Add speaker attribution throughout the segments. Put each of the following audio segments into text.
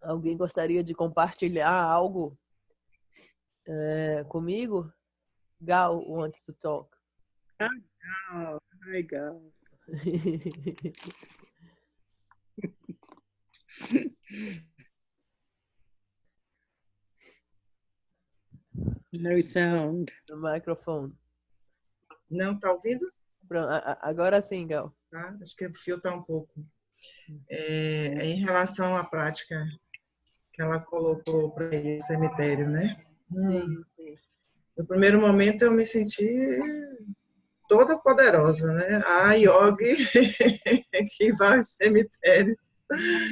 Speaker 1: Alguém gostaria de compartilhar algo comigo? Gal wants to talk.
Speaker 2: Oh, hi, Gal. No sound.
Speaker 1: No microphone.
Speaker 3: Não, tá ouvindo?
Speaker 1: Pronto, agora sim, Gal.
Speaker 3: Tá? Acho que o fio tá um pouco. Em relação à prática que ela colocou para o cemitério, né?
Speaker 1: Sim, sim.
Speaker 3: No primeiro momento eu me senti toda poderosa, né? A yogi que vai ao cemitério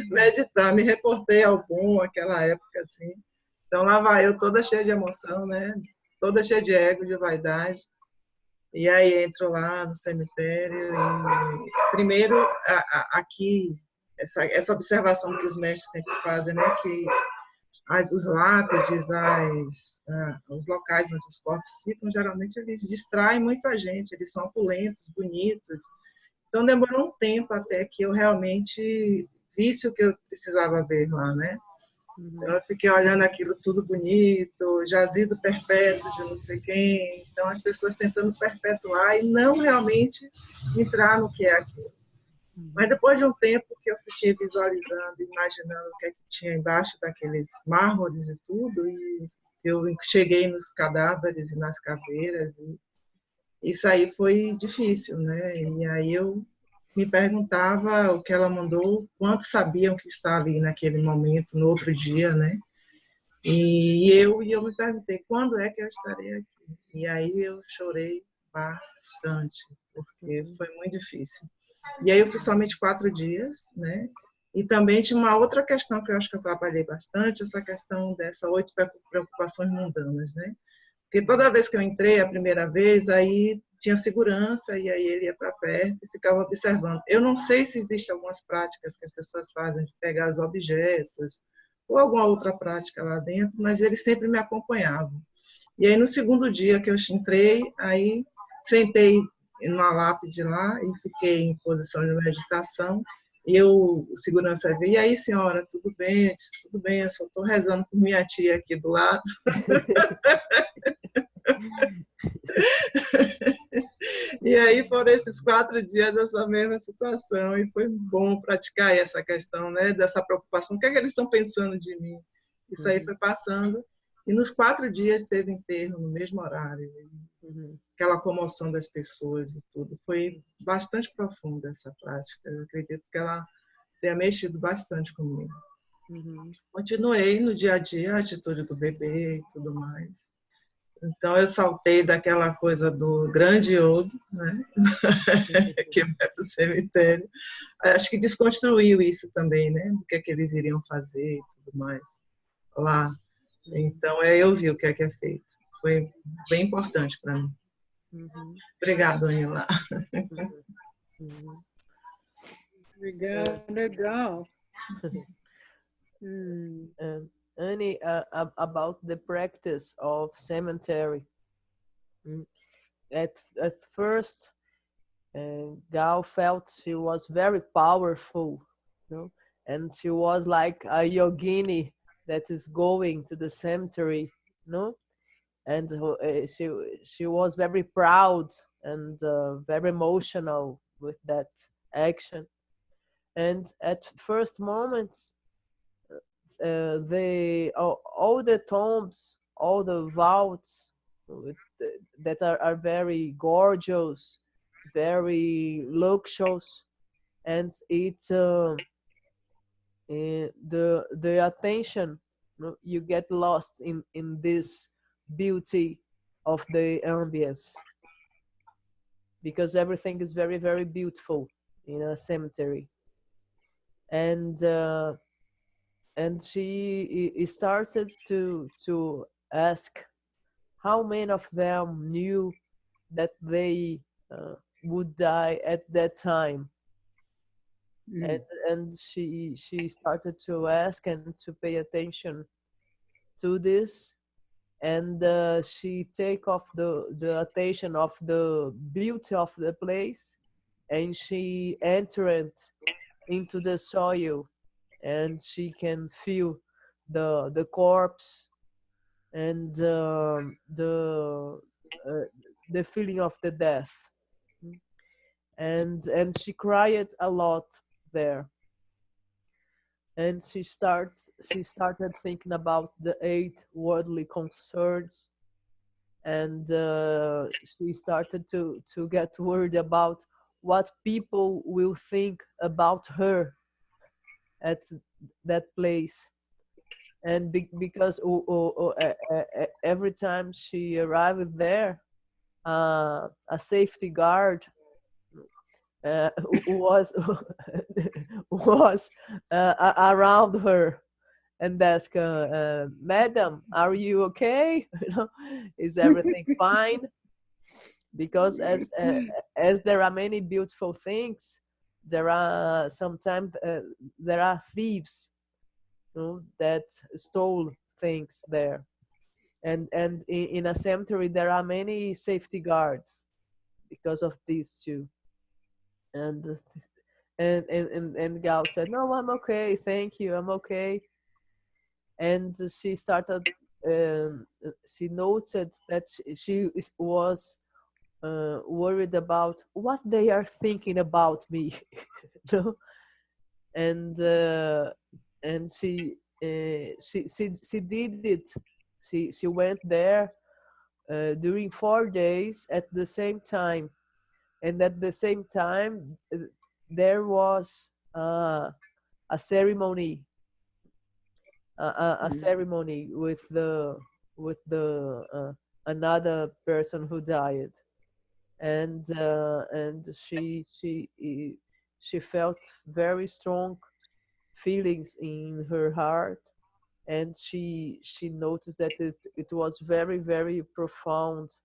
Speaker 3: meditar, me reportei ao bom aquela época assim. Então lá vai eu toda cheia de emoção, né? Toda cheia de ego, de vaidade. E aí entro lá no cemitério e primeiro aqui essa observação que os mestres sempre fazem, né? Que os lápides, os locais onde os corpos ficam, geralmente eles distraem muito a gente, eles são opulentos, bonitos. Então demorou um tempo até que eu realmente visse o que eu precisava ver lá, né? Então eu fiquei olhando aquilo tudo bonito, jazido perpétuo de não sei quem, então as pessoas tentando perpetuar e não realmente entrar no que é aquilo. Mas depois de um tempo que eu fiquei visualizando, imaginando o que é que tinha embaixo daqueles mármores e tudo, e eu cheguei nos cadáveres e nas caveiras, e isso aí foi difícil, né? E aí eu me perguntava o que ela mandou, quantos sabiam que estava ali naquele momento, no outro dia, né? E eu me perguntei, quando é que eu estarei aqui? E aí eu chorei bastante, porque foi muito difícil. E aí eu fui somente 4 dias, né? E também tinha uma outra questão que eu acho que eu trabalhei bastante, essa questão dessas 8 preocupações mundanas, né? Porque toda vez que eu entrei a primeira vez, aí tinha segurança, e aí ele ia para perto e ficava observando. Eu não sei se existem algumas práticas que as pessoas fazem de pegar os objetos, ou alguma outra prática lá dentro, mas ele sempre me acompanhava. E aí no segundo dia que eu entrei, aí sentei numa lápide lá e fiquei em posição de meditação. E o segurança veio, e aí, senhora, tudo bem? Eu disse, tudo bem, eu só estou rezando por minha tia aqui do lado. E aí foram esses 4 dias dessa mesma situação, e foi bom praticar essa questão, né, dessa preocupação, o que é que eles estão pensando de mim? Isso aí foi passando, e nos 4 dias teve enterro no mesmo horário, aquela comoção das pessoas e tudo, foi bastante profunda essa prática, eu acredito que ela tenha mexido bastante comigo. Continuei no dia a dia, a atitude do bebê e tudo mais. Então, eu saltei daquela coisa do grande yogi, né? que vai para o cemitério. Acho que desconstruiu isso também, né? O que é que eles iriam fazer e tudo mais lá. Então, eu vi o que é feito. Foi bem importante para mim. Obrigada, Anila.
Speaker 2: Obrigada, Gal.
Speaker 1: Annie, about the practice of cemetery. At first, Gal felt she was very powerful, you know, and she was like a yogini that is going to the cemetery, you know, and she was very proud and very emotional with that action. And at first moments, all the tombs, all the vaults that are very gorgeous, very luxurious, and it's the attention, you get lost in this beauty of the ambience, because everything is very, very beautiful in a cemetery. And she started to ask how many of them knew that they would die at that time. And she started to ask and to pay attention to this, and she take off the attention of the beauty of the place, and she entered into the soil and she can feel the corpse and the feeling of the death. And she cried a lot there, and she started thinking about the 8 worldly concerns, and she started to get worried about what people will think about her at that place. And because every time she arrived there, a safety guard was was around her and ask, "Madam, are you okay? You know, is everything fine?" Because as there are many beautiful things, there are sometimes there are thieves, you know, that stole things there, and in a cemetery there are many safety guards because of these two. And and Gal said, "No, I'm okay, thank you, I'm okay." And she started. She noted that was worried about what they are thinking about me, you know? And she did it. She went there during 4 days at the same time, and at the same time there was a ceremony, a ceremony with the another person who died, and she felt very strong feelings in her heart, and she noticed that it was very, very profound.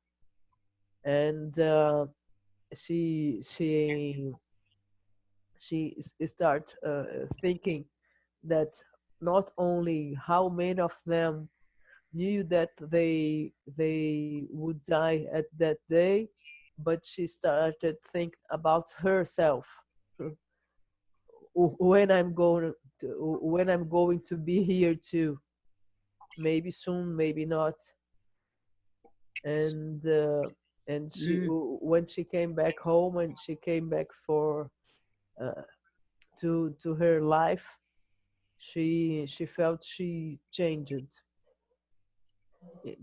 Speaker 1: And she she she start thinking that not only how many of them knew that they would die at that day, but she started thinking about herself. When I'm going to be here too, maybe soon, maybe not. And she when she came back home, and she came back for uh, to her life, she felt she changed,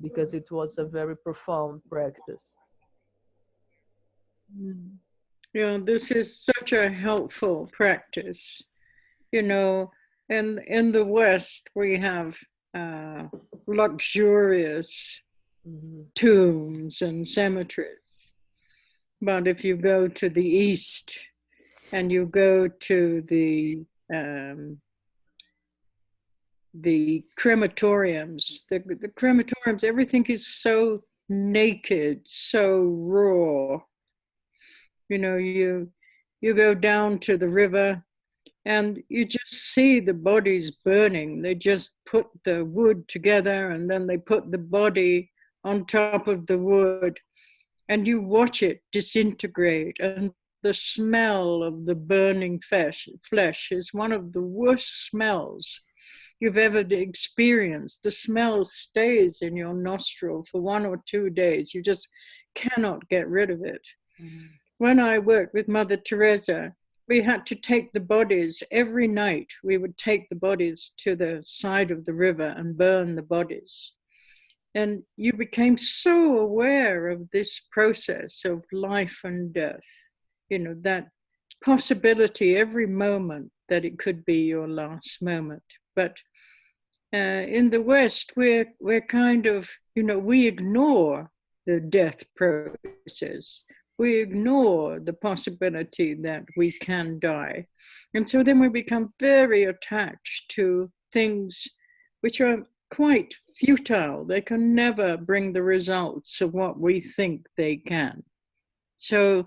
Speaker 1: because it was a very profound practice.
Speaker 2: Yeah, this is such a helpful practice. You know, in the West, we have luxurious tombs and cemeteries. But if you go to the East and you go to the crematoriums, the crematoriums, everything is so naked, so raw. You know, you go down to the river and you just see the bodies burning. They just put the wood together and then they put the body on top of the wood, and you watch it disintegrate. And the smell of the burning flesh is one of the worst smells you've ever experienced. The smell stays in your nostril for 1 or 2 days. You just cannot get rid of it. When I worked with Mother Teresa, we had to take the bodies every night. We would take the bodies to the side of the river and burn the bodies. And you became so aware of this process of life and death, you know, that possibility every moment that it could be your last moment. But in the West, we're kind of, you know, we ignore the death process. We ignore the possibility that we can die. And so then we become very attached to things which are quite futile. They can never bring the results of what we think they can. So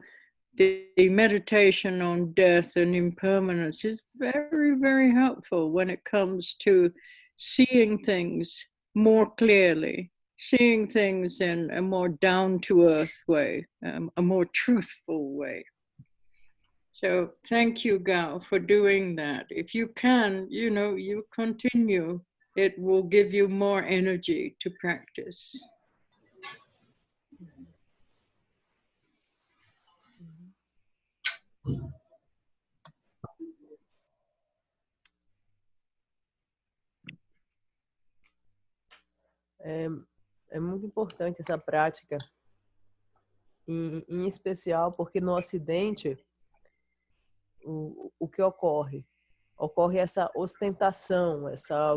Speaker 2: the meditation on death and impermanence is very, very helpful when it comes to seeing things more clearly, seeing things in a more down-to-earth way, a more truthful way. So thank you, Gao, for doing that. If you can, you continue. It will give you more energy to practice.
Speaker 1: É muito importante essa prática, em especial porque no Ocidente, o que ocorre? Ocorre essa ostentação, essa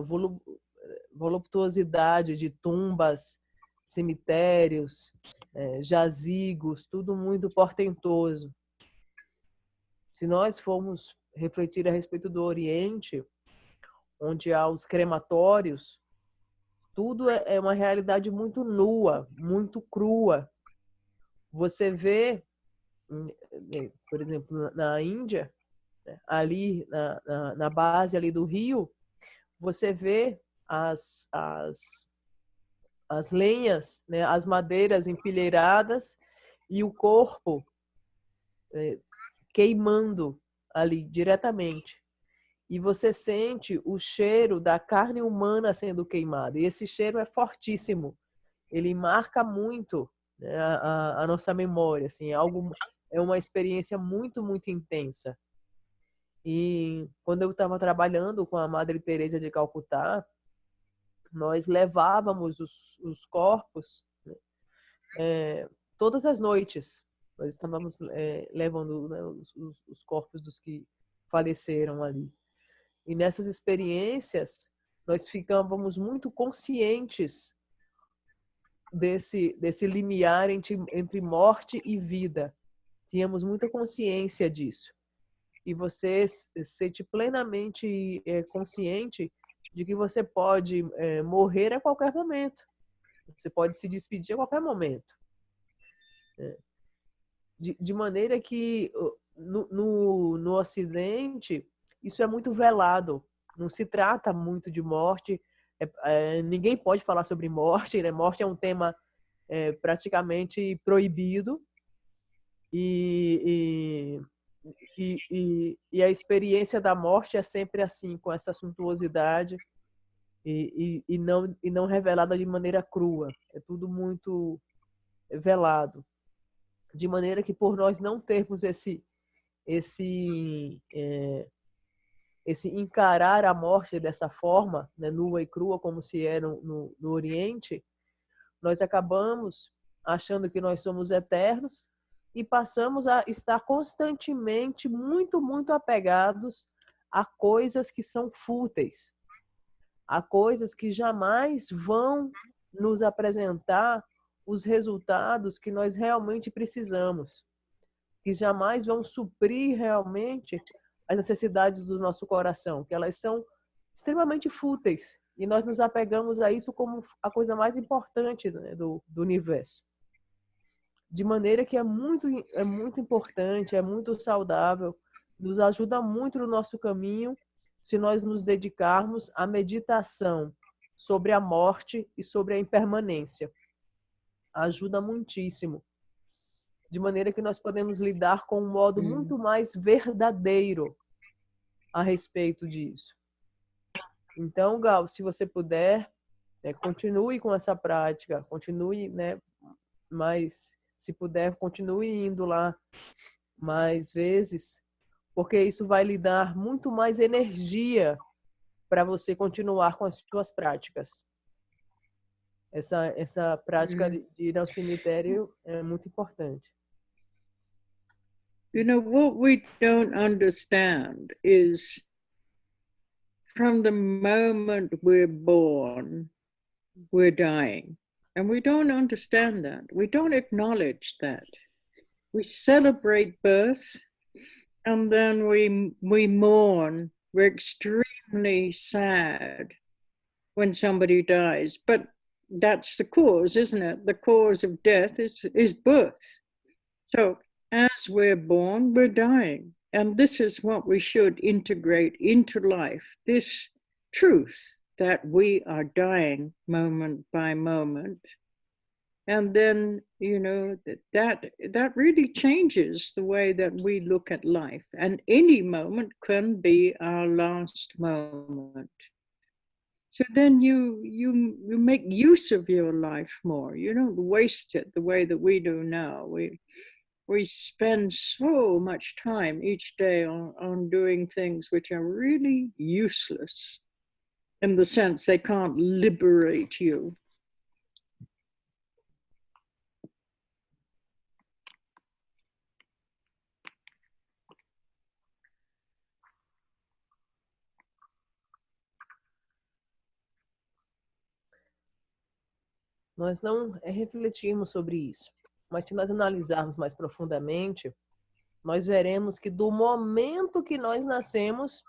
Speaker 1: voluptuosidade de tumbas, cemitérios, jazigos, tudo muito portentoso. Se nós formos refletir a respeito do Oriente, onde há os crematórios, tudo é uma realidade muito nua, muito crua. Você vê, por exemplo, na Índia, ali na base ali do rio, você vê as lenhas, né, as madeiras empilhadas e o corpo queimando ali diretamente. E você sente o cheiro da carne humana sendo queimada. E esse cheiro é fortíssimo. Ele marca muito, né, a nossa memória. Assim, é uma experiência muito, muito intensa. E quando eu estava trabalhando com a Madre Teresa de Calcutá, nós levávamos os corpos, né, todas as noites. Nós estávamos levando, né, os corpos dos que faleceram ali. E nessas experiências, nós ficávamos muito conscientes desse limiar entre morte e vida. Tínhamos muita consciência disso. E você se sente plenamente consciente de que você pode morrer a qualquer momento. Você pode se despedir a qualquer momento. De maneira que no Ocidente, isso é muito velado. Não se trata muito de morte. Ninguém pode falar sobre morte, né? Morte é um tema praticamente proibido. E a experiência da morte é sempre assim, com essa suntuosidade e não revelada de maneira crua. É tudo muito velado. De maneira que, por nós não termos esse encarar a morte dessa forma, né, nua e crua, como se é no Oriente, nós acabamos achando que nós somos eternos e passamos a estar constantemente muito, muito apegados a coisas que são fúteis, a coisas que jamais vão nos apresentar os resultados que nós realmente precisamos, que jamais vão suprir realmente as necessidades do nosso coração, que elas são extremamente fúteis, e nós nos apegamos a isso como a coisa mais importante, né, do universo. De maneira que é muito importante, é muito saudável, nos ajuda muito no nosso caminho se nós nos dedicarmos à meditação sobre a morte e sobre a impermanência. Ajuda muitíssimo. De maneira que nós podemos lidar com um modo muito mais verdadeiro a respeito disso. Então, Gal, se você puder, continue com essa prática, continue, né, mas se puder, continue indo lá mais vezes, porque isso vai lhe dar muito mais energia para você continuar com as suas práticas. Essa prática de ir ao cemitério é muito importante.
Speaker 2: You know, what we don't understand is from the moment we're born, we're dying. And we don't understand that. We don't acknowledge that. We celebrate birth and then we mourn. We're extremely sad when somebody dies. But that's the cause, isn't it? The cause of death is birth. So as we're born, we're dying. And this is what we should integrate into life, this truth that we are dying moment by moment. And then, that really changes the way that we look at life. And any moment can be our last moment. So then you make use of your life more. You don't waste it the way that we do now. We spend so much time each day on doing things which are really useless, in the sense they can't liberate you.
Speaker 1: Nós não refletimos sobre isso, mas se nós analisarmos mais profundamente, nós veremos que do momento que nós nascemos,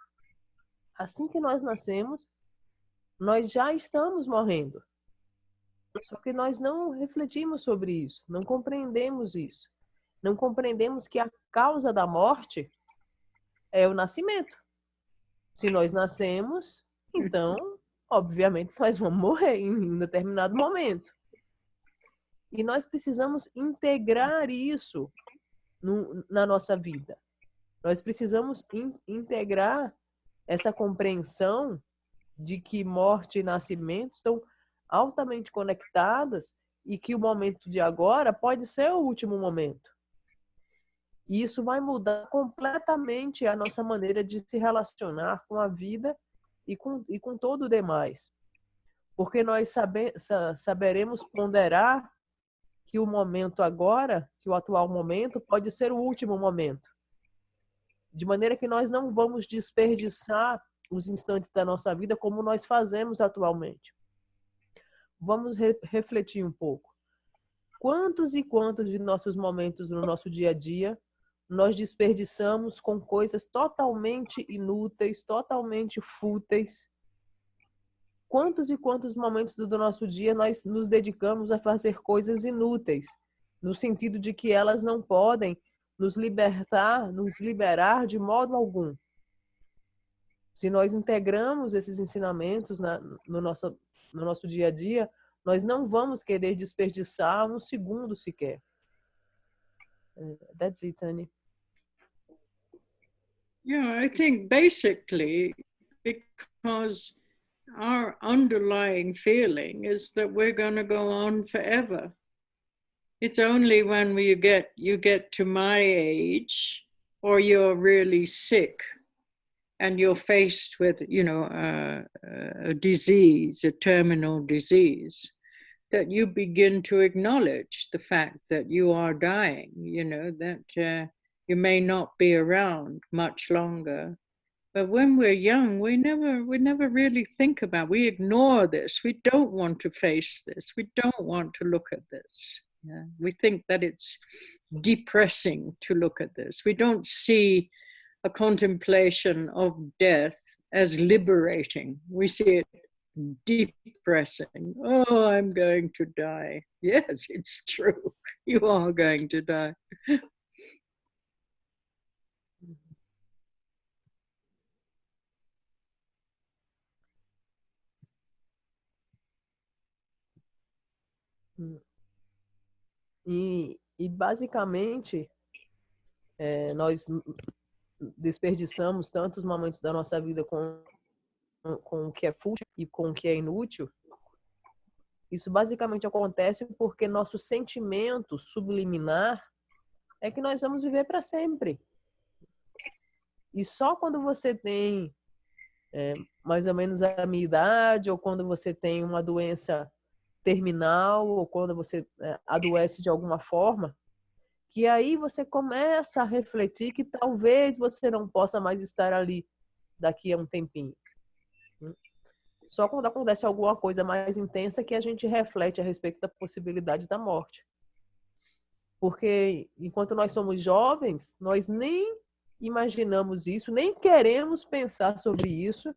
Speaker 1: assim que nós nascemos, nós já estamos morrendo. Só que nós não refletimos sobre isso, não compreendemos isso. Não compreendemos que a causa da morte é o nascimento. Se nós nascemos, então, obviamente, nós vamos morrer em um determinado momento. E nós precisamos integrar isso na nossa vida. Nós precisamos integrar essa compreensão de que morte e nascimento estão altamente conectadas e que o momento de agora pode ser o último momento. E isso vai mudar completamente a nossa maneira de se relacionar com a vida e com todo o demais. Porque nós saberemos ponderar que o momento agora, que o atual momento, pode ser o último momento. De maneira que nós não vamos desperdiçar os instantes da nossa vida como nós fazemos atualmente. Vamos refletir um pouco. Quantos e quantos de nossos momentos no nosso dia a dia nós desperdiçamos com coisas totalmente inúteis, totalmente fúteis? Quantos e quantos momentos do nosso dia nós nos dedicamos a fazer coisas inúteis, no sentido de que elas não podem nos liberar de modo algum? Se nós integramos esses ensinamentos no nosso dia a dia, nós não vamos querer desperdiçar um segundo sequer. That's it, Annie.
Speaker 2: Yeah, I think basically because our underlying feeling is that we're going to go on forever. It's only when you get to my age, or you're really sick and you're faced with, a disease, a terminal disease, that you begin to acknowledge the fact that you are dying, that you may not be around much longer. But when we're young, we never really think about, we ignore this. We don't want to face this. We don't want to look at this. Yeah? We think that it's depressing to look at this. We don't see a contemplation of death as liberating. We see it depressing. Oh, I'm going to die. Yes, it's true. You are going to die.
Speaker 1: E basicamente, nós desperdiçamos tantos momentos da nossa vida com o que é fútil e com o que é inútil. Isso basicamente acontece porque nosso sentimento subliminar é que nós vamos viver para sempre. E só quando você tem mais ou menos a minha idade, ou quando você tem uma doença terminal, ou quando você adoece de alguma forma, que aí você começa a refletir que talvez você não possa mais estar ali daqui a um tempinho. Só quando acontece alguma coisa mais intensa que a gente reflete a respeito da possibilidade da morte. Porque enquanto nós somos jovens, nós nem imaginamos isso, nem queremos pensar sobre isso.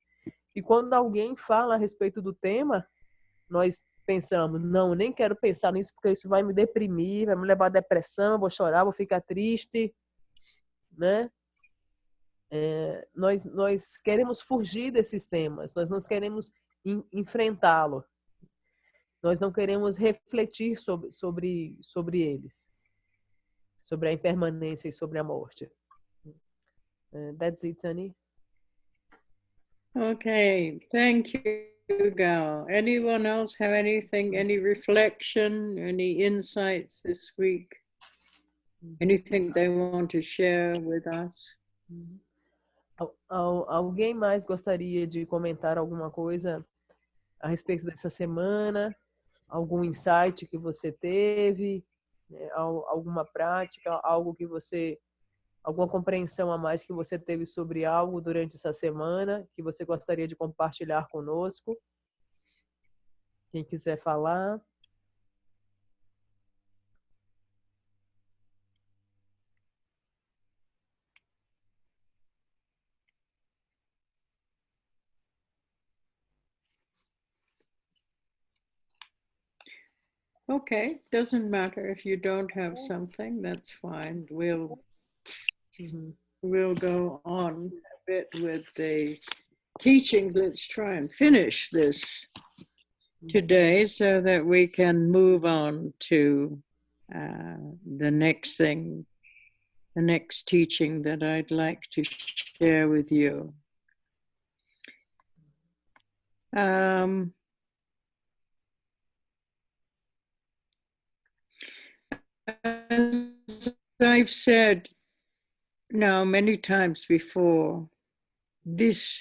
Speaker 1: E quando alguém fala a respeito do tema, nós pensamos, não, nem quero pensar nisso porque isso vai me deprimir, vai me levar à depressão, vou chorar, vou ficar triste, né? Nós queremos fugir desses temas, nós não queremos enfrentá-lo. nós não queremos refletir sobre eles, sobre a impermanência e sobre a morte. That's it, Annie.
Speaker 2: Okay, thank you, Gal. Anyone else have anything, any reflection, any insights this week? Anything they want to share with us?
Speaker 1: Alguém mais gostaria de comentar alguma coisa a respeito dessa semana? Algum insight que você teve? Alguma prática? Algo que você... Alguma compreensão a mais que você teve sobre algo durante essa semana que você gostaria de compartilhar conosco? Quem quiser falar.
Speaker 2: Okay, doesn't matter if you don't have something, that's fine. We'll go on a bit with the teaching. Let's try and finish this today so that we can move on to the next thing, the next teaching that I'd like to share with you. As I've said now many times before, this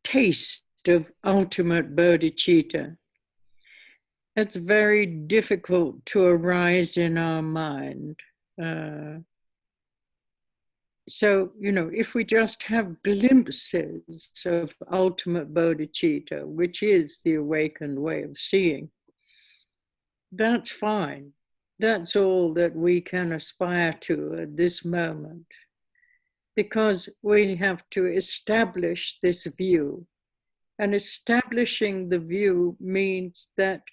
Speaker 2: taste of ultimate bodhicitta, it's very difficult to arise in our mind. So, if we just have glimpses of ultimate bodhicitta, which is the awakened way of seeing, that's fine. That's all that we can aspire to at this moment, because we have to establish this view. And establishing the view means that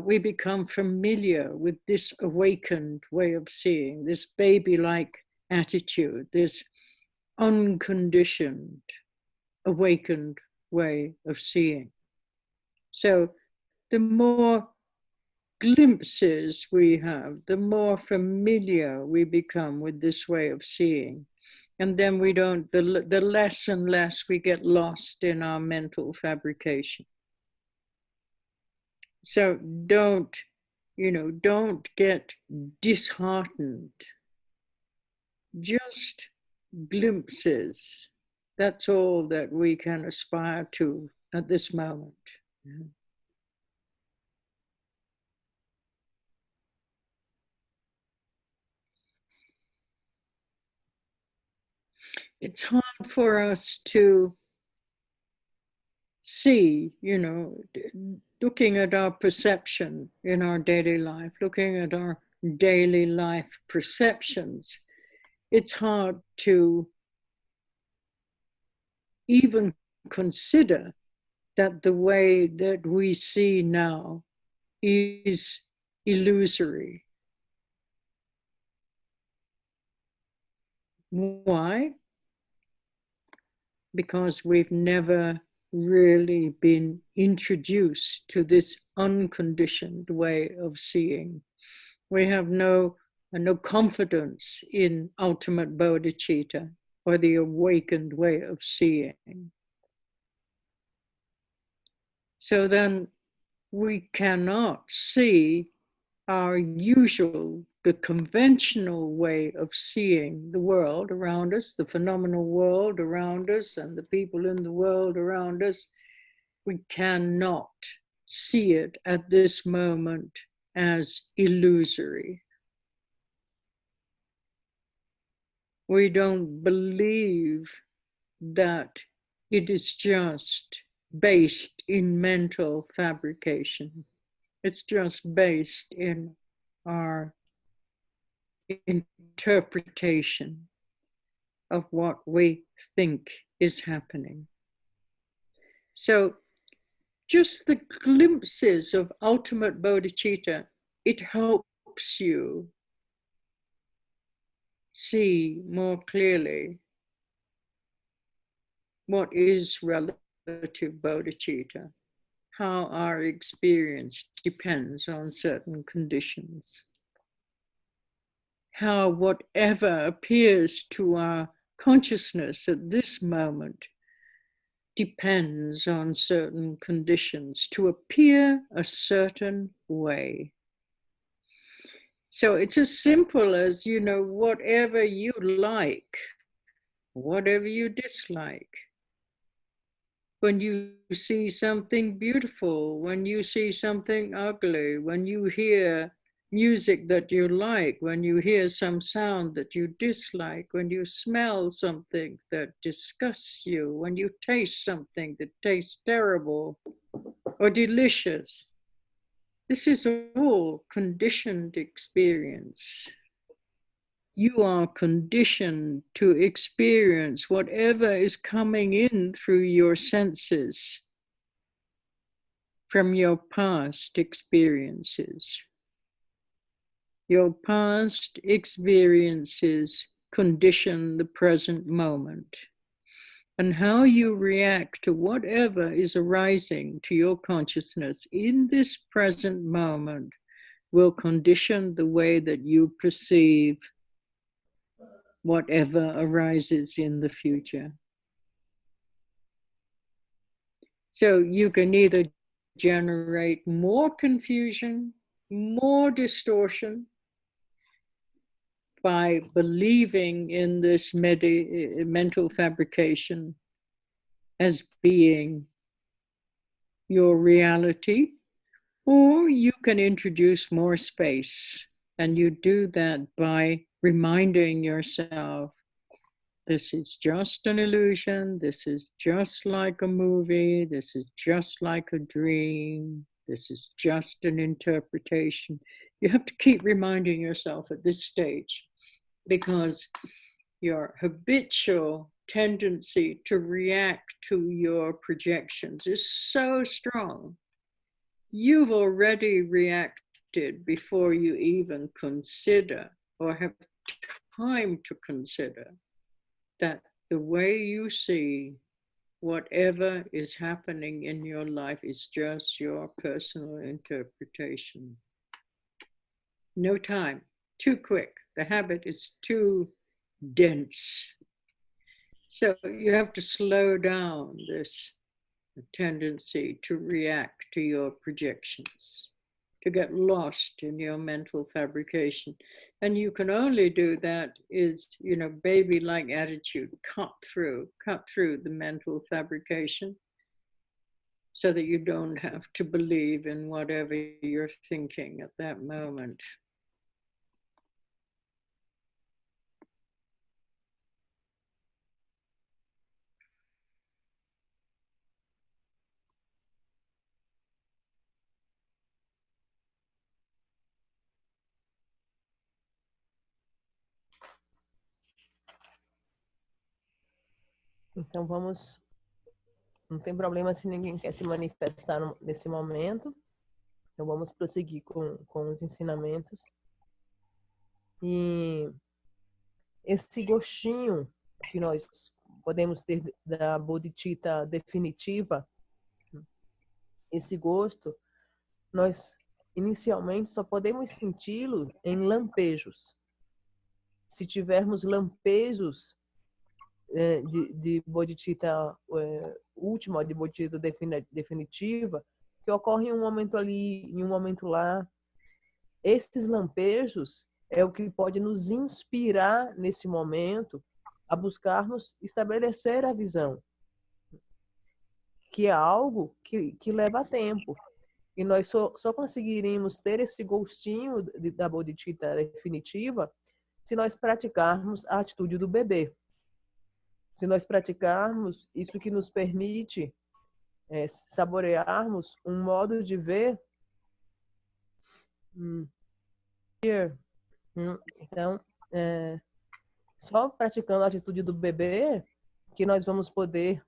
Speaker 2: we become familiar with this awakened way of seeing, this baby-like attitude, this unconditioned, awakened way of seeing. So the more glimpses we have, the more familiar we become with this way of seeing. And then we don't, the less and less we get lost in our mental fabrication. So don't get disheartened. Just glimpses. That's all that we can aspire to at this moment. It's hard for us to see, looking at our perception in our daily life, looking at our daily life perceptions, it's hard to even consider that the way that we see now is illusory. Why? Because we've never really been introduced to this unconditioned way of seeing. We have no confidence in ultimate bodhicitta, or the awakened way of seeing. So then we cannot see our usual, the conventional way of seeing the world around us, the phenomenal world around us, and the people in the world around us. We cannot see it at this moment as illusory. We don't believe that it is just based in mental fabrication. It's just based in our interpretation of what we think is happening. So just the glimpses of ultimate bodhicitta, it helps you see more clearly what is relative bodhicitta, how our experience depends on certain conditions. How whatever appears to our consciousness at this moment depends on certain conditions to appear a certain way. So it's as simple as, whatever you like, whatever you dislike. When you see something beautiful, when you see something ugly, when you hear music that you like, when you hear some sound that you dislike, when you smell something that disgusts you, when you taste something that tastes terrible or delicious. This is all conditioned experience. You are conditioned to experience whatever is coming in through your senses from your past experiences. Your past experiences condition the present moment. And how you react to whatever is arising to your consciousness in this present moment will condition the way that you perceive whatever arises in the future. So you can either generate more confusion, more distortion by believing in this mental fabrication as being your reality, or you can introduce more space. And you do that by reminding yourself, this is just an illusion, this is just like a movie, this is just like a dream, this is just an interpretation. You have to keep reminding yourself at this stage, because your habitual tendency to react to your projections is so strong. You've already reacted before you even consider or have time to consider that the way you see whatever is happening in your life is just your personal interpretation. No time, too quick. The habit is too dense. So you have to slow down this tendency to react to your projections, to get lost in your mental fabrication. And you can only do that is, baby-like attitude, cut through the mental fabrication so that you don't have to believe in whatever you're thinking at that moment.
Speaker 1: Então vamos, não tem problema se ninguém quer se manifestar nesse momento. Então vamos prosseguir com os ensinamentos. E esse gostinho que nós podemos ter da bodhicitta definitiva, esse gosto, nós inicialmente só podemos senti-lo em lampejos. Se tivermos lampejos de bodhicitta última, de bodhicitta definitiva, que ocorre em um momento ali, em um momento lá, esses lampejos é o que pode nos inspirar nesse momento a buscarmos estabelecer a visão, que é algo que leva tempo. E nós só conseguiríamos ter esse gostinho da bodhicitta definitiva se nós praticarmos a atitude do bebê. Se nós praticarmos isso que nos permite saborearmos um modo de ver. Então, só praticando a atitude do bebê que nós vamos poder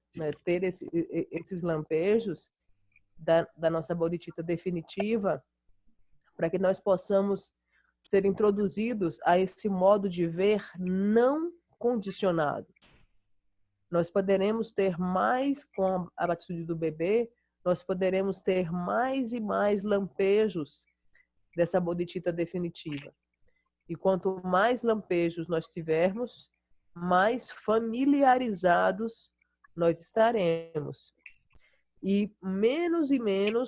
Speaker 1: ter esses lampejos da nossa bodhicitta definitiva, para que nós possamos ser introduzidos a esse modo de ver não condicionado. Nós poderemos ter mais com a atitude do bebê nós poderemos ter mais e mais lampejos dessa bodhicitta definitiva. E quanto mais lampejos nós tivermos, mais familiarizados nós estaremos. E menos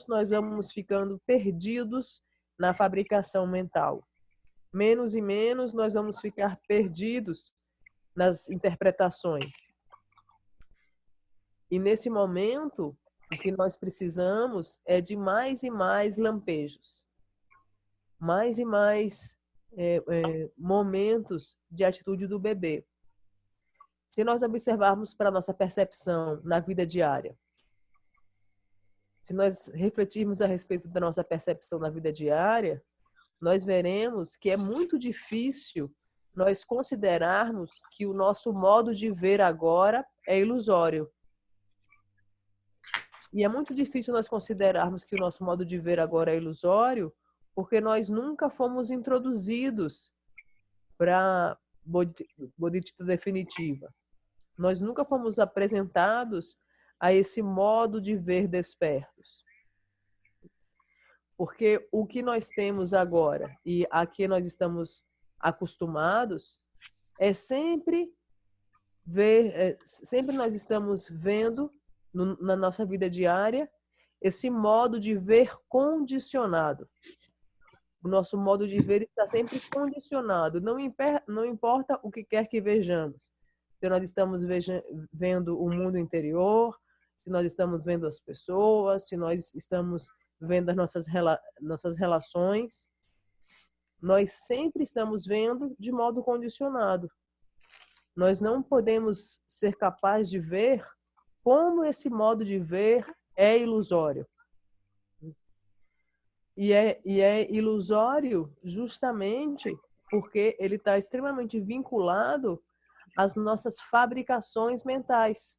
Speaker 1: nós vamos ficando perdidos na fabricação mental. Menos e menos nós vamos ficar perdidos nas interpretações. E nesse momento, o que nós precisamos é de mais e mais lampejos. Mais e mais momentos de atitude do bebê. Se nós observarmos para a nossa percepção na vida diária, se nós refletirmos a respeito da nossa percepção na vida diária, nós veremos que é muito difícil nós considerarmos que o nosso modo de ver agora é ilusório. E é muito difícil nós considerarmos que o nosso modo de ver agora é ilusório, porque nós nunca fomos introduzidos para a bodhicitta definitiva. Nós nunca fomos apresentados a esse modo de ver despertos. Porque o que nós temos agora e a que nós estamos acostumados é sempre nós estamos vendo na nossa vida diária esse modo de ver condicionado. O nosso modo de ver está sempre condicionado. Não importa o que quer que vejamos. Se nós estamos vendo o mundo interior, se nós estamos vendo as pessoas, se nós estamos vendo as nossas relações, nós sempre estamos vendo de modo condicionado. Nós não podemos ser capazes de ver como esse modo de ver é ilusório. E é ilusório justamente porque ele está extremamente vinculado às nossas fabricações mentais,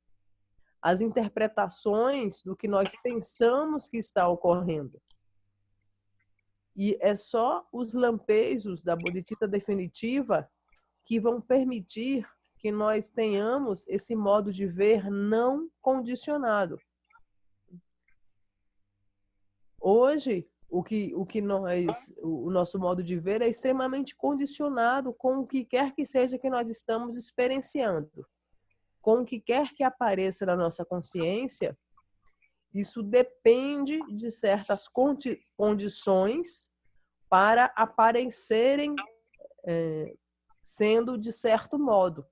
Speaker 1: às interpretações do que nós pensamos que está ocorrendo. E é só os lampejos da bodhicitta definitiva que vão permitir que nós tenhamos esse modo de ver não condicionado. Hoje, o nosso modo de ver é extremamente condicionado com o que quer que seja que nós estamos experienciando. Com o que quer que apareça na nossa consciência, isso depende de certas condições para aparecerem sendo de certo modo.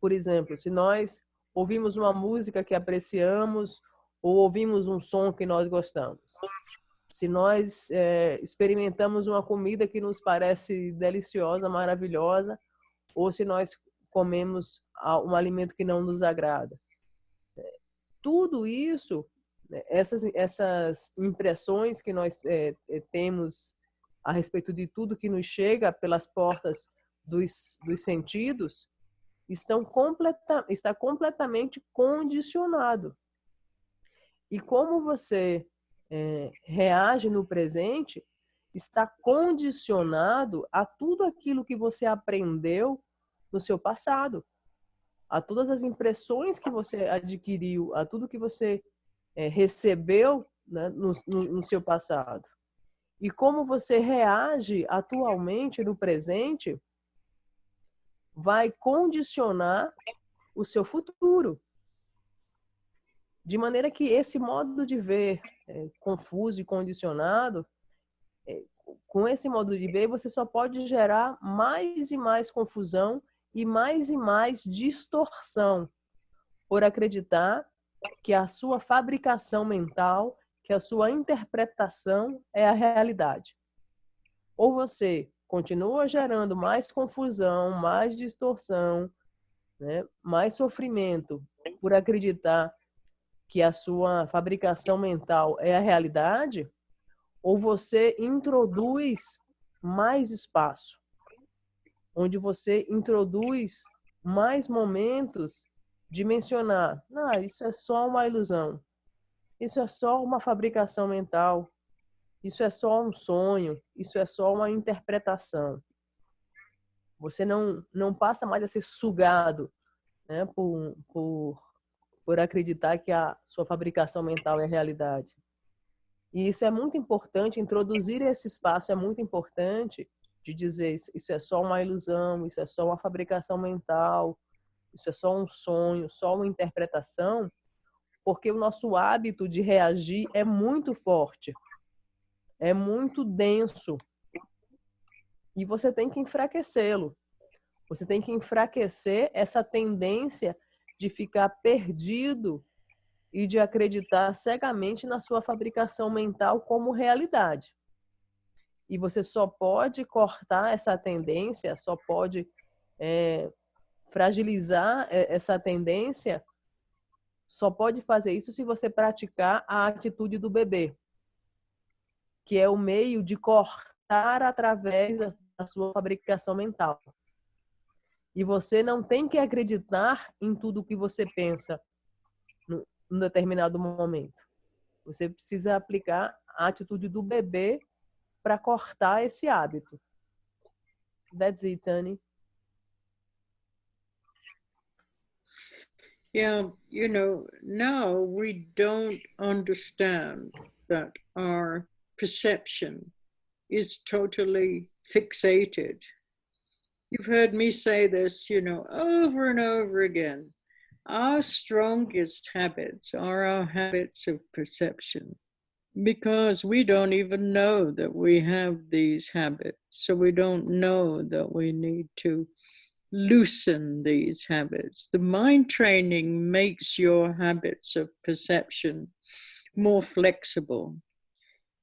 Speaker 1: Por exemplo, se nós ouvimos uma música que apreciamos ou ouvimos um som que nós gostamos. Se nós experimentamos uma comida que nos parece deliciosa, maravilhosa, ou se nós comemos um alimento que não nos agrada. Tudo isso, essas impressões que nós temos a respeito de tudo que nos chega pelas portas dos sentidos, está completamente condicionado. E como você reage no presente está condicionado a tudo aquilo que você aprendeu no seu passado, a todas as impressões que você adquiriu, a tudo que você recebeu, né, no seu passado. E como você reage atualmente no presente vai condicionar o seu futuro. De maneira que esse modo de ver confuso e condicionado, com esse modo de ver, você só pode gerar mais e mais confusão e mais distorção por acreditar que a sua fabricação mental, que a sua interpretação é a realidade. Ou você continua gerando mais confusão, mais distorção, né, mais sofrimento por acreditar que a sua fabricação mental é a realidade, ou você introduz mais espaço, onde você introduz mais momentos de mencionar, isso é só uma ilusão, isso é só uma fabricação mental, isso é só um sonho, isso é só uma interpretação. Você não passa mais a ser sugado, né, por por acreditar que a sua fabricação mental é realidade. E isso é muito importante, introduzir esse espaço é muito importante, de dizer isso é só uma ilusão, isso é só uma fabricação mental, isso é só um sonho, só uma interpretação, porque o nosso hábito de reagir é muito forte, é muito denso, e você tem que enfraquecê-lo. Você tem que enfraquecer essa tendência de ficar perdido e de acreditar cegamente na sua fabricação mental como realidade. E você só pode cortar essa tendência, só pode fragilizar essa tendência, só pode fazer isso se você praticar a atitude do bebê, que é o meio de cortar através da sua fabricação mental. E você não tem que acreditar em tudo o que você pensa num determinado momento. Você precisa aplicar a atitude do bebê para cortar esse hábito. That's it, Tani.
Speaker 2: Yeah, you know, now we don't understand that our perception is totally fixated. You've heard me say this, you know, over and over again. Our strongest habits are our habits of perception, because we don't even know that we have these habits. So we don't know that we need to loosen these habits. The mind training makes your habits of perception more flexible.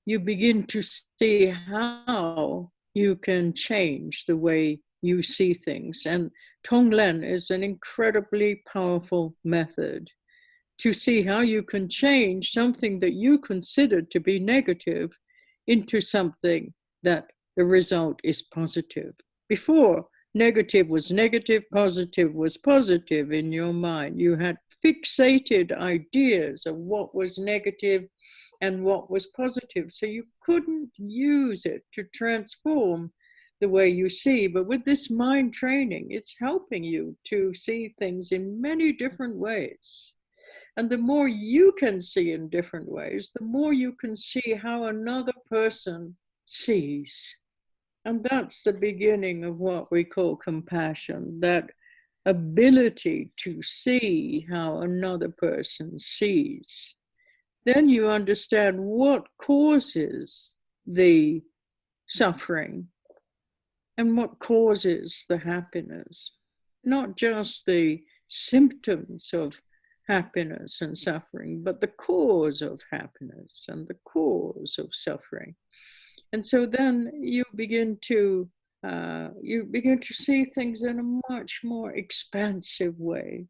Speaker 2: You begin to see how you can change the way you see things. And Tonglen is an incredibly powerful method to see how you can change something that you considered to be negative into something that the result is positive. Before, negative was negative, positive was positive in your mind. You had fixated ideas of what was negative and what was positive. So you couldn't use it to transform the way you see. But with this mind training, it's helping you to see things in many different ways. And the more you can see in different ways, the more you can see how another person sees. And that's the beginning of what we call compassion, that ability to see how another person sees. Then you understand what causes the suffering and what causes the happiness, not just the symptoms of happiness and suffering, but the cause of happiness and the cause of suffering. And so then you begin to see things in a much more expansive way.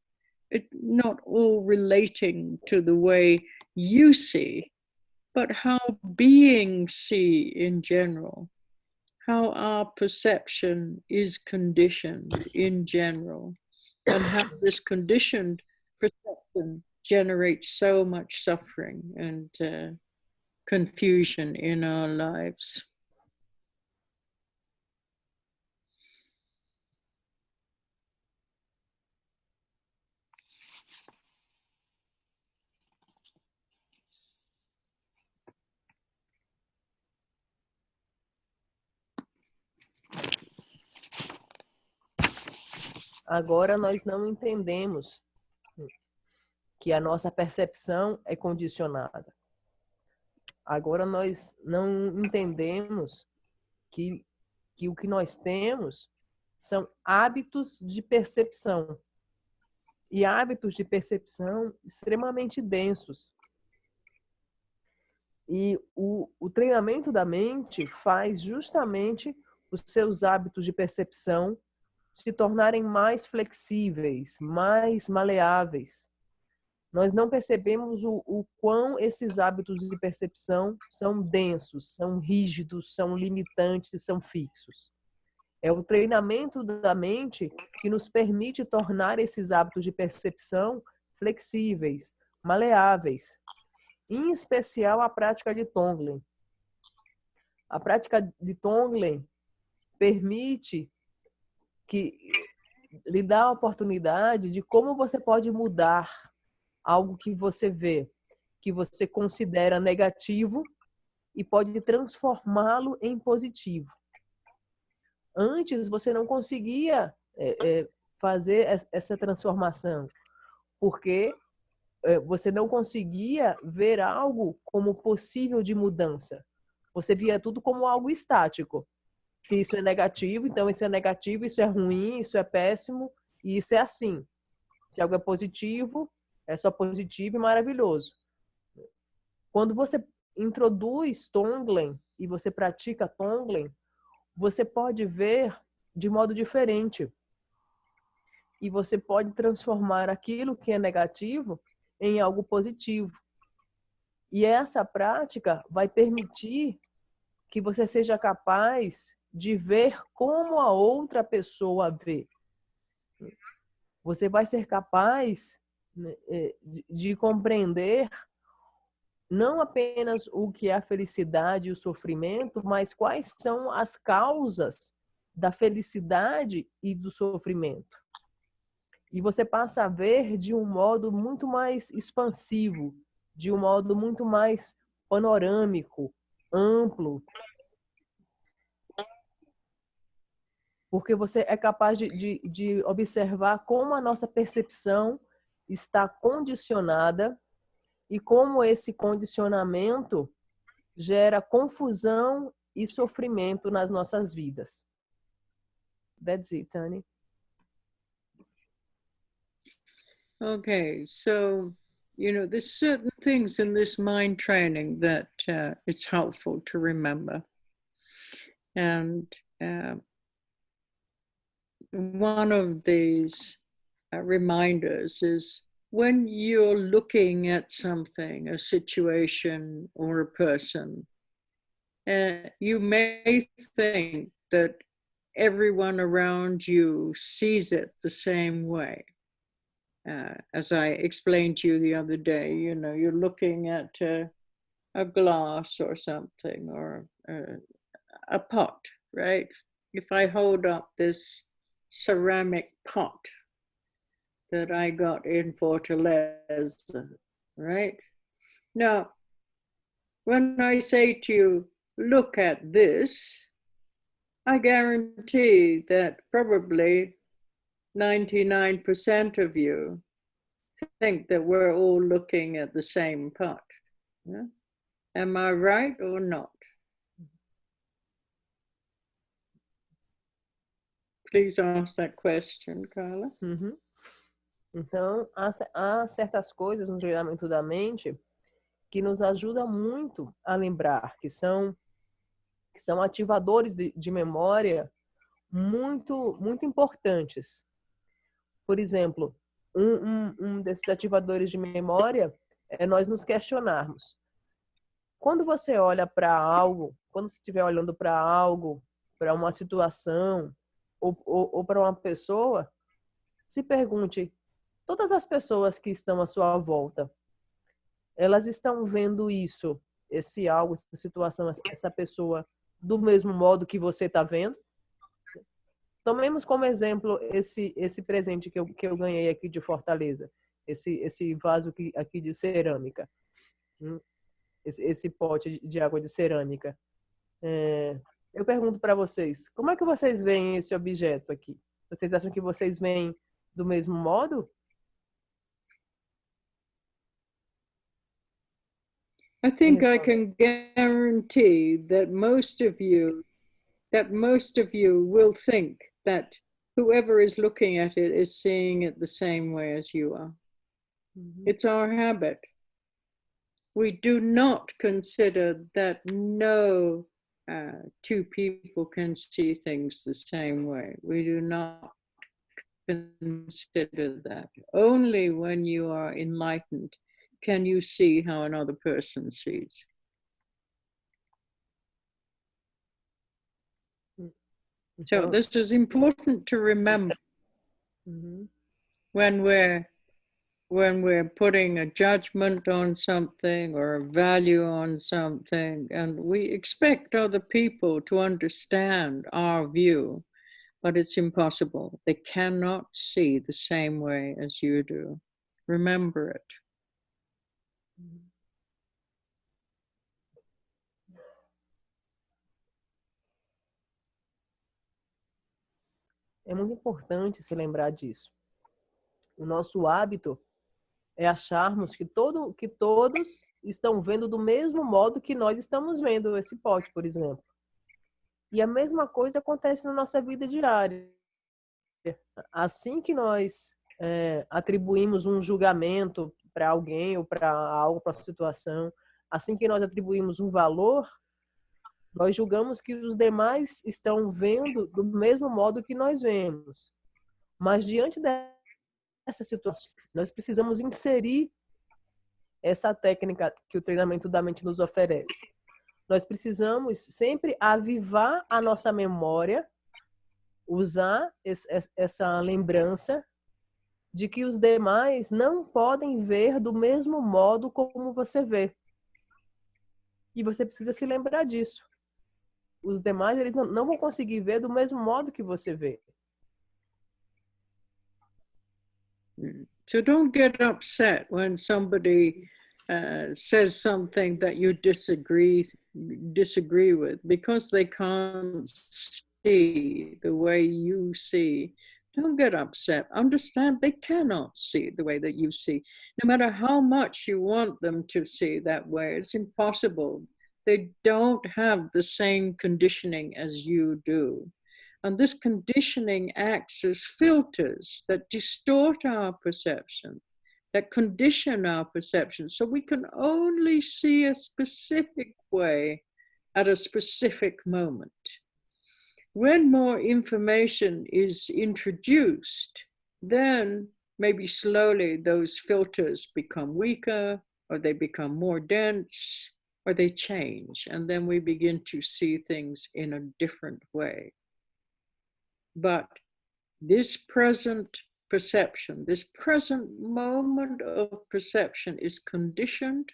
Speaker 2: Not all relating to the way you see, but how beings see in general, how our perception is conditioned in general, and how this conditioned perception generates so much suffering and confusion in our lives.
Speaker 1: Agora nós não entendemos que a nossa percepção é condicionada. Agora nós não entendemos que o que nós temos são hábitos de percepção. E hábitos de percepção extremamente densos. E o treinamento da mente faz justamente os seus hábitos de percepção se tornarem mais flexíveis, mais maleáveis. Nós não percebemos o quão esses hábitos de percepção são densos, são rígidos, são limitantes, são fixos. É o treinamento da mente que nos permite tornar esses hábitos de percepção flexíveis, maleáveis. Em especial a prática de Tonglen. A prática de Tonglen permite lhe dá a oportunidade de como você pode mudar algo que você vê, que você considera negativo e pode transformá-lo em positivo. Antes você não conseguia fazer essa transformação, porque você não conseguia ver algo como possível de mudança. Você via tudo como algo estático. Se isso é negativo, então isso é negativo, isso é ruim, isso é péssimo, e isso é assim. Se algo é positivo, é só positivo e maravilhoso. Quando você introduz Tonglen e você pratica Tonglen, você pode ver de modo diferente. E você pode transformar aquilo que é negativo em algo positivo. E essa prática vai permitir que você seja capaz de ver como a outra pessoa vê. Você vai ser capaz, né, de compreender não apenas o que é a felicidade e o sofrimento, mas quais são as causas da felicidade e do sofrimento. E você passa a ver de um modo muito mais expansivo, de um modo muito mais panorâmico, amplo, porque você é capaz de observar como a nossa percepção está condicionada e como esse condicionamento gera confusão e sofrimento nas nossas vidas. That's it, Tani.
Speaker 2: Okay, so, there's certain things in this mind training that it's helpful to remember. And one of these reminders is when you're looking at something, a situation or a person, you may think that everyone around you sees it the same way. As I explained to you the other day, you're looking at a glass or something, or a pot, right? If I hold up this ceramic pot that I got in Fortaleza, right? Now, when I say to you, look at this, I guarantee that probably 99% of you think that we're all looking at the same pot. Yeah? Am I right or not? Please ask that question, Carla.
Speaker 1: Uhum. Então, há certas coisas no treinamento da mente que nos ajudam muito a lembrar, que são ativadores de memória muito, muito importantes. Por exemplo, um desses ativadores de memória é nós nos questionarmos. Quando você olha para algo, quando você estiver olhando para algo, para uma situação ou para uma pessoa, se pergunte, todas as pessoas que estão à sua volta, elas estão vendo isso, esse algo, essa situação, essa pessoa, do mesmo modo que você está vendo? Tomemos como exemplo esse presente que eu ganhei aqui de Fortaleza, esse vaso aqui de cerâmica, esse pote de água de cerâmica. Eu pergunto para vocês, como é que vocês veem esse objeto aqui? Vocês acham que vocês veem do mesmo modo?
Speaker 2: I think I can guarantee that most of you will think that whoever is looking at it is seeing it the same way as you are. Mm-hmm. It's our habit. We do not consider that no two people can see things the same way. We do not consider that. Only when you are enlightened can you see how another person sees. So this is important to remember. Mm-hmm. when we're putting a judgment on something or a value on something, and we expect other people to understand our view, but it's impossible. They cannot see the same way as you do. Remember it.
Speaker 1: É muito importante se lembrar disso. O nosso hábito é acharmos que todos estão vendo do mesmo modo que nós estamos vendo esse pote, por exemplo. E a mesma coisa acontece na nossa vida diária. Assim que nós atribuímos um julgamento para alguém ou para algo, para a situação, assim que nós atribuímos um valor, nós julgamos que os demais estão vendo do mesmo modo que nós vemos. Mas diante dessa situação, nós precisamos inserir essa técnica que o treinamento da mente nos oferece. Nós precisamos sempre avivar a nossa memória, usar essa lembrança de que os demais não podem ver do mesmo modo como você vê. E você precisa se lembrar disso. Os demais, eles não vão conseguir ver do mesmo modo que você vê.
Speaker 2: So don't get upset when somebody says something that you disagree with, because they can't see the way you see. Don't get upset. Understand they cannot see the way that you see. No matter how much you want them to see that way, it's impossible. They don't have the same conditioning as you do. And this conditioning acts as filters that distort our perception, that condition our perception, so we can only see a specific way at a specific moment. When more information is introduced, then maybe slowly those filters become weaker, or they become more dense, or they change, and then we begin to see things in a different way. But this present perception, this present moment of perception is conditioned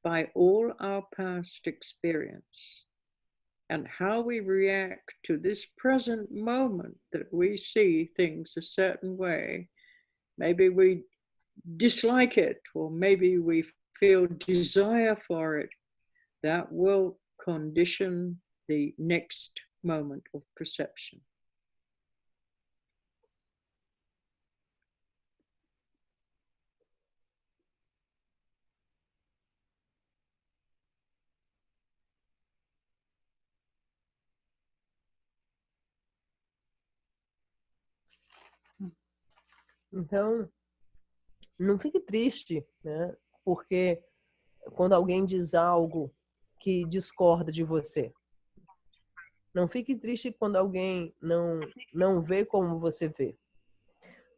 Speaker 2: by all our past experience. And how we react to this present moment that we see things a certain way, maybe we dislike it, or maybe we feel desire for it, that will condition the next moment of perception.
Speaker 1: Então, não fique triste, né? Porque quando alguém diz algo que discorda de você. Não fique triste quando alguém não vê como você vê.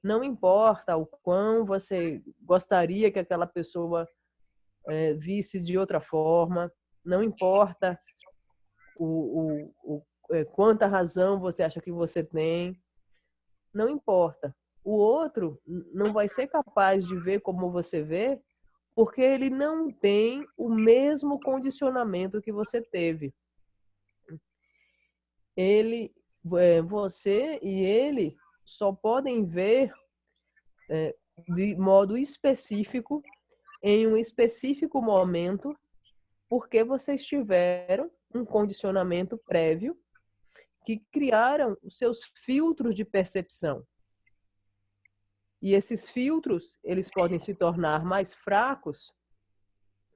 Speaker 1: Não importa o quão você gostaria que aquela pessoa visse de outra forma. Não importa quanta razão você acha que você tem. Não importa. O outro não vai ser capaz de ver como você vê, porque ele não tem o mesmo condicionamento que você teve. Você e ele só podem ver de modo específico, em um específico momento, porque vocês tiveram um condicionamento prévio que criaram os seus filtros de percepção. E esses filtros, eles podem se tornar mais fracos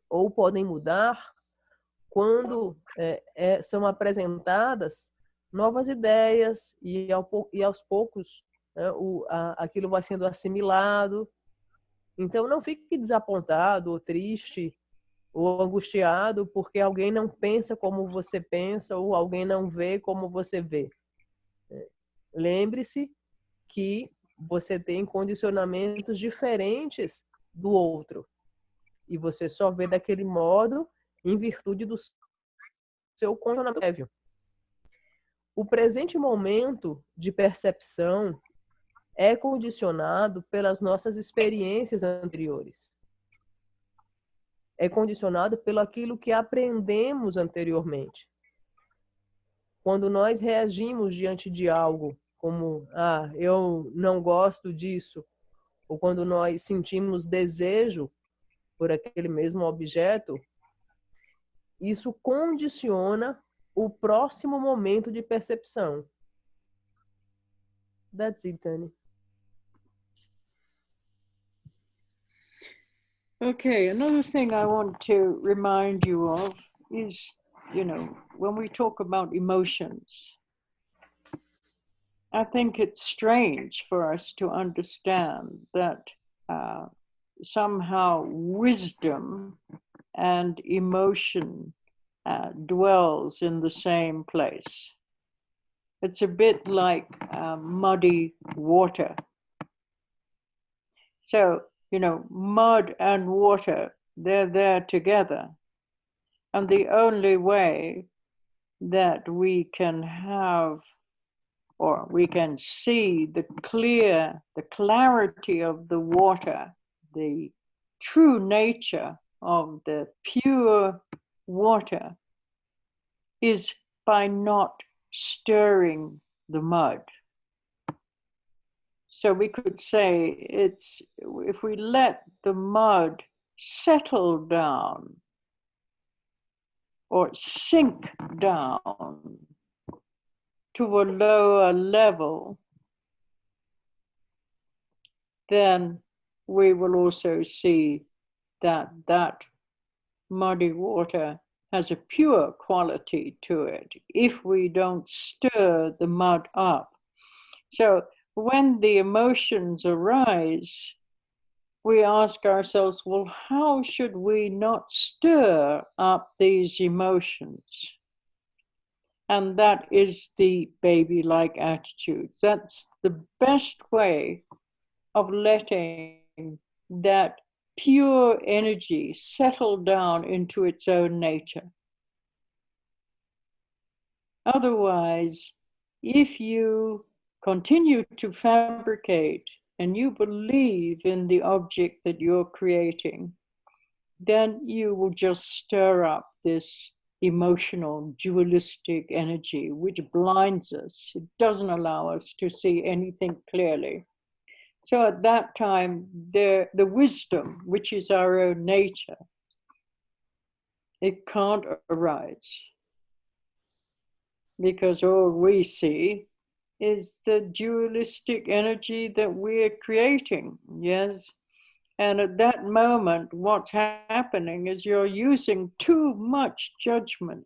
Speaker 1: ou podem mudar quando são apresentadas novas ideias e aos poucos aquilo vai sendo assimilado. Então, não fique desapontado ou triste ou angustiado porque alguém não pensa como você pensa ou alguém não vê como você vê. Lembre-se que você tem condicionamentos diferentes do outro e você só vê daquele modo em virtude do seu condicionamento prévio. O presente momento de percepção é condicionado pelas nossas experiências anteriores. É condicionado pelo aquilo que aprendemos anteriormente. Quando nós reagimos diante de algo, como, eu não gosto disso, ou quando nós sentimos desejo por aquele mesmo objeto, isso condiciona o próximo momento de percepção. That's it, Tani.
Speaker 2: Okay, another thing I want to remind you of is, when we talk about emotions, I think it's strange for us to understand that somehow wisdom and emotion dwells in the same place. It's a bit like muddy water. So, mud and water, they're there together. And the only way that we can have, or we can see the clarity of the water, the true nature of the pure water, is by not stirring the mud. So we could say it's, if we let the mud settle down or sink down to a lower level, then we will also see that that muddy water has a pure quality to it if we don't stir the mud up. So when the emotions arise, we ask ourselves, well, how should we not stir up these emotions? And that is the baby-like attitude. That's the best way of letting that pure energy settle down into its own nature. Otherwise, if you continue to fabricate and you believe in the object that you're creating, then you will just stir up this emotional, dualistic energy, which blinds us. It doesn't allow us to see anything clearly. So at that time, the wisdom, which is our own nature, it can't arise. Because all we see is the dualistic energy that we're creating, yes? And at that moment, what's happening is you're using too much judgment.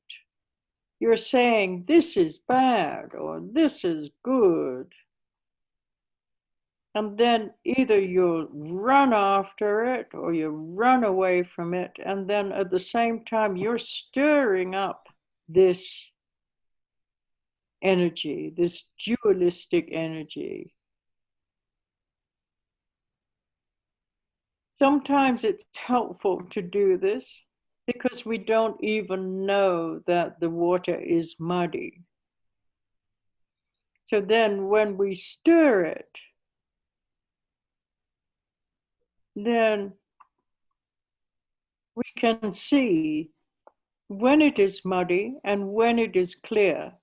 Speaker 2: You're saying, this is bad, or this is good. And then either you run after it, or you run away from it, and then at the same time, you're stirring up this energy, this dualistic energy. Sometimes it's helpful to do this because we don't even know that the water is muddy. So then when we stir it, then we can see when it is muddy and when it is clear.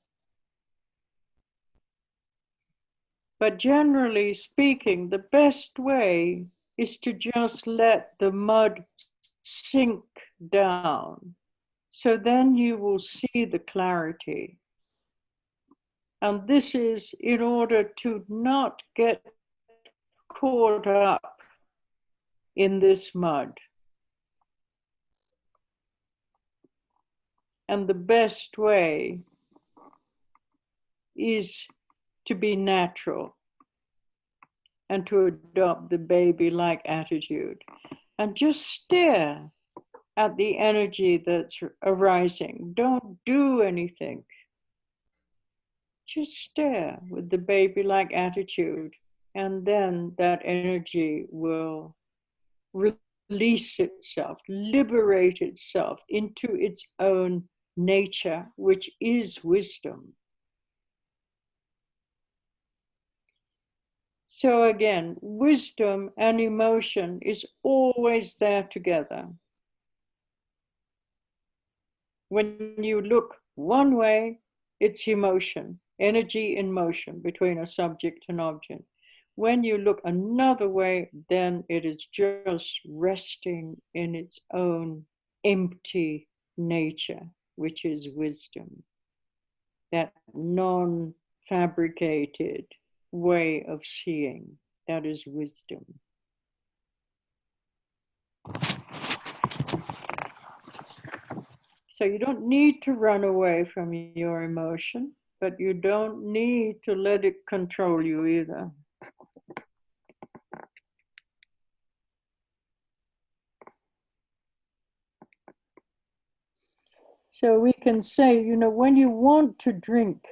Speaker 2: But generally speaking, the best way is to just let the mud sink down. So then you will see the clarity. And this is in order to not get caught up in this mud. And the best way is to be natural and to adopt the baby-like attitude and just stare at the energy that's arising. Don't do anything. Just stare with the baby-like attitude, and then that energy will release itself, liberate itself into its own nature, which is wisdom. So again, wisdom and emotion is always there together. When you look one way, it's emotion, energy in motion between a subject and object. When you look another way, then it is just resting in its own empty nature, which is wisdom. That non-fabricated way of seeing, that is wisdom. So you don't need to run away from your emotion, but you don't need to let it control you either. So we can say, you know, when you want to drink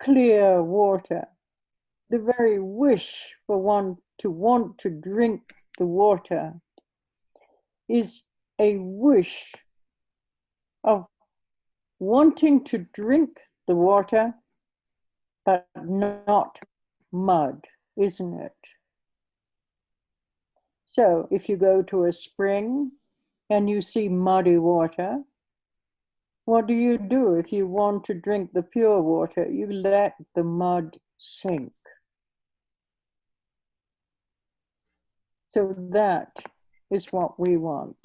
Speaker 2: clear water, the very wish for one to want to drink the water is a wish of wanting to drink the water, but not mud, isn't it? So if you go to a spring and you see muddy water, what do you do if you want to drink the pure water? You let the mud sink. So that is what we want.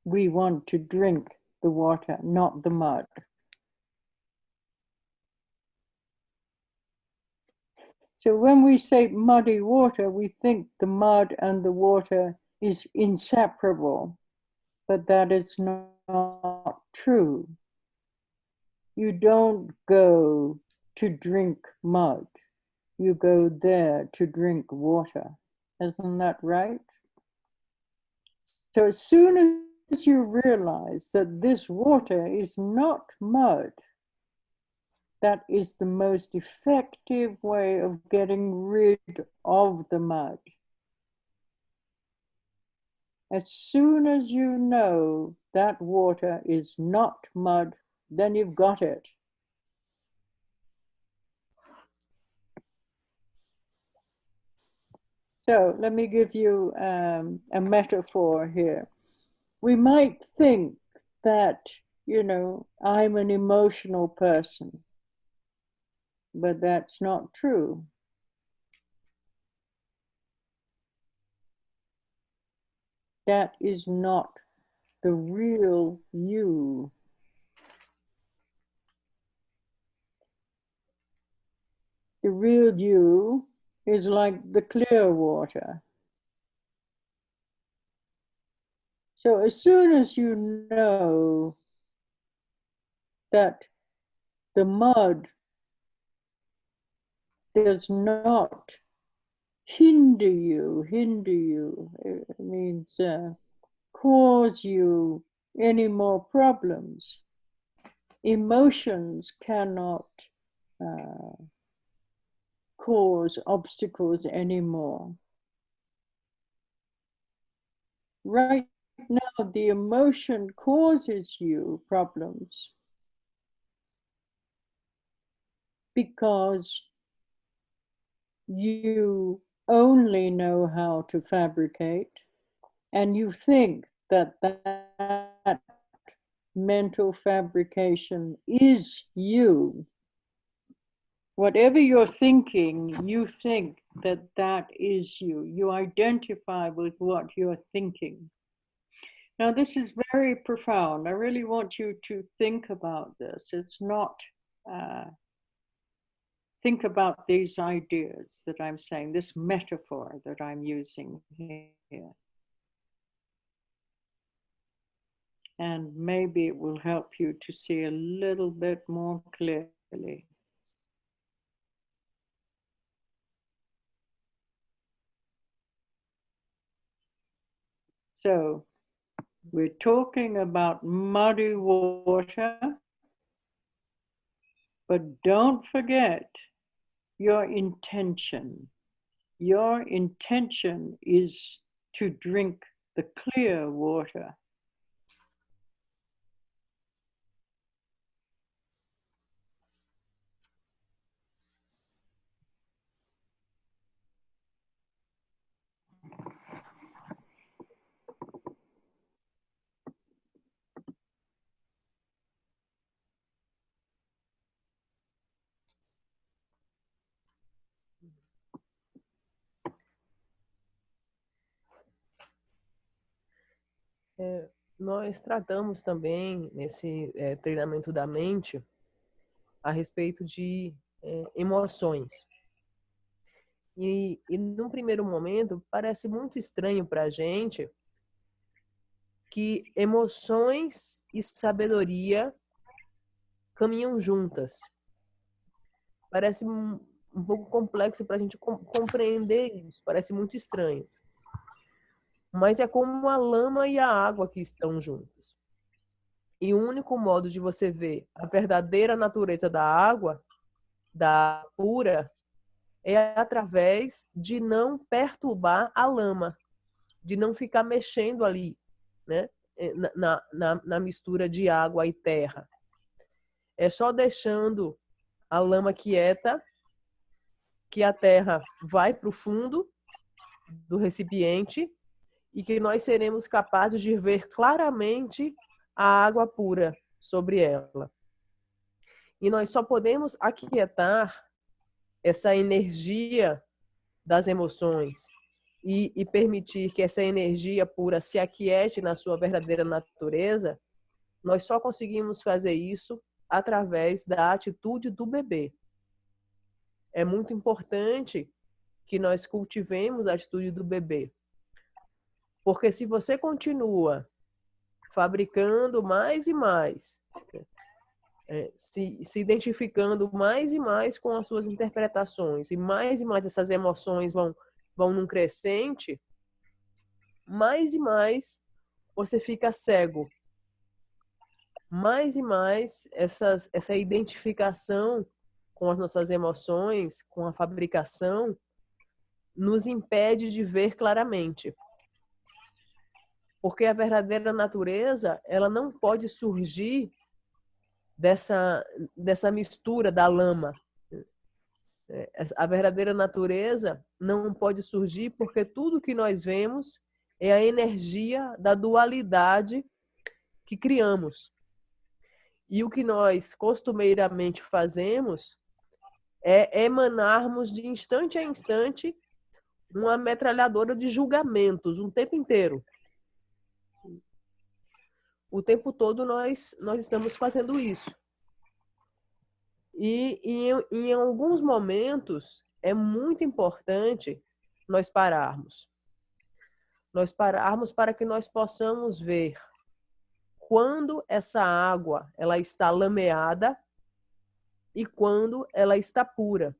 Speaker 2: We want to drink the water, not the mud. So when we say muddy water, we think the mud and the water is inseparable, but that is not true. You don't go to drink mud. You go there to drink water. Isn't that right? So as soon as you realize that this water is not mud, that is the most effective way of getting rid of the mud. As soon as you know that water is not mud, then you've got it. So let me give you a metaphor here. We might think that, you know, I'm an emotional person, but that's not true. That is not the real you. The real you is like the clear water. So as soon as you know that the mud does not hinder you, it means cause you any more problems. Emotions cannot cause obstacles anymore. Right now, the emotion causes you problems because you only know how to fabricate, and you think that that mental fabrication is you. Whatever you're thinking, you think that that is you. You identify with what you're thinking. Now, this is very profound. I really want you to think about this. It's not, think about these ideas that I'm saying, this metaphor that I'm using here. And maybe it will help you to see a little bit more clearly. So we're talking about muddy water, but don't forget your intention. Your intention is to drink the clear water.
Speaker 1: nós tratamos também nesse treinamento da mente a respeito de emoções. E num primeiro momento parece muito estranho para a gente que emoções e sabedoria caminham juntas. Parece um pouco complexo para a gente compreender isso, parece muito estranho. Mas é como a lama e a água que estão juntas. E o único modo de você ver a verdadeira natureza da água, da pura, é através de não perturbar a lama, de não ficar mexendo ali, né? Na mistura de água e terra. É só deixando a lama quieta, que a terra vai para o fundo do recipiente e que nós seremos capazes de ver claramente a água pura sobre ela. E nós só podemos aquietar essa energia das emoções e permitir que essa energia pura se aquiete na sua verdadeira natureza. Nós só conseguimos fazer isso através da atitude do bebê. É muito importante que nós cultivemos a atitude do bebê. Porque se você continua fabricando mais e mais, se identificando mais e mais com as suas interpretações, e mais essas emoções vão num crescente, mais e mais você fica cego. Mais e mais essa identificação com as nossas emoções, com a fabricação, nos impede de ver claramente. Porque a verdadeira natureza, ela não pode surgir dessa mistura da lama. A verdadeira natureza não pode surgir porque tudo que nós vemos é a energia da dualidade que criamos. E o que nós costumeiramente fazemos é emanarmos de instante a instante uma metralhadora de julgamentos, um tempo inteiro. O tempo todo nós estamos fazendo isso. E em alguns momentos é muito importante nós pararmos. Nós pararmos para que nós possamos ver quando essa água ela está lameada e quando ela está pura.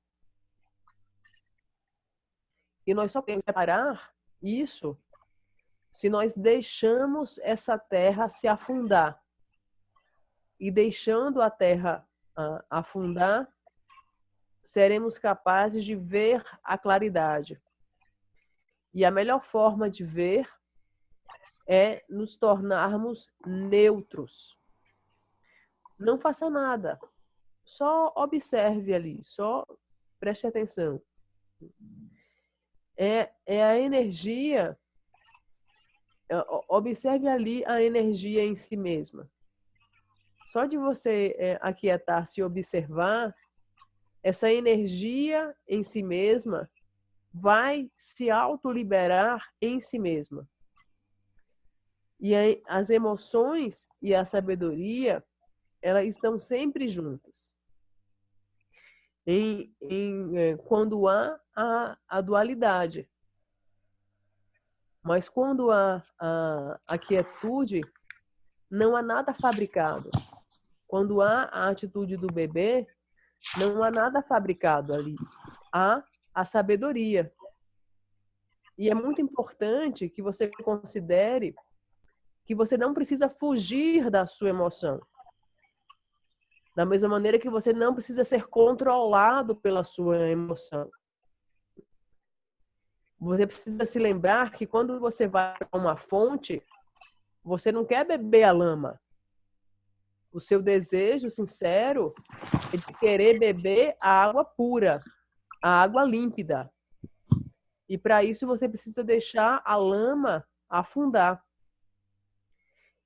Speaker 1: E nós só podemos separar isso se nós deixamos essa terra se afundar. E deixando a terra afundar, seremos capazes de ver a claridade. E a melhor forma de ver é nos tornarmos neutros. Não faça nada. Só observe ali, só preste atenção. É a energia, observe ali a energia em si mesma. Só de você aquietar-se e observar, essa energia em si mesma vai se autoliberar em si mesma. E as emoções e a sabedoria, elas estão sempre juntas. Quando há a dualidade. Mas quando há a quietude, não há nada fabricado. Quando há a atitude do bebê, não há nada fabricado ali. Há a sabedoria. E é muito importante que você considere que você não precisa fugir da sua emoção. Da mesma maneira que você não precisa ser controlado pela sua emoção. Você precisa se lembrar que quando você vai para uma fonte, você não quer beber a lama. O seu desejo sincero é de querer beber a água pura, a água límpida. E para isso você precisa deixar a lama afundar.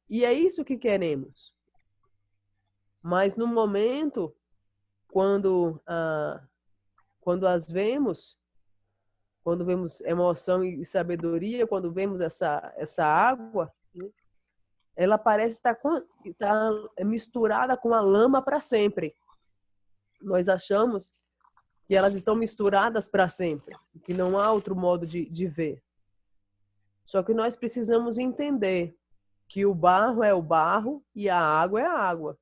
Speaker 1: E é isso que queremos. Mas no momento, quando vemos emoção e sabedoria, quando vemos essa água, ela parece estar misturada com a lama para sempre. Nós achamos que elas estão misturadas para sempre, que não há outro modo de ver. Só que nós precisamos entender que o barro é o barro e a água é a água.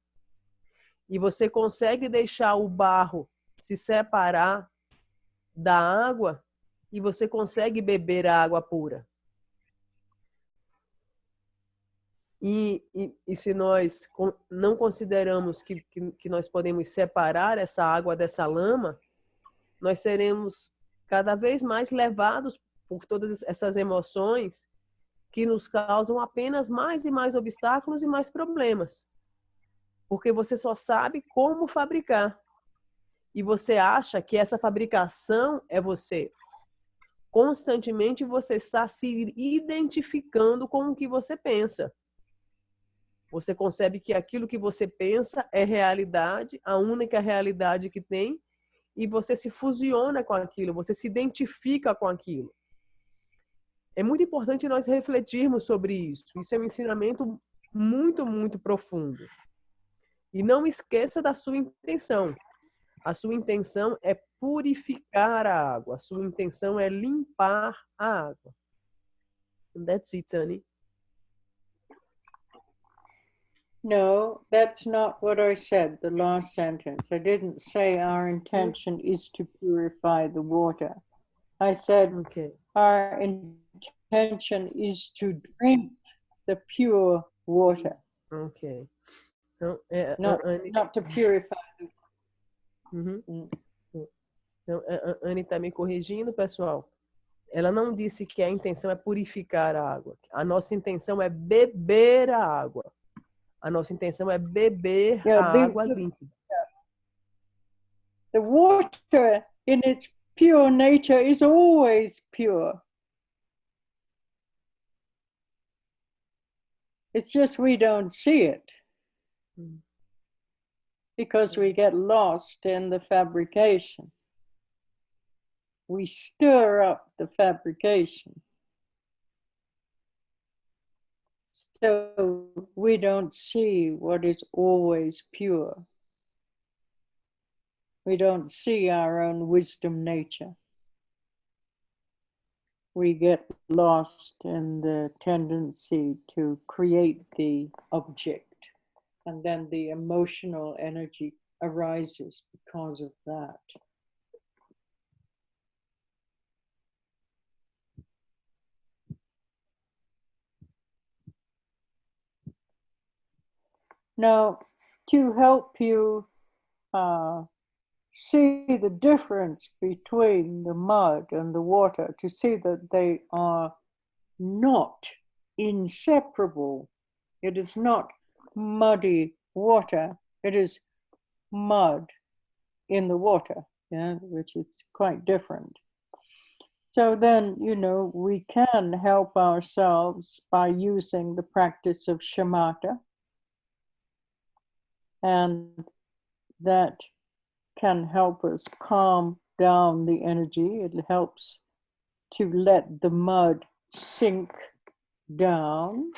Speaker 1: E você consegue deixar o barro se separar da água e você consegue beber a água pura. E se nós não consideramos que nós podemos separar essa água dessa lama, nós seremos cada vez mais levados por todas essas emoções que nos causam apenas mais e mais obstáculos e mais problemas. Porque você só sabe como fabricar. E você acha que essa fabricação é você. Constantemente você está se identificando com o que você pensa. Você concebe que aquilo que você pensa é realidade, a única realidade que tem, e você se fusiona com aquilo, você se identifica com aquilo. É muito importante nós refletirmos sobre isso. Isso é um ensinamento muito, muito profundo. E não esqueça da sua intenção. A sua intenção é purificar a água. A sua intenção é limpar a água. And that's it, Tani.
Speaker 2: No, that's not what I said, the last sentence. I didn't say our intention is to purify the water. I said our intention is to drink the pure water.
Speaker 1: Ok.
Speaker 2: Not to purify.
Speaker 1: Então, a Anne está me corrigindo, pessoal. Ela não disse que a intenção é purificar a água. A nossa intenção é beber a água. A nossa intenção é beber a água límpida.
Speaker 2: The water in its pure nature is always pure. It's just we don't see it because we get lost in the fabrication. We stir up the fabrication. So we don't see what is always pure. We don't see our own wisdom nature. We get lost in the tendency to create the object, and then the emotional energy arises because of that. Now, to help you see the difference between the mud and the water, to see that they are not inseparable. It is not muddy water, it is mud in the water, which is quite different. So then, we can help ourselves by using the practice of shamatha, and that can help us calm down the energy. It helps to let the mud sink down.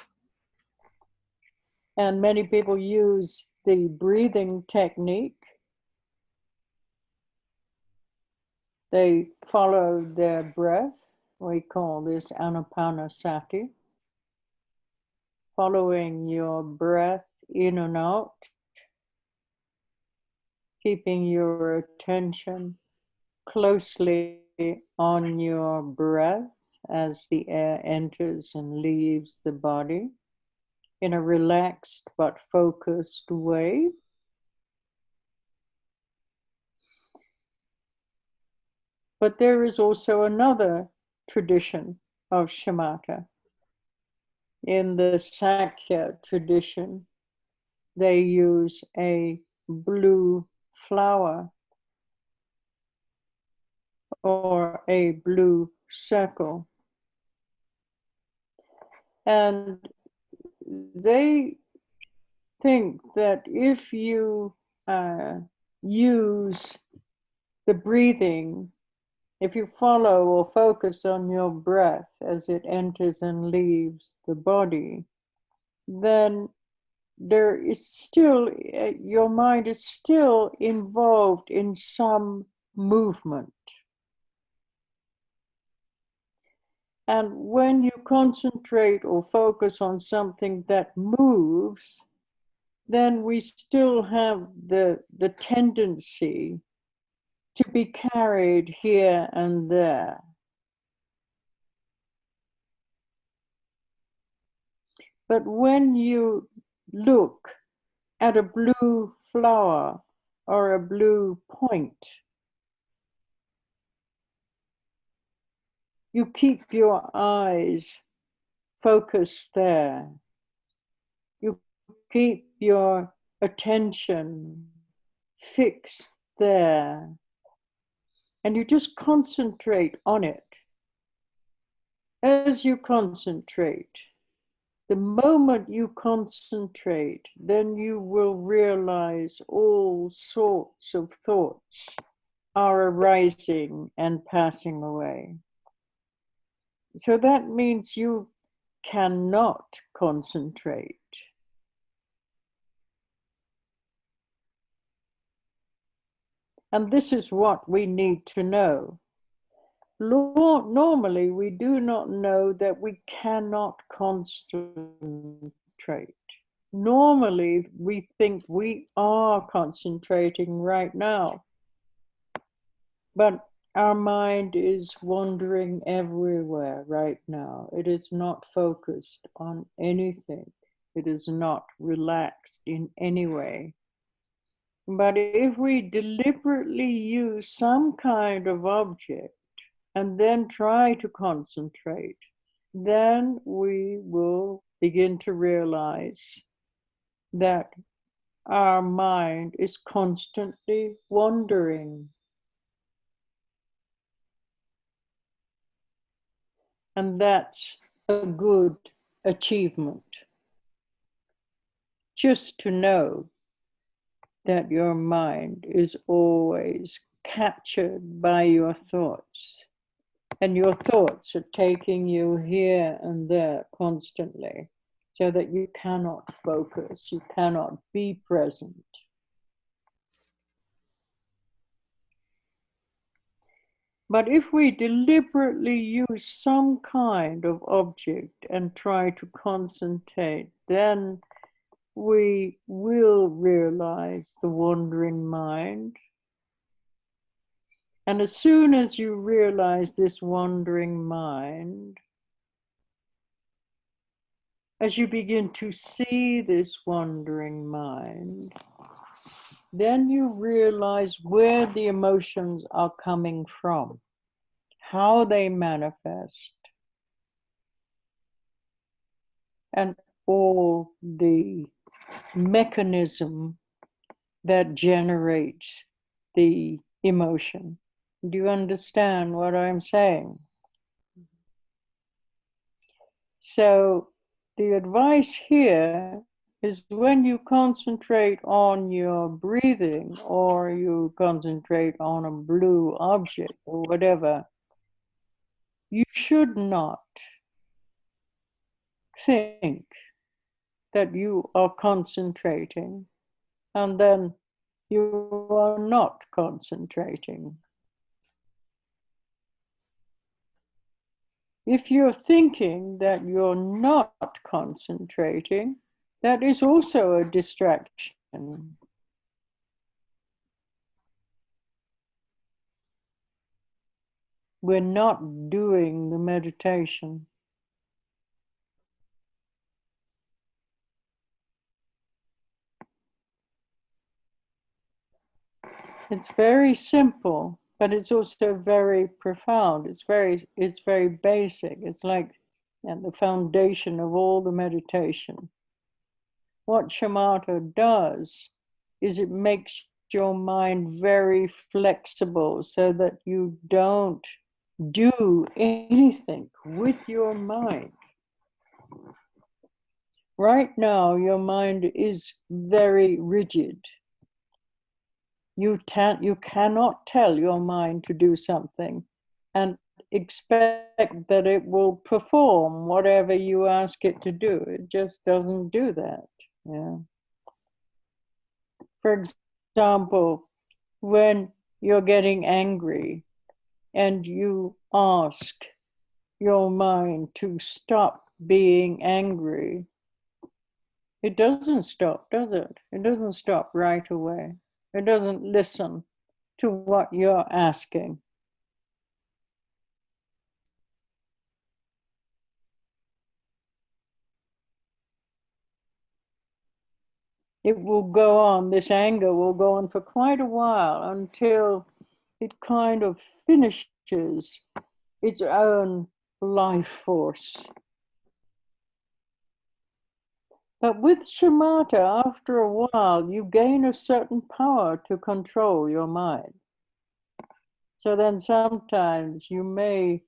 Speaker 2: And many people use the breathing technique. They follow their breath. We call this anapanasati. Following your breath in and out, keeping your attention closely on your breath as the air enters and leaves the body in a relaxed but focused way. But there is also another tradition of shamatha. In the Sakya tradition, they use a blue flower or a blue circle. And they think that if you use the breathing, if you follow or focus on your breath as it enters and leaves the body, then there is still, your mind is still involved in some movement. And when you concentrate or focus on something that moves, then we still have the tendency to be carried here and there. But when you look at a blue flower or a blue point, you keep your eyes focused there. You keep your attention fixed there. And you just concentrate on it. As you concentrate, the moment you concentrate, then you will realize all sorts of thoughts are arising and passing away. So that means you cannot concentrate. And this is what we need to know. Normally, we do not know that we cannot concentrate. Normally, we think we are concentrating right now. But our mind is wandering everywhere right now. It is not focused on anything. It is not relaxed in any way. But if we deliberately use some kind of object and then try to concentrate, then we will begin to realize that our mind is constantly wandering. And that's a good achievement. Just to know that your mind is always captured by your thoughts. And your thoughts are taking you here and there constantly, so that you cannot focus, you cannot be present. But if we deliberately use some kind of object and try to concentrate, then we will realize the wandering mind. And as soon as you realize this wandering mind, as you begin to see this wandering mind, then you realize where the emotions are coming from, how they manifest, and all the mechanism that generates the emotion. Do you understand what I'm saying? So the advice here is when you concentrate on your breathing or you concentrate on a blue object or whatever, you should not think that you are concentrating and then you are not concentrating. If you're thinking that you're not concentrating, that is also a distraction. We're not doing the meditation. It's very simple, but it's also very profound. It's very basic. It's like the foundation of all the meditation. What shamatha does is it makes your mind very flexible so that you don't do anything with your mind. Right now, your mind is very rigid. You cannot tell your mind to do something, and expect that it will perform whatever you ask it to do. It just doesn't do that. Yeah. For example, when you're getting angry and you ask your mind to stop being angry, it doesn't stop, does it? It doesn't stop right away. It doesn't listen to what you're asking. It will go on, this anger will go on for quite a while until it kind of finishes its own life force. But with shamatha, after a while, you gain a certain power to control your mind. So then sometimes you may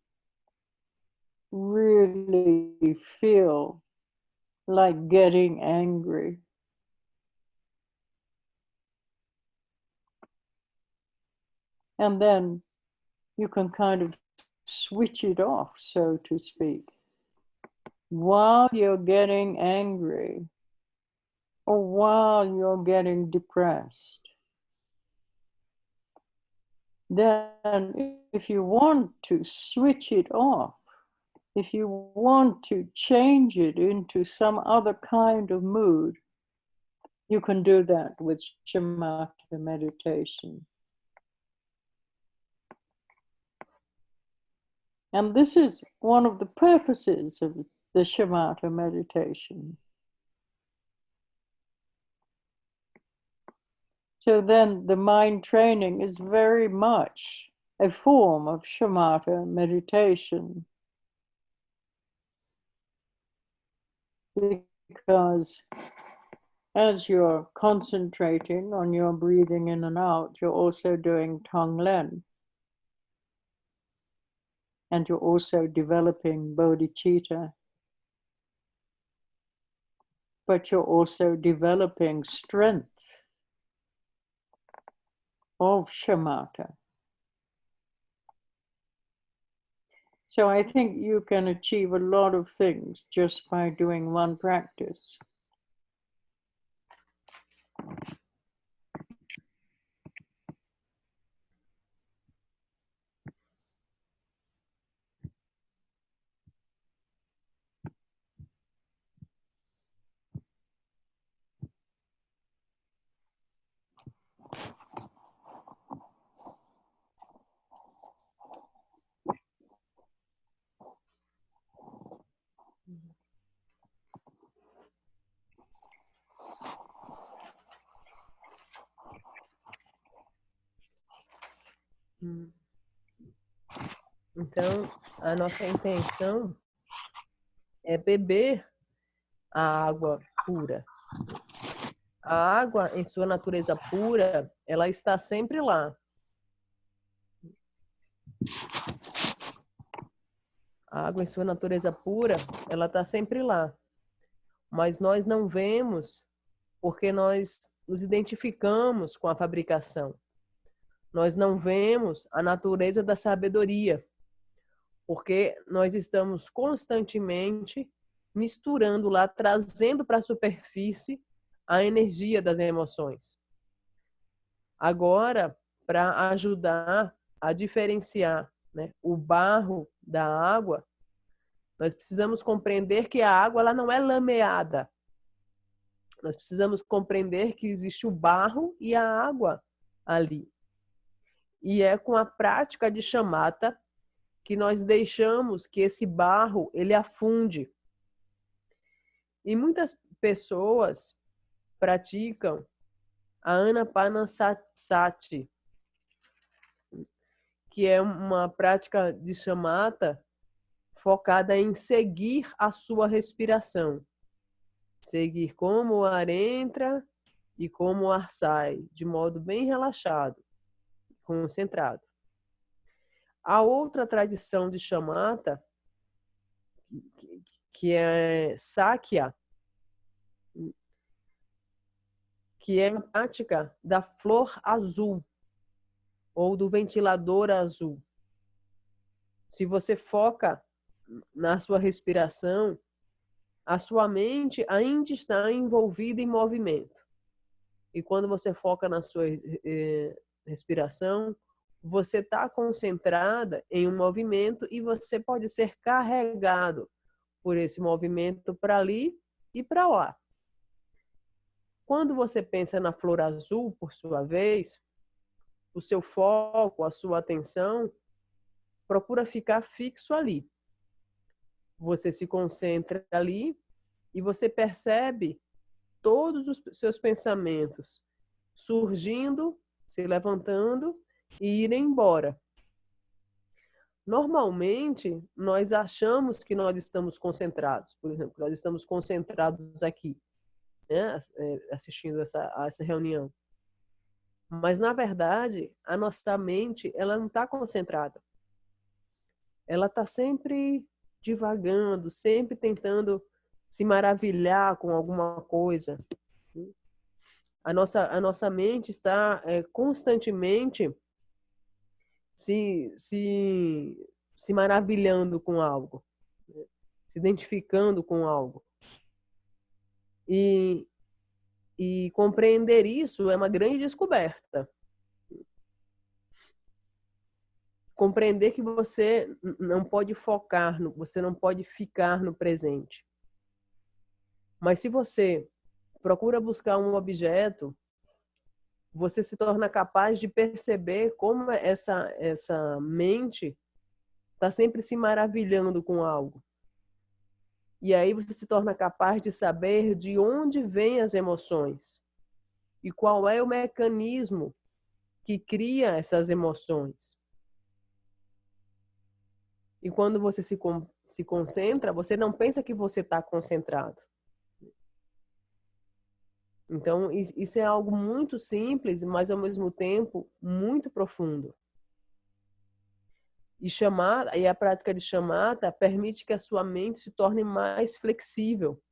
Speaker 2: really feel like getting angry. And then you can kind of switch it off, so to speak. While you're getting angry or while you're getting depressed. Then if you want to switch it off, if you want to change it into some other kind of mood, you can do that with shamatha meditation. And this is one of the purposes of the shamatha meditation. So then the mind training is very much a form of shamatha meditation. Because as you're concentrating on your breathing in and out, you're also doing Tonglen. And you're also developing bodhicitta. But you're also developing strength of shamatha. So I think you can achieve a lot of things just by doing one practice.
Speaker 1: Então, a nossa intenção é beber a água pura. A água, em sua natureza pura, ela está sempre lá. A água, em sua natureza pura, ela está sempre lá. Mas nós não vemos porque nós nos identificamos com a fabricação. Nós não vemos a natureza da sabedoria, porque nós estamos constantemente misturando lá, trazendo para a superfície a energia das emoções. Agora, para ajudar a diferenciar, né, o barro da água, nós precisamos compreender que a água ela não é lameada. Nós precisamos compreender que existe o barro e a água ali. E é com a prática de shamatha que nós deixamos que esse barro ele afunde. E muitas pessoas praticam a anapanasati, que é uma prática de shamatha focada em seguir a sua respiração. Seguir como o ar entra e como o ar sai, de modo bem relaxado, concentrado. A outra tradição de shamatha, que é Sakya, que é a prática da flor azul ou do ventilador azul. Se você foca na sua respiração, a sua mente ainda está envolvida em movimento. E quando você foca na sua respiração, você está concentrada em um movimento e você pode ser carregado por esse movimento para ali e para lá. Quando você pensa na flor azul, por sua vez, o seu foco, a sua atenção, procura ficar fixo ali. Você se concentra ali e você percebe todos os seus pensamentos surgindo, se levantando e irem embora. Normalmente, nós achamos que nós estamos concentrados. Por exemplo, nós estamos concentrados aqui, né, assistindo a essa reunião. Mas, na verdade, a nossa mente, ela não está concentrada. Ela está sempre divagando, sempre tentando se maravilhar com alguma coisa. A nossa mente está constantemente se maravilhando com algo, se identificando com algo. E compreender isso é uma grande descoberta. Compreender que você não pode focar, você não pode ficar no presente. Mas se você procura buscar um objeto, você se torna capaz de perceber como essa mente está sempre se maravilhando com algo. E aí você se torna capaz de saber de onde vêm as emoções e qual é o mecanismo que cria essas emoções. E quando você se concentra, você não pensa que você está concentrado. Então, isso é algo muito simples, mas ao mesmo tempo muito profundo. E a prática de shamatha permite que a sua mente se torne mais flexível.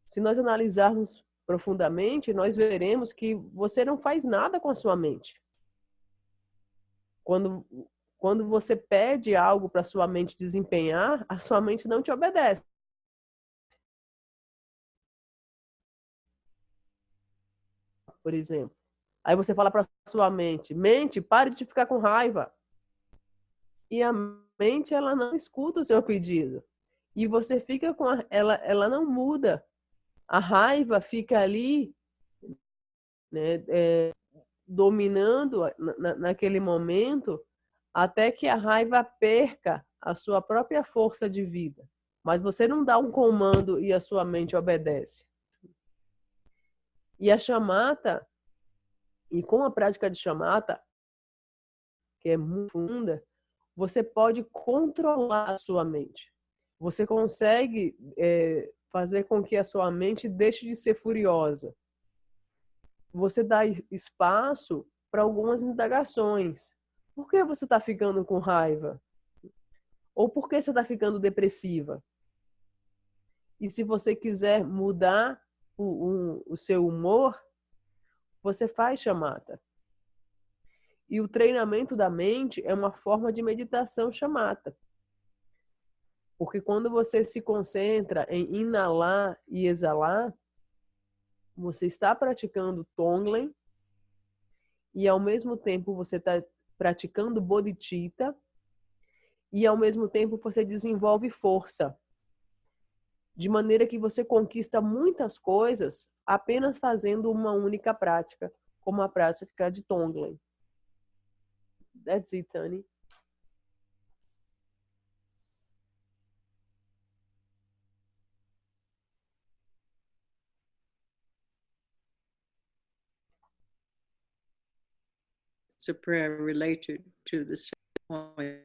Speaker 1: Se nós analisarmos profundamente, nós veremos que você não faz nada com a sua mente. Quando você pede algo para a sua mente desempenhar, a sua mente não te obedece. Por exemplo. Aí você fala para sua mente, pare de ficar com raiva. E a mente, ela não escuta o seu pedido. E você fica com ela não muda. A raiva fica ali, né, dominando naquele momento, até que a raiva perca a sua própria força de vida. Mas você não dá um comando e a sua mente obedece. E a shamatha, e com a prática de shamatha, que é muito profunda, você pode controlar a sua mente. Você consegue fazer com que a sua mente deixe de ser furiosa. Você dá espaço para algumas indagações. Por que você está ficando com raiva? Ou por que você está ficando depressiva? E se você quiser mudar o seu humor, você faz shamatha. E o treinamento da mente é uma forma de meditação shamatha. Porque quando você se concentra em inalar e exalar, você está praticando Tonglen e ao mesmo tempo você está praticando Bodhicitta e ao mesmo tempo você desenvolve força. De maneira que você conquista muitas coisas apenas fazendo uma única prática, como a prática de Tonglen. That's it, Tani.
Speaker 2: It's a prayer related to the same point.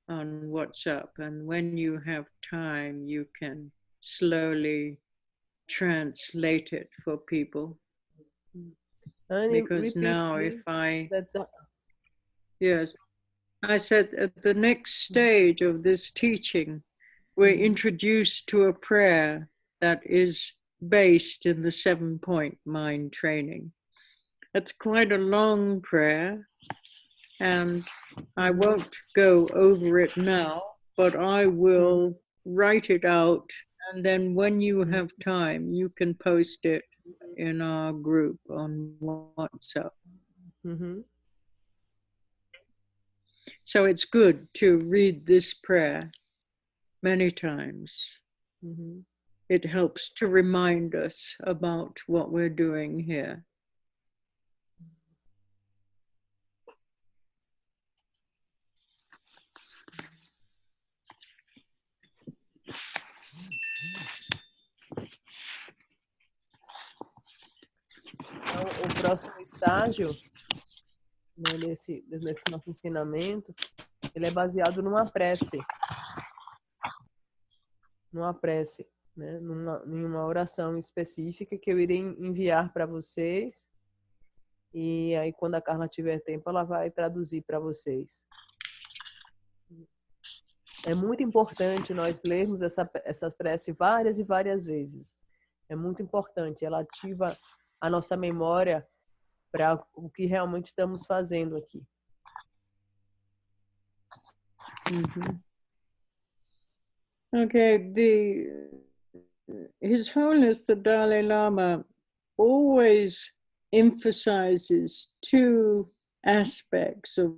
Speaker 2: On WhatsApp, and when you have time, you can slowly translate it for people.
Speaker 1: Annie,
Speaker 2: Because now
Speaker 1: please.
Speaker 2: Yes, I said at the next stage of this teaching, we're introduced to a prayer that is based in the 7-point mind training. It's quite a long prayer, and I won't go over it now, but I will write it out, and then when you have time, you can post it in our group on WhatsApp.
Speaker 1: Mm-hmm.
Speaker 2: So it's good to read this prayer many times.
Speaker 1: Mm-hmm.
Speaker 2: It helps to remind us about what we're doing here.
Speaker 1: Então, o próximo estágio, né, nesse nosso ensinamento, ele é baseado numa prece, né, numa oração específica que eu irei enviar para vocês, e aí quando a Carla tiver tempo, ela vai traduzir para vocês. É muito importante nós lermos essa prece várias e várias vezes. É muito importante, ela ativa a nossa memória para o que realmente estamos fazendo aqui.
Speaker 2: Mm-hmm. Okay, His Holiness the Dalai Lama always emphasizes two aspects of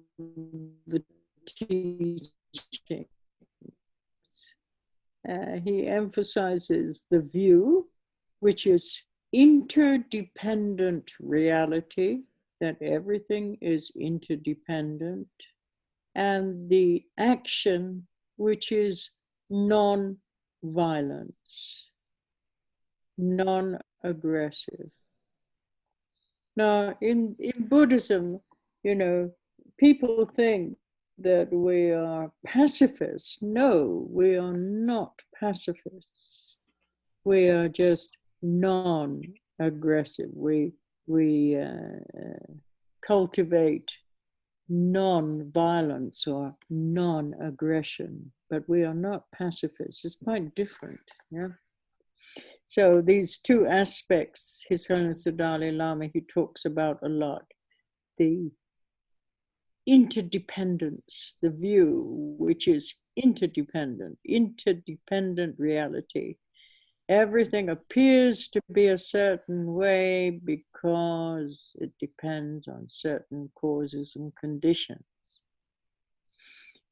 Speaker 2: the teaching. He emphasizes the view, which is interdependent reality, that everything is interdependent, and the action, which is non-violence, non-aggressive. Now, in Buddhism, people think that we are pacifists. No, we are not pacifists. We are just non-aggressive. We cultivate non-violence or non-aggression, but we are not pacifists. It's quite different, yeah? So these two aspects, His Holiness the Dalai Lama, he talks about a lot. The interdependence, the view, which is interdependent reality. Everything appears to be a certain way because it depends on certain causes and conditions.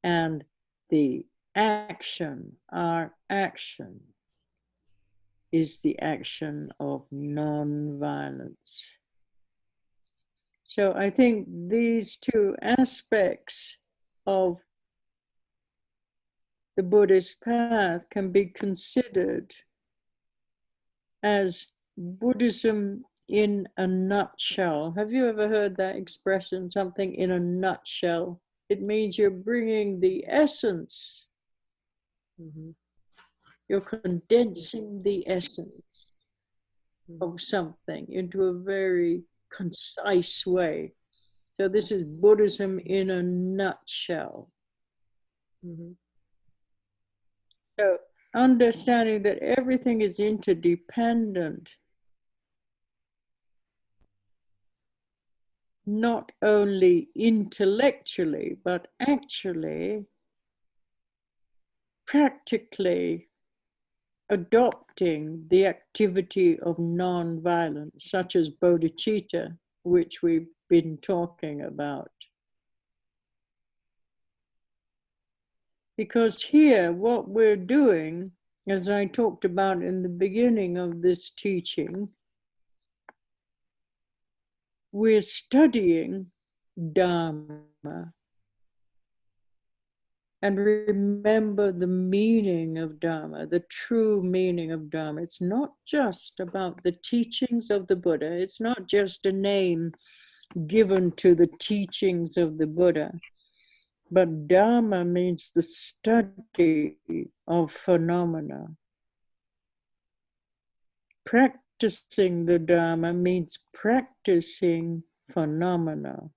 Speaker 2: And the action, our action, is the action of non-violence. So I think these two aspects of the Buddhist path can be considered as Buddhism in a nutshell. Have you ever heard that expression, something in a nutshell? It means you're bringing the essence.
Speaker 1: Mm-hmm.
Speaker 2: You're condensing the essence of something into a very concise way. So this is Buddhism in a nutshell.
Speaker 1: Mm-hmm.
Speaker 2: So understanding that everything is interdependent, not only intellectually, but actually, practically adopting the activity of non-violence, such as bodhicitta, which we've been talking about. Because here, what we're doing, as I talked about in the beginning of this teaching, we're studying Dharma. And remember the meaning of Dharma, the true meaning of Dharma. It's not just about the teachings of the Buddha. It's not just a name given to the teachings of the Buddha. But Dharma means the study of phenomena. Practicing the Dharma means practicing phenomena.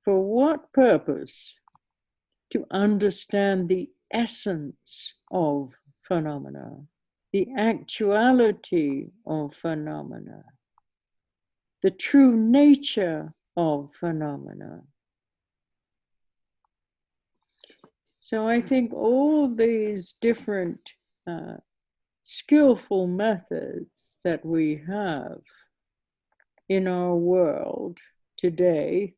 Speaker 2: For what purpose? To understand the essence of phenomena. the actuality of phenomena, the true nature of phenomena. So I think all these different skillful methods that we have in our world today,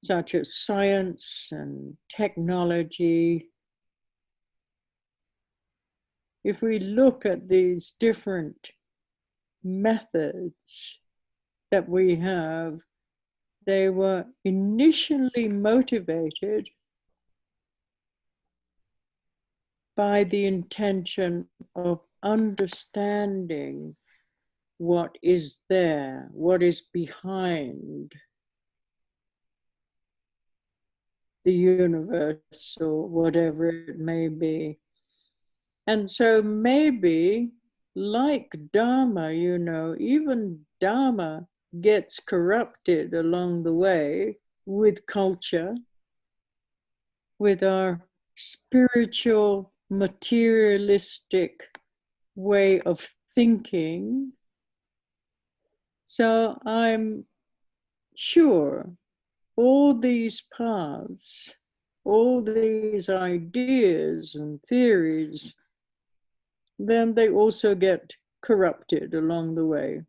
Speaker 2: such as science and technology, if we look at these different methods that we have, they were initially motivated by the intention of understanding what is there, what is behind the universe or whatever it may be. And so maybe like Dharma, you know, even Dharma gets corrupted along the way with culture, with our spiritual, materialistic way of thinking. So I'm sure all these paths, all these ideas and theories, then they also get corrupted along the way.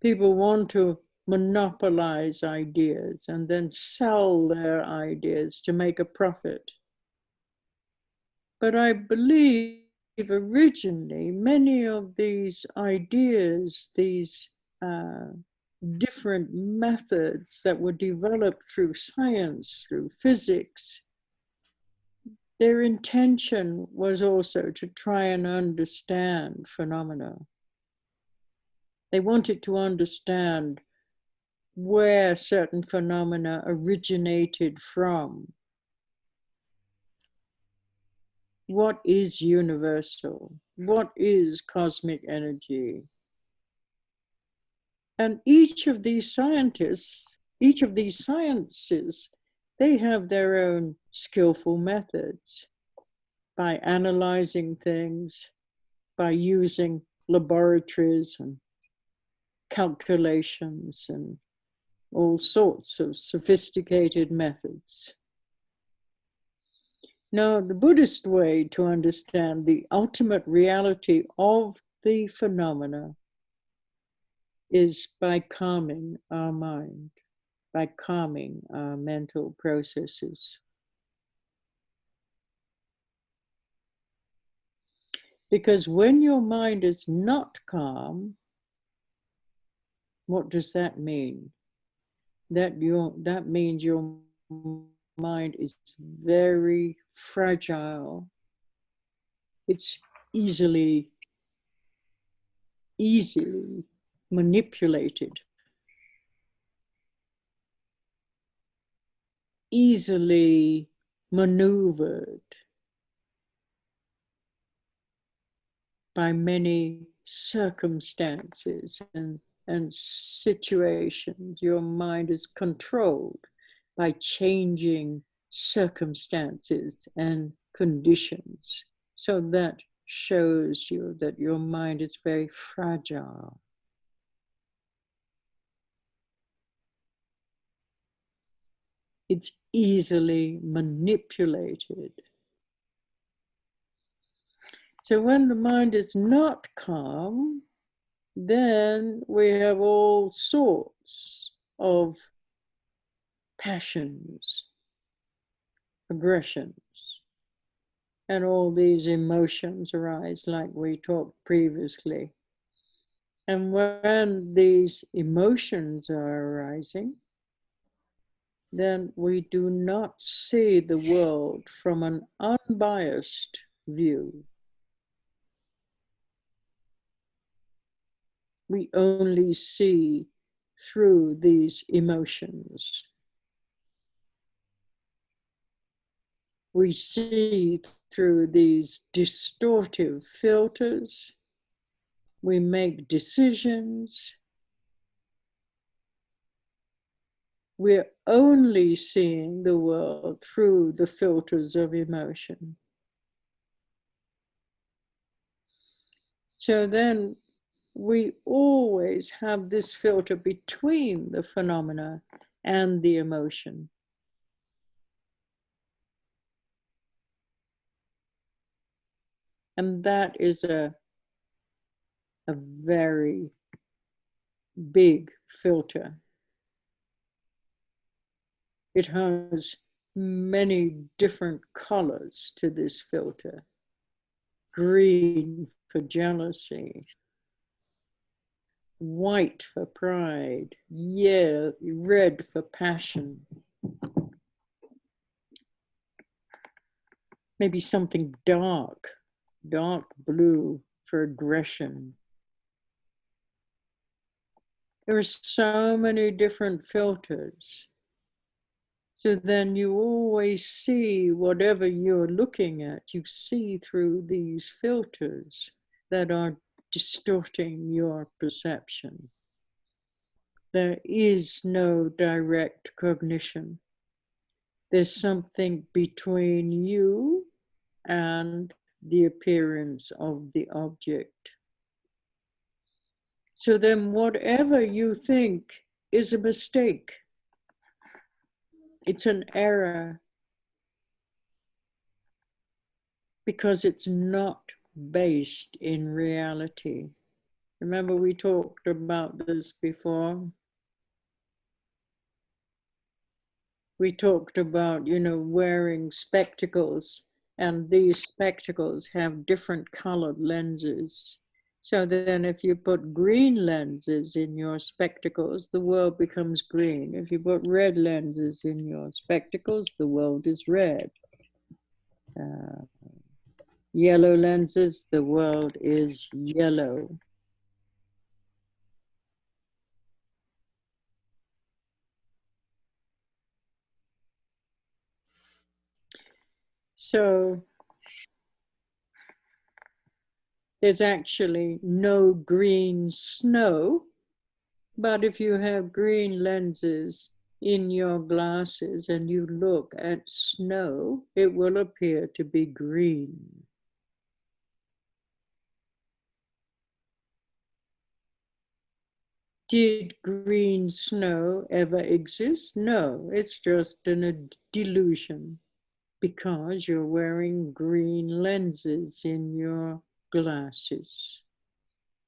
Speaker 2: People want to monopolize ideas and then sell their ideas to make a profit. But I believe originally many of these ideas, these different methods that were developed through science, through physics, their intention was also to try and understand phenomena. They wanted to understand where certain phenomena originated from. What is universal? What is cosmic energy? And each of these scientists, each of these sciences, they have their own skillful methods by analyzing things, by using laboratories and calculations and all sorts of sophisticated methods. Now, the Buddhist way to understand the ultimate reality of the phenomena is by calming our mind, by calming our mental processes. Because when your mind is not calm, what does that mean? That means your mind is very fragile. It's easily manipulated, easily maneuvered by many circumstances and situations. Your mind is controlled by changing circumstances and conditions. So that shows you that your mind is very fragile. It's easily manipulated. So when the mind is not calm, then we have all sorts of passions, aggressions, and all these emotions arise like we talked previously. And when these emotions are arising, then we do not see the world from an unbiased view. We only see through these emotions. We see through these distortive filters. We make decisions. We're only seeing the world through the filters of emotion. So then we always have this filter between the phenomena and the emotion. And that is a very big filter. It has many different colors to this filter. Green for jealousy, white for pride, yeah, red for passion. Maybe something dark blue for aggression. There are so many different filters. So then you always see whatever you're looking at, you see through these filters that are distorting your perception. There is no direct cognition. There's something between you and the appearance of the object. So then whatever you think is a mistake, it's an error, because it's not based in reality. Remember we talked about this before? We talked about, wearing spectacles, and these spectacles have different colored lenses. So then if you put green lenses in your spectacles, the world becomes green. If you put red lenses in your spectacles, the world is red. Yellow lenses, the world is yellow. So there's actually no green snow, but if you have green lenses in your glasses and you look at snow, it will appear to be green. Did green snow ever exist? No, it's just a delusion, because you're wearing green lenses in your glasses.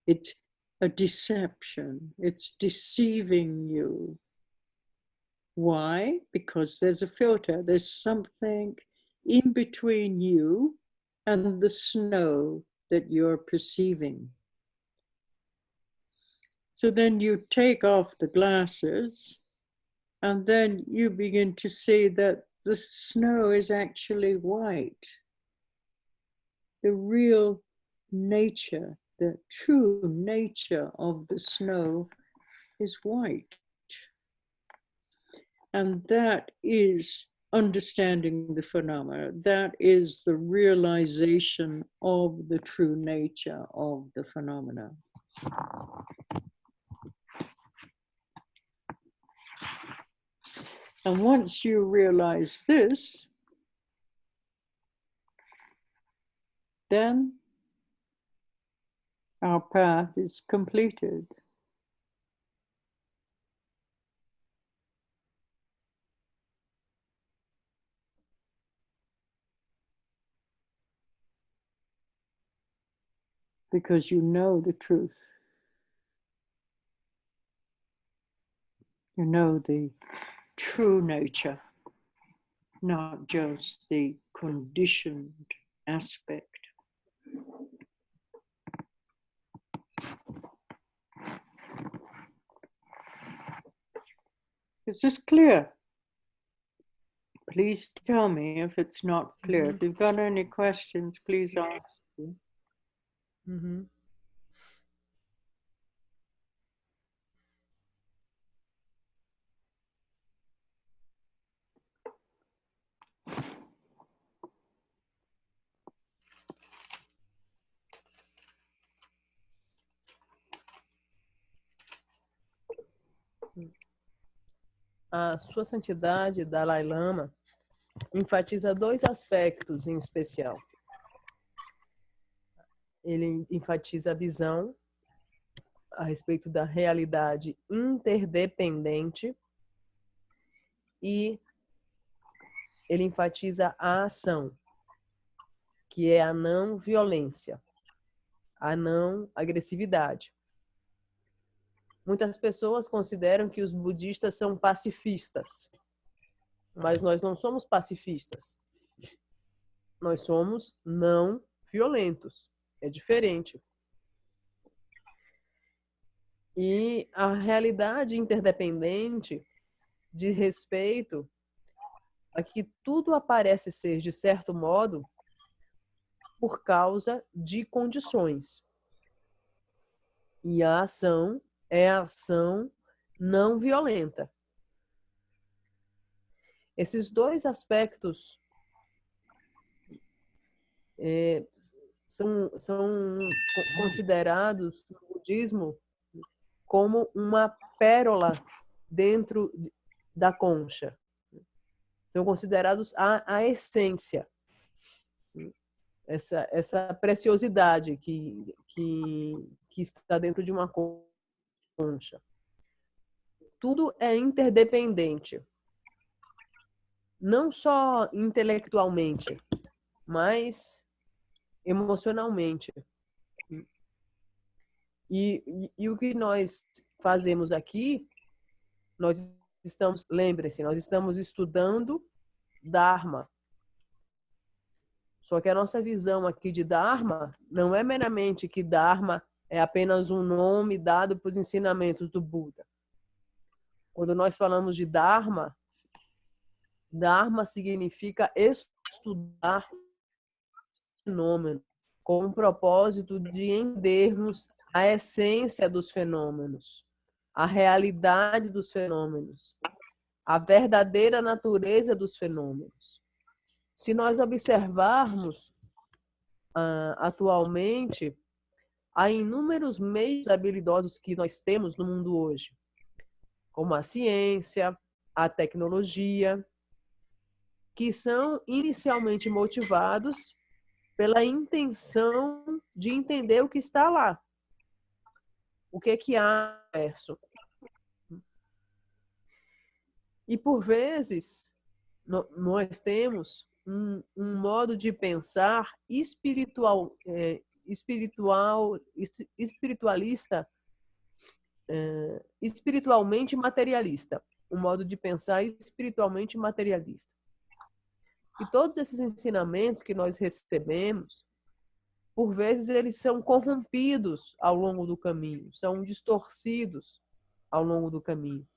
Speaker 2: It's a deception. It's deceiving you. Why? Because there's a filter. There's something in between you and the snow that you're perceiving. So then you take off the glasses, and then you begin to see that the snow is actually white. The real nature, the true nature of the snow is white. And that is understanding the phenomena. That is the realization of the true nature of the phenomena. And once you realize this, then our path is completed. Because you know the truth. You know the true nature, not just the conditioned aspect. Is this clear? Please tell me if it's not clear. If you've got any questions, please ask.
Speaker 1: A Sua Santidade Dalai Lama enfatiza dois aspectos em especial. ele enfatiza a visão a respeito da realidade interdependente e ele enfatiza a ação, que é a não violência, a não agressividade. Muitas pessoas consideram que os budistas são pacifistas, mas nós não somos pacifistas. Nós somos não violentos. É diferente. E a realidade interdependente diz respeito a que tudo aparece ser, de certo modo, por causa de condições. E a ação é a ação não violenta. Esses dois aspectos são considerados no budismo como uma pérola dentro da concha. São considerados a essência, essa preciosidade que está dentro de uma concha. Tudo é interdependente, não só intelectualmente, mas emocionalmente. E o que nós fazemos aqui, lembre-se, nós estamos estudando Dharma. Só que a nossa visão aqui de Dharma não é meramente que Dharma é apenas um nome dado para os ensinamentos do Buda. Quando nós falamos de Dharma, Dharma significa estudar fenômeno, com o propósito de entendermos a essência dos fenômenos, a realidade dos fenômenos, a verdadeira natureza dos fenômenos. Se nós observarmos atualmente, há inúmeros meios habilidosos que nós temos no mundo hoje, como a ciência, a tecnologia, que são inicialmente motivados pela intenção de entender o que está lá. O que há no universo. E, por vezes, nós temos um modo de pensar espiritualista, espiritualmente materialista. Um modo de pensar espiritualmente materialista. E todos esses ensinamentos que nós recebemos, por vezes, eles são corrompidos ao longo do caminho, são distorcidos ao longo do caminho.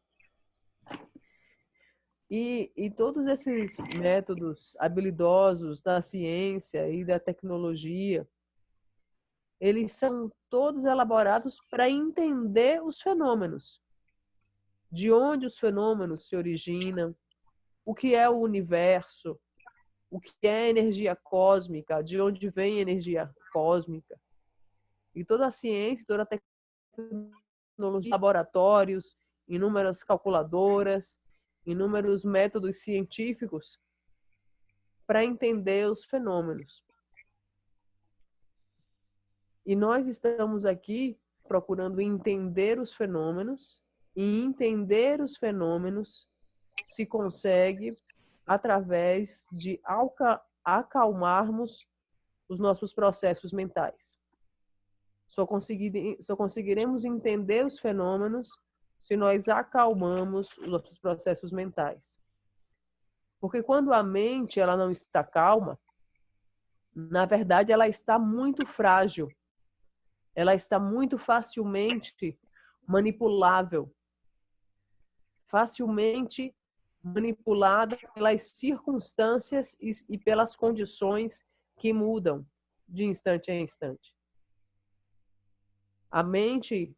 Speaker 1: E todos esses métodos habilidosos da ciência e da tecnologia, eles são todos elaborados para entender os fenômenos. De onde os fenômenos se originam, o que é o universo, o que é energia cósmica, de onde vem a energia cósmica. E toda a ciência, toda a tecnologia, laboratórios, inúmeras calculadoras, inúmeros métodos científicos para entender os fenômenos. E nós estamos aqui procurando entender os fenômenos, e entender os fenômenos se consegue através de acalmarmos os nossos processos mentais. Só conseguiremos entender os fenômenos se nós acalmamos os nossos processos mentais. Porque quando a mente ela não está calma, na verdade ela está muito frágil. Ela está muito facilmente manipulável. Facilmente manipulada pelas circunstâncias e pelas condições que mudam de instante a instante. A mente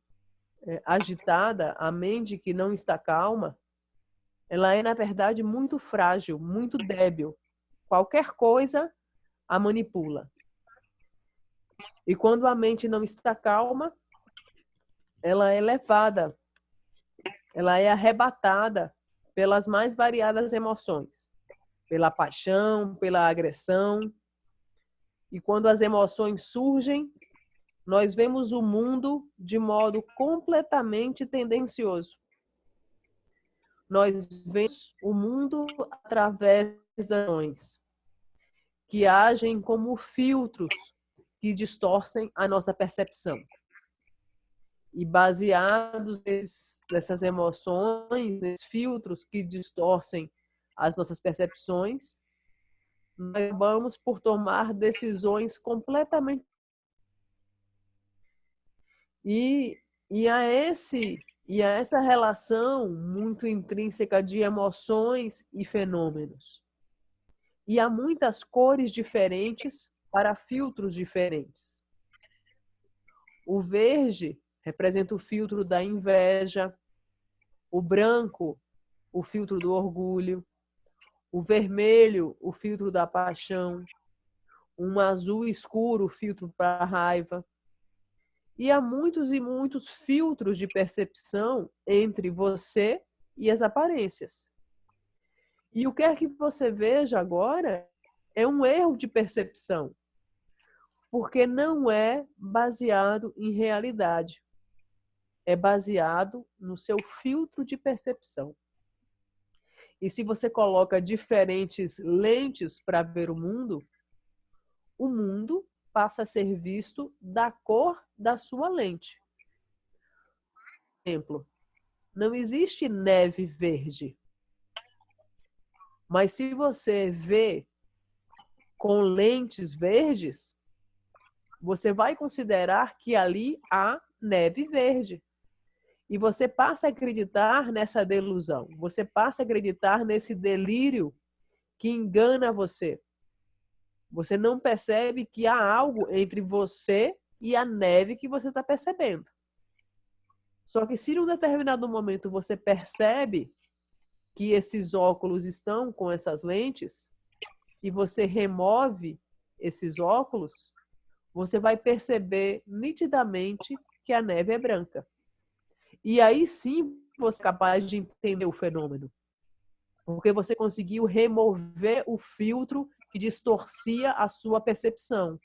Speaker 1: agitada, a mente que não está calma, ela é, na verdade, muito frágil, muito débil. Qualquer coisa a manipula. E quando a mente não está calma, ela é levada, ela é arrebatada pelas mais variadas emoções, pela paixão, pela agressão. E quando as emoções surgem, nós vemos o mundo de modo completamente tendencioso. Nós vemos o mundo através das ações, que agem como filtros que distorcem a nossa percepção. E baseados nessas emoções, nesses filtros que distorcem as nossas percepções, nós acabamos por tomar decisões completamente. E a essa relação muito intrínseca de emoções e fenômenos. E há muitas cores diferentes para filtros diferentes. O verde representa o filtro da inveja, o branco, o filtro do orgulho, o vermelho, o filtro da paixão, um azul escuro, o filtro para a raiva. E há muitos e muitos filtros de percepção entre você e as aparências. E o que é que você veja agora é um erro de percepção, porque não é baseado em realidade. É baseado no seu filtro de percepção. E se você coloca diferentes lentes para ver o mundo passa a ser visto da cor da sua lente. Por exemplo, não existe neve verde. Mas se você vê com lentes verdes, você vai considerar que ali há neve verde. E você passa a acreditar nessa delusão. Você passa a acreditar nesse delírio que engana você. Você não percebe que há algo entre você e a neve que você está percebendo. Só que se em um determinado momento você percebe que esses óculos estão com essas lentes e você remove esses óculos, você vai perceber nitidamente que a neve é branca. E aí sim você é capaz de entender o fenômeno. Porque você conseguiu remover o filtro que distorcia a sua percepção.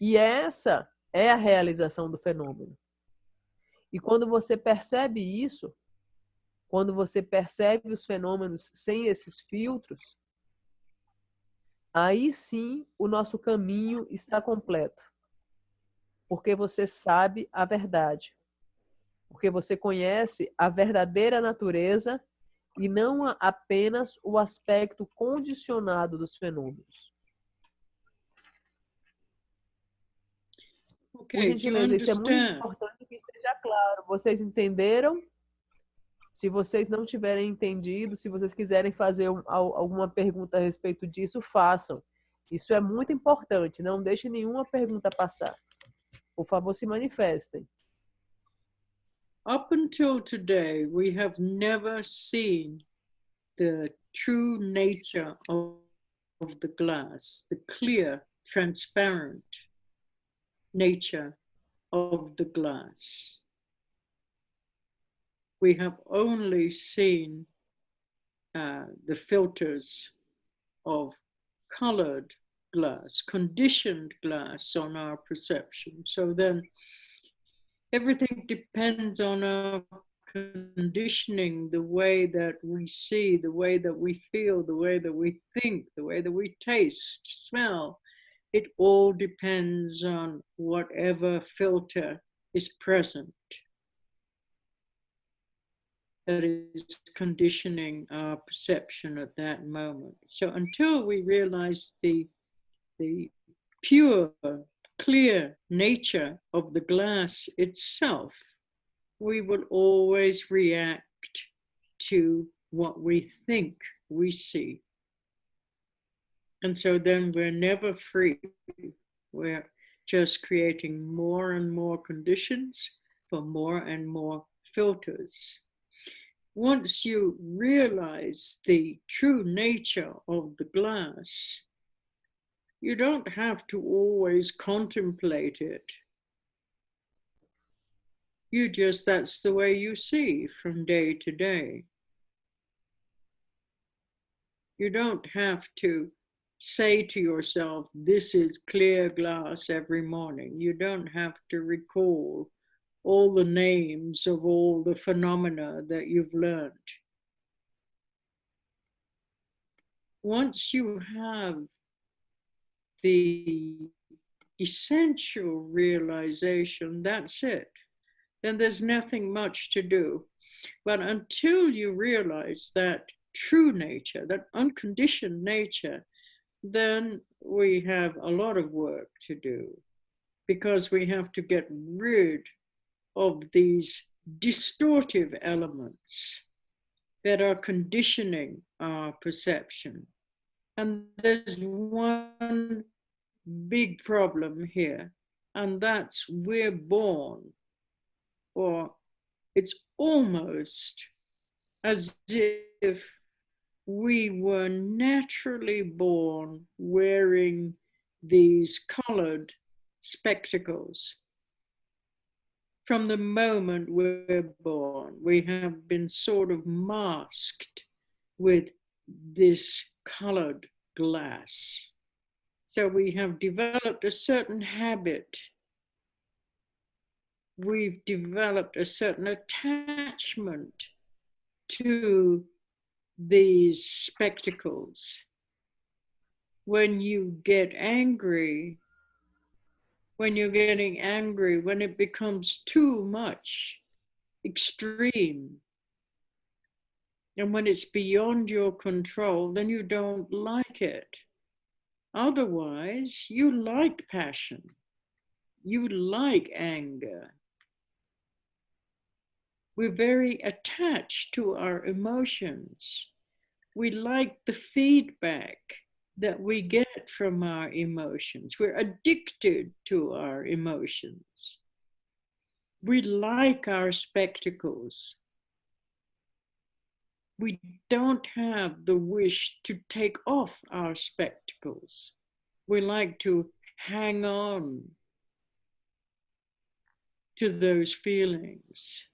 Speaker 1: E essa é a realização do fenômeno. E quando você percebe isso, quando você percebe os fenômenos sem esses filtros, aí sim o nosso caminho está completo. Porque você sabe a verdade. Porque você conhece a verdadeira natureza e não apenas o aspecto condicionado dos fenômenos. Por gentileza, isso é muito importante que esteja claro. Vocês entenderam? Se vocês não tiverem entendido, se vocês quiserem fazer alguma pergunta a respeito disso, façam. Isso é muito importante. Não deixe nenhuma pergunta passar. Por favor, se manifestem.
Speaker 2: Up until today, we have never seen the true nature of the glass, the clear, transparent nature of the glass. We have only seen the filters of colored glass, conditioned glass on our perception. So then everything depends on our conditioning, the way that we see, the way that we feel, the way that we think, the way that we taste, smell. It all depends on whatever filter is present that is conditioning our perception at that moment. So until we realize the pure, clear nature of the glass itself, we will always react to what we think we see. And so then we're never free. We're just creating more and more conditions for more and more filters. Once you realize the true nature of the glass, you don't have to always contemplate it. That's the way you see from day to day. You don't have to say to yourself, this is clear glass every morning. You don't have to recall all the names of all the phenomena that you've learned. Once you have the essential realization, that's it. Then there's nothing much to do. But until you realize that true nature, that unconditioned nature, then we have a lot of work to do, because we have to get rid of these distortive elements that are conditioning our perception. And there's one big problem here, and that's we're born, or it's almost as if we were naturally born wearing these colored spectacles. From the moment we're born, we have been sort of masked with this colored glass. So we have developed a certain habit. We've developed a certain attachment to these spectacles. When you get angry, when you're getting angry, when it becomes too much, extreme, and when it's beyond your control, then you don't like it. Otherwise, you like passion, you like anger. We're very attached to our emotions. We like the feedback that we get from our emotions. We're addicted to our emotions. We like our spectacles. We don't have the wish to take off our spectacles. We like to hang on to those feelings.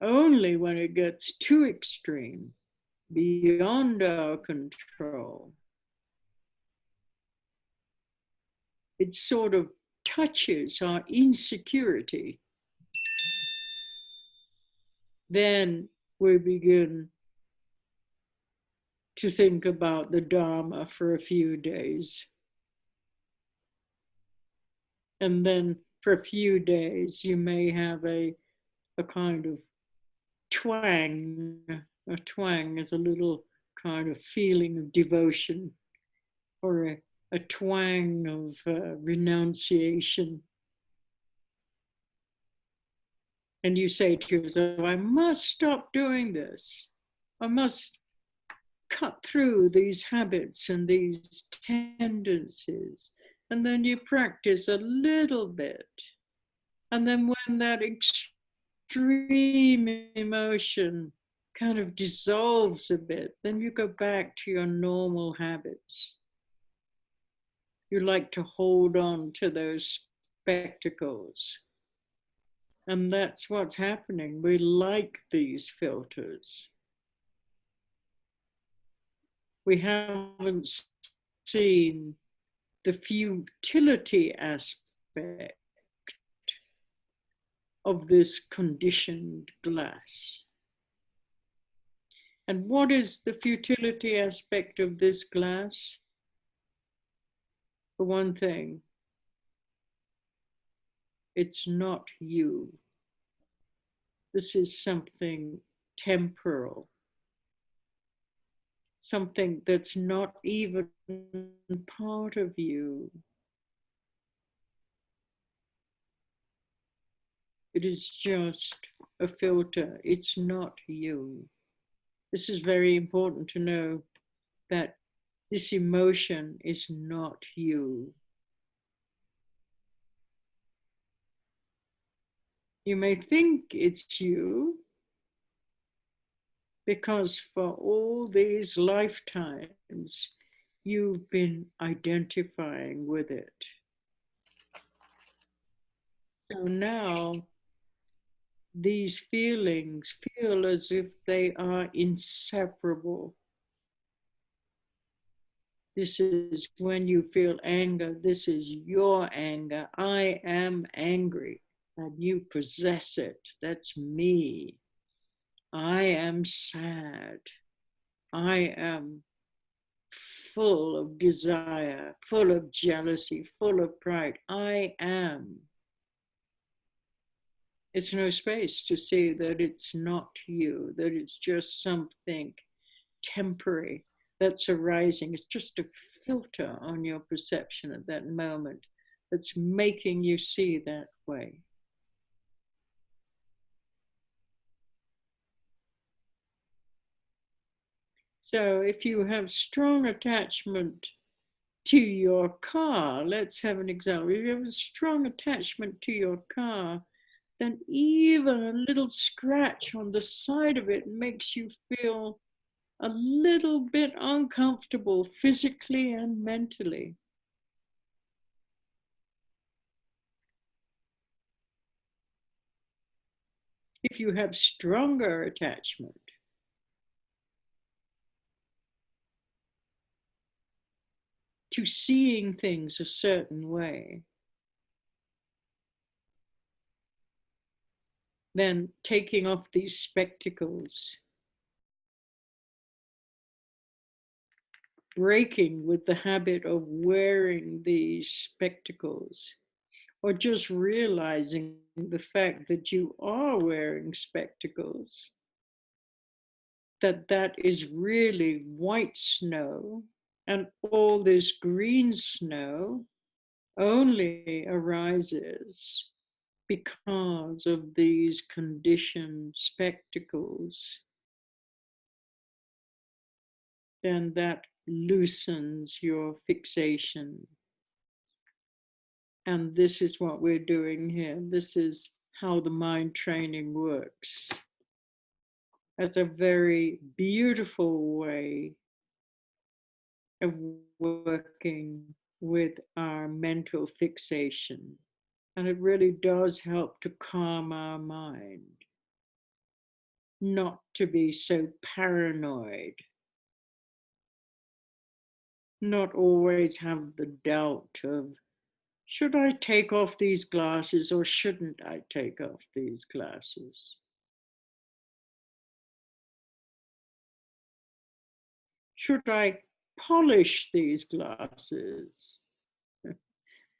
Speaker 2: Only when it gets too extreme, beyond our control, it sort of touches our insecurity, then we begin to think about the Dharma for a few days. And then for a few days, you may have a kind of twang. A twang is a little kind of feeling of devotion, or a twang of renunciation. And you say to yourself, I must stop doing this. I must cut through these habits and these tendencies. And then you practice a little bit. And then when that extreme emotion kind of dissolves a bit, then you go back to your normal habits. You like to hold on to those spectacles. And that's what's happening. We like these filters. We haven't seen the futility aspect of this conditioned glass. And what is the futility aspect of this glass? For one thing, it's not you. This is something temporal, something that's not even part of you. It is just a filter. It's not you. This is very important to know, that this emotion is not you. You may think it's you because for all these lifetimes, you've been identifying with it. So now, these feelings feel as if they are inseparable. This is when you feel anger. This is your anger. I am angry, and you possess it. That's me. I am sad. I am full of desire, full of jealousy, full of pride. I am. It's no space to say that it's not you, that it's just something temporary that's arising. It's just a filter on your perception at that moment that's making you see that way. So if you have strong attachment to your car, let's have an example. If you have a strong attachment to your car, then even a little scratch on the side of it makes you feel a little bit uncomfortable physically and mentally. If you have stronger attachment, to seeing things a certain way, then taking off these spectacles, breaking with the habit of wearing these spectacles, or just realizing the fact that you are wearing spectacles, that is really white snow, and all this green snow only arises because of these conditioned spectacles, then that loosens your fixation. And this is what we're doing here. This is how the mind training works. It's a very beautiful way of working with our mental fixation. And it really does help to calm our mind, not to be so paranoid, not always have the doubt of, should I take off these glasses or shouldn't I take off these glasses? Should I polish these glasses?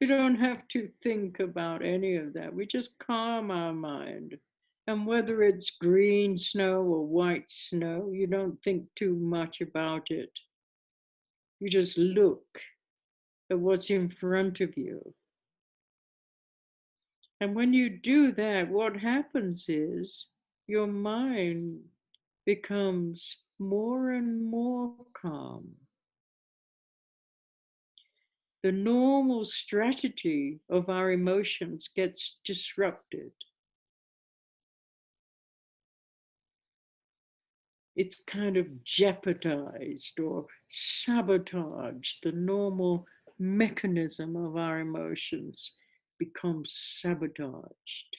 Speaker 2: We don't have to think about any of that. We just calm our mind. And whether it's green snow or white snow, you don't think too much about it. You just look at what's in front of you. And when you do that, what happens is your mind becomes more and more calm. The normal strategy of our emotions gets disrupted. It's kind of jeopardized or sabotaged. The normal mechanism of our emotions becomes sabotaged.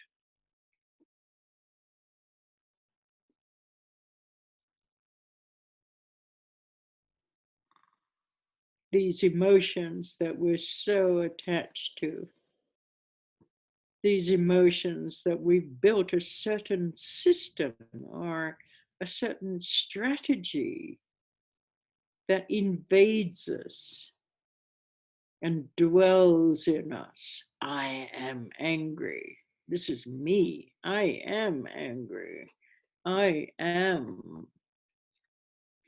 Speaker 2: These emotions that we're so attached to, these emotions that we've built a certain system or a certain strategy that invades us and dwells in us. I am angry. This is me. I am angry. I am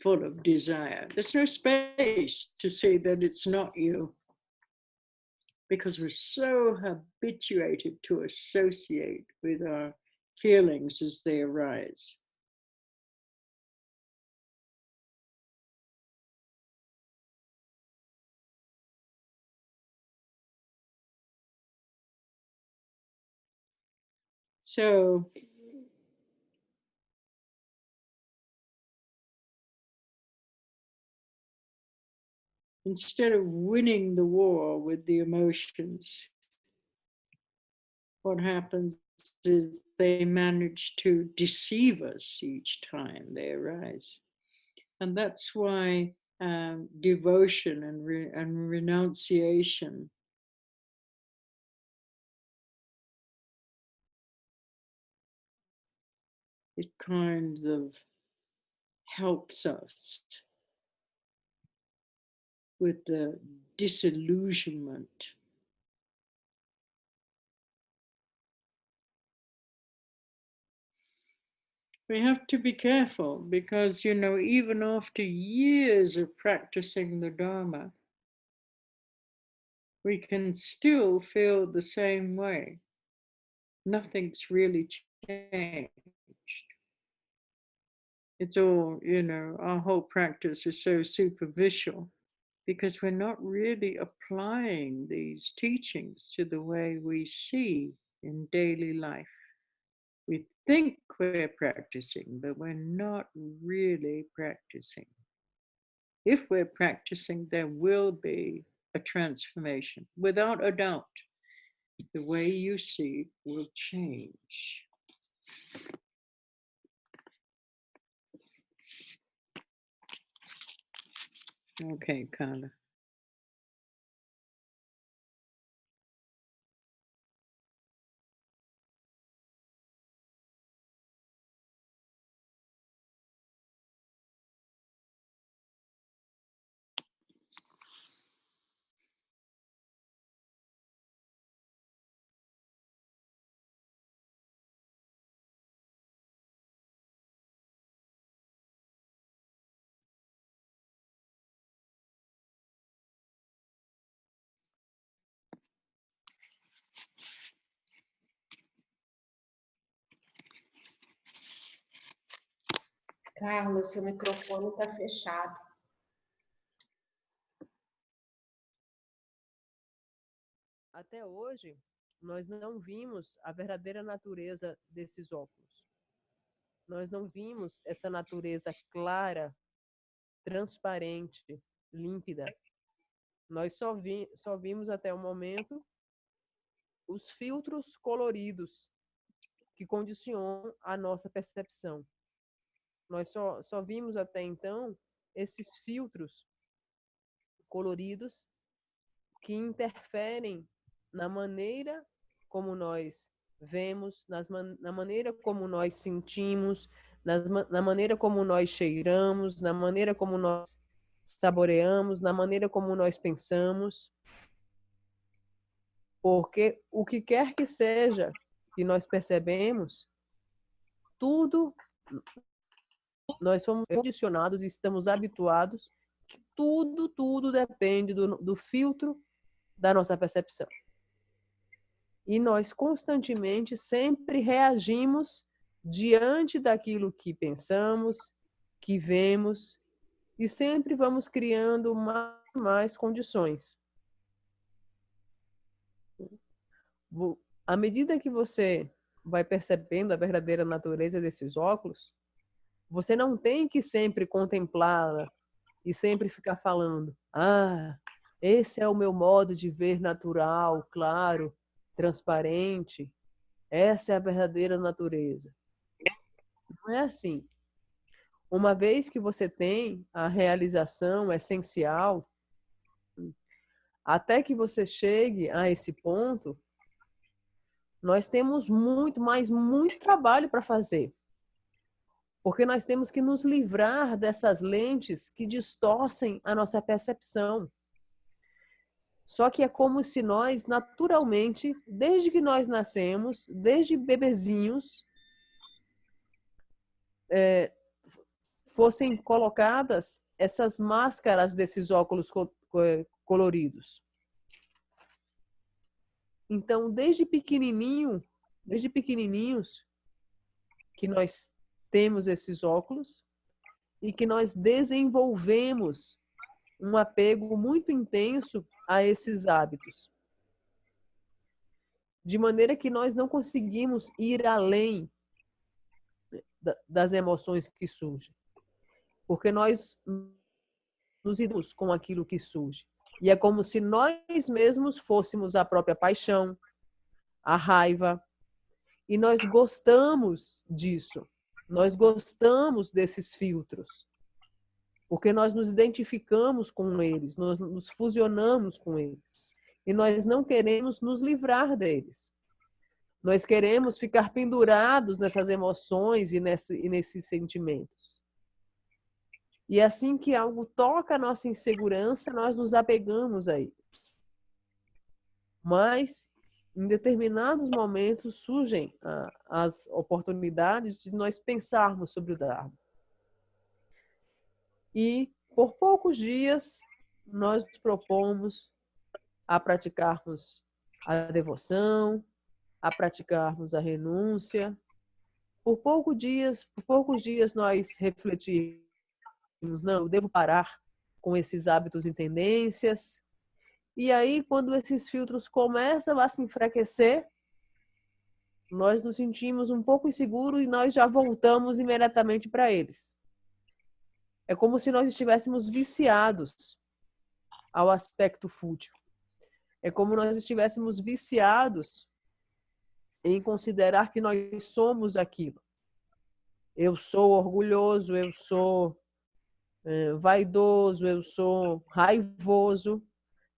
Speaker 2: full of desire. There's no space to say that it's not you, because we're so habituated to associate with our feelings as they arise. So instead of winning the war with the emotions, what happens is they manage to deceive us each time they arise. And that's why devotion and renunciation. It kind of helps us with the disillusionment. We have to be careful because, you know, even after years of practicing the Dharma, we can still feel the same way. Nothing's really changed. It's all, you know, our whole practice is so superficial because we're not really applying these teachings to the way we see in daily life. We think we're practicing, but we're not really practicing. If we're practicing, there will be a transformation. Without a doubt, the way you see will change. Okay, Carla.
Speaker 4: Carlos, seu microfone está fechado.
Speaker 1: Até hoje, nós não vimos a verdadeira natureza desses óculos. Nós não vimos essa natureza clara, transparente, límpida. Nós só vimos até o momento os filtros coloridos que condicionam a nossa percepção. Nós só vimos até então esses filtros coloridos que interferem na maneira como nós vemos, na maneira como nós sentimos, na maneira como nós cheiramos, na maneira como nós saboreamos, na maneira como nós pensamos. Porque o que quer que seja que nós percebemos, tudo nós somos condicionados e estamos habituados que tudo depende do filtro da nossa percepção. E nós constantemente sempre reagimos diante daquilo que pensamos, que vemos, e sempre vamos criando mais condições. À medida que você vai percebendo a verdadeira natureza desses óculos, você não tem que sempre contemplá-la e sempre ficar falando: ah, esse é o meu modo de ver natural, claro, transparente. Essa é a verdadeira natureza. Não é assim. Uma vez que você tem a realização essencial, até que você chegue a esse ponto, nós temos muito trabalho para fazer. Porque nós temos que nos livrar dessas lentes que distorcem a nossa percepção. Só que é como se nós, naturalmente, desde que nós nascemos, desde bebezinhos, fossem colocadas essas máscaras desses óculos coloridos. Então, desde pequenininhos, que nós temos esses óculos e que nós desenvolvemos um apego muito intenso a esses hábitos. De maneira que nós não conseguimos ir além das emoções que surgem. Porque nós nos idamos com aquilo que surge. E é como se nós mesmos fôssemos a própria paixão, a raiva. E nós gostamos disso. Nós gostamos desses filtros. porque nós nos identificamos com eles, nós nos fusionamos com eles. E nós não queremos nos livrar deles. Nós queremos ficar pendurados nessas emoções e nesses sentimentos. E assim que algo toca a nossa insegurança, nós nos apegamos a eles. Mas, em determinados momentos, surgem as oportunidades de nós pensarmos sobre o Dharma. E, por poucos dias, nós nos propomos a praticarmos a devoção, a praticarmos a renúncia. Por poucos dias nós refletimos, não, eu devo parar com esses hábitos e tendências. E aí, quando esses filtros começam a se enfraquecer, nós nos sentimos um pouco inseguros e nós já voltamos imediatamente para eles. É como se nós estivéssemos viciados ao aspecto fútil. É como nós estivéssemos viciados em considerar que nós somos aquilo. Eu sou orgulhoso, eu sou vaidoso, eu sou raivoso.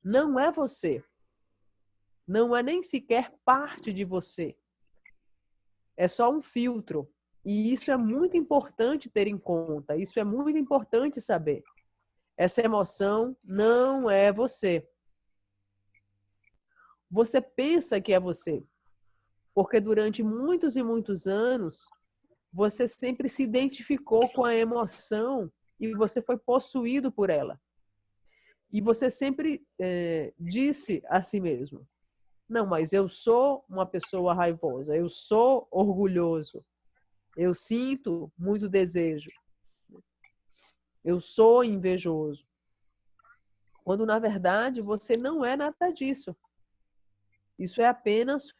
Speaker 1: Não é você. Não é nem sequer parte de você. É só um filtro. E isso é muito importante ter em conta. Isso é muito importante saber. Essa emoção não é você. Você pensa que é você. Porque durante muitos e muitos anos, você sempre se identificou com a emoção e você foi possuído por ela. E você sempre disse a si mesmo, não, mas eu sou uma pessoa raivosa, eu sou orgulhoso, eu sinto muito desejo, eu sou invejoso. Quando, na verdade, você não é nada disso. Isso é apenas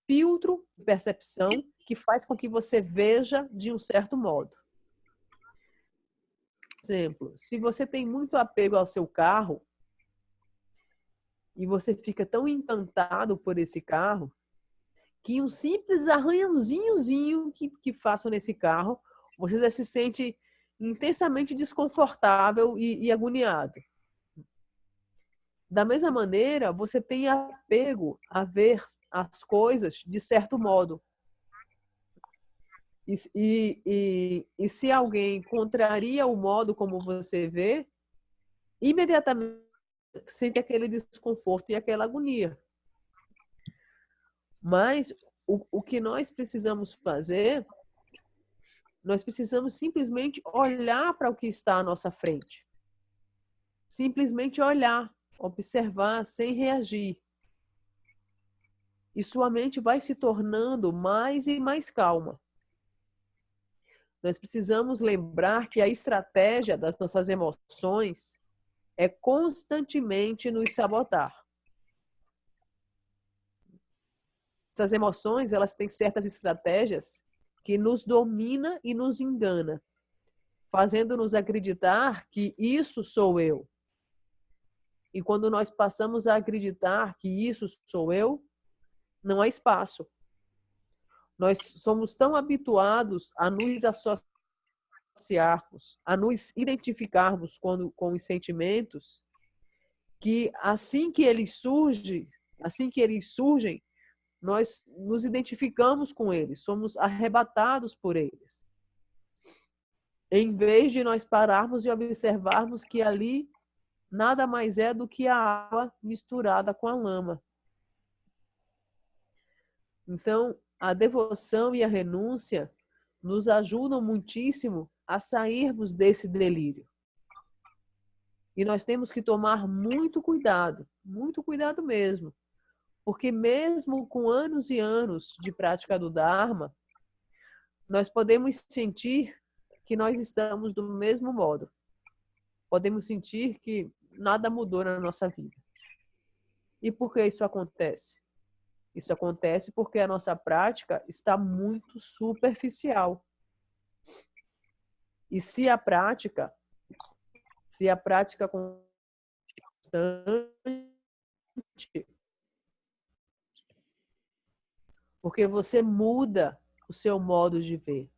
Speaker 1: filtro de percepção que faz com que você veja de um certo modo. Por exemplo, se você tem muito apego ao seu carro e você fica tão encantado por esse carro que um simples arranhãozinhozinho que façam nesse carro, você já se sente intensamente desconfortável e agoniado. Da mesma maneira, você tem apego a ver as coisas de certo modo. E se alguém contraria o modo como você vê, imediatamente sente aquele desconforto e aquela agonia. Mas o que nós precisamos fazer, nós precisamos simplesmente olhar para o que está à nossa frente. Simplesmente olhar, observar sem reagir. E sua mente vai se tornando mais e mais calma. Nós precisamos lembrar que a estratégia das nossas emoções é constantemente nos sabotar. Essas emoções, elas têm certas estratégias que nos domina e nos engana, fazendo-nos acreditar que isso sou eu. E quando nós passamos a acreditar que isso sou eu, não há espaço. Nós somos tão habituados a nos associarmos, a nos identificarmos com os sentimentos, que assim que eles surgem, nós nos identificamos com eles, somos arrebatados por eles. Em vez de nós pararmos e observarmos que ali nada mais é do que a água misturada com a lama. Então, a devoção e a renúncia nos ajudam muitíssimo a sairmos desse delírio. E nós temos que tomar muito cuidado mesmo. Porque mesmo com anos e anos de prática do Dharma, nós podemos sentir que nós estamos do mesmo modo. Podemos sentir que nada mudou na nossa vida. E por que isso acontece? Isso acontece porque a nossa prática está muito superficial. E se a prática constante, porque você muda o seu modo de ver.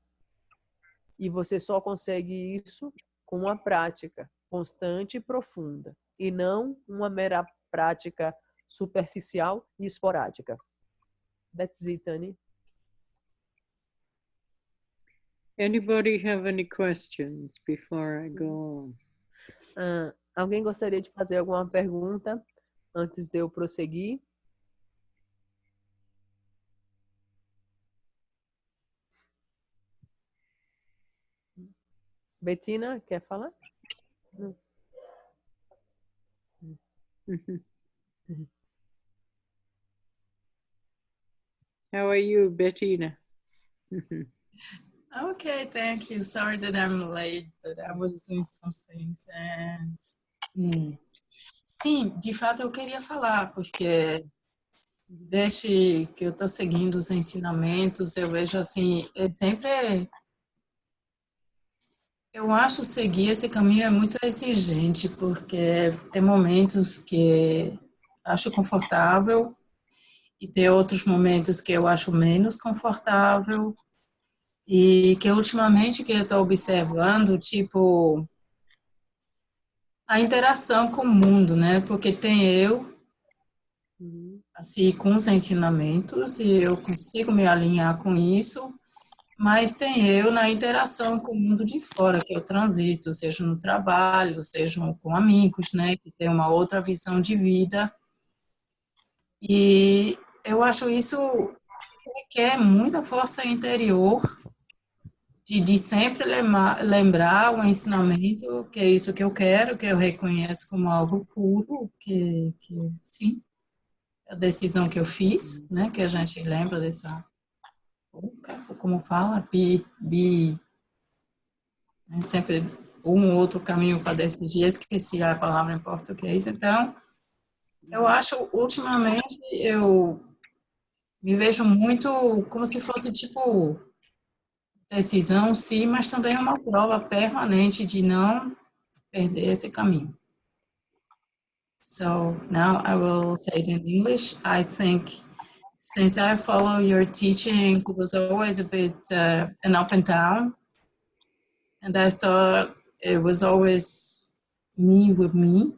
Speaker 1: E você só consegue isso com a prática constante e profunda, e não uma mera prática superficial e esporádica. That's it, Annie.
Speaker 2: Anybody have any questions before I go on?
Speaker 1: Alguém gostaria de fazer alguma pergunta antes de eu prosseguir? Bettina, quer falar?
Speaker 2: How are you, Bettina?
Speaker 5: Okay, thank you. Sorry that I'm late, but I was doing some things and sim, de fato eu queria falar, porque desde que eu estou seguindo os ensinamentos, eu vejo assim, eu acho seguir esse caminho é muito exigente, porque tem momentos que acho confortável e tem outros momentos que eu acho menos confortável. E que ultimamente que eu estou observando, tipo, a interação com o mundo, né? Porque tem eu, assim, com os ensinamentos, e eu consigo me alinhar com isso, mas tem eu na interação com o mundo de fora, que eu transito, seja no trabalho, seja com amigos, né? Que tem uma outra visão de vida. E eu acho isso requer muita força interior, de sempre lembrar o ensinamento, que é isso que eu quero, que eu reconheço como algo puro, que sim, a decisão que eu fiz, né, que a gente lembra dessa, como fala, né, sempre um ou outro caminho para decidir, esqueci a palavra em português, então, eu acho, ultimamente, eu me vejo muito como se fosse, tipo, decisão, sim, mas também é uma prova permanente de não perder esse caminho. So now I will say it in English. I think since I follow your teachings, it was always a bit an up and down. And I saw it was always me with me.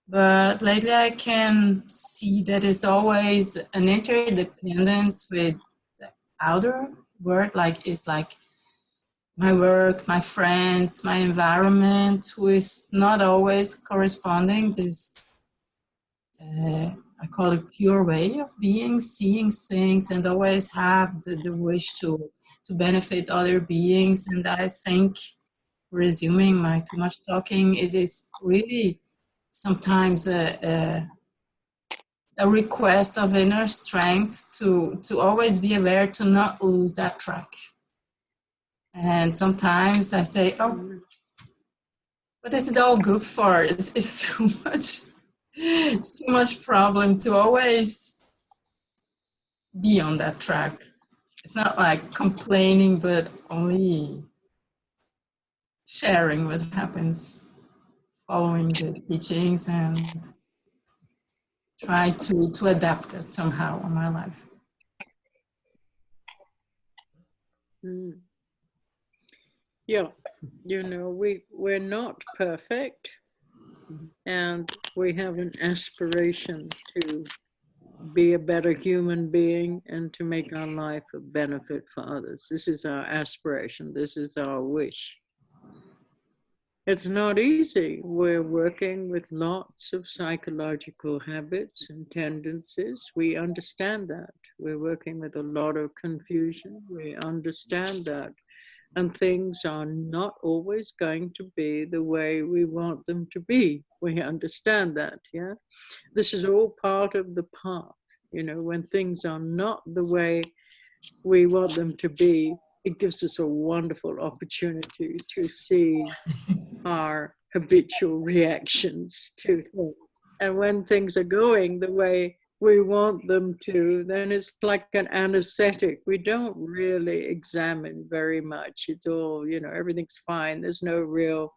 Speaker 5: But lately I can see that it's always an interdependence with the outer world, like it's like my work, my friends, my environment, who is not always corresponding this, I call it pure way of being, seeing things, and always have the wish to benefit other beings. And I think, resuming my too much talking, it is really sometimes a request of inner strength to always be aware, to not lose that track. And sometimes I say, oh, what is it all good for? It's too much problem to always be on that track. It's not like complaining, but only sharing what happens, following the teachings and try to adapt it somehow in my life.
Speaker 2: Yeah, you know, we're not perfect, and we have an aspiration to be a better human being and to make our life a benefit for others. This is our aspiration. This is our wish. It's not easy. We're working with lots of psychological habits and tendencies. We understand that. We're working with a lot of confusion. We understand that. And things are not always going to be the way we want them to be. We understand that, yeah? This is all part of the path. You know, when things are not the way we want them to be, it gives us a wonderful opportunity to see our habitual reactions to things. And when things are going the way we want them to, then it's like an anesthetic. We don't really examine very much. It's all, you know, everything's fine. There's no real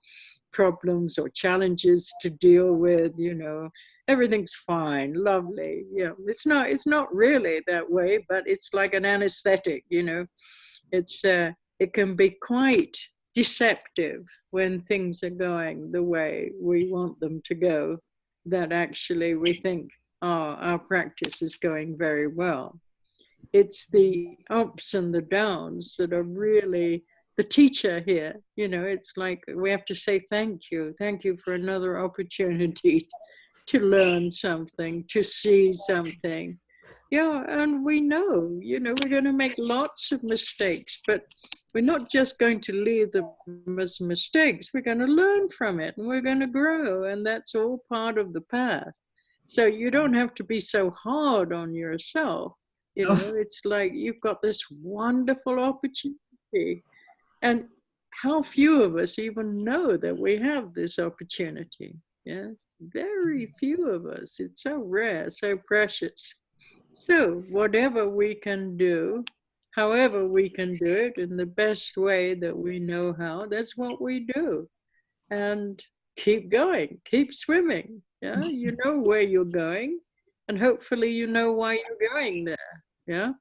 Speaker 2: problems or challenges to deal with, you know. Everything's fine, lovely. Yeah, it's not really that way, but it's like an anesthetic, you know. It's it can be quite deceptive when things are going the way we want them to go, that actually we think, oh, our practice is going very well. It's the ups and the downs that are really the teacher here. You know, it's like we have to say thank you for another opportunity to learn something, to see something. Yeah, and we know, you know, we're going to make lots of mistakes, but we're not just going to leave them as mistakes. We're going to learn from it and we're going to grow, and that's all part of the path. So you don't have to be so hard on yourself. You know, it's like you've got this wonderful opportunity. And how few of us even know that we have this opportunity? Yeah, very few of us. It's so rare, so precious. So whatever we can do, however we can do it in the best way that we know how, that's what we do. And keep going, keep swimming. Yeah, you know where you're going, and hopefully you know why you're going there. Yeah,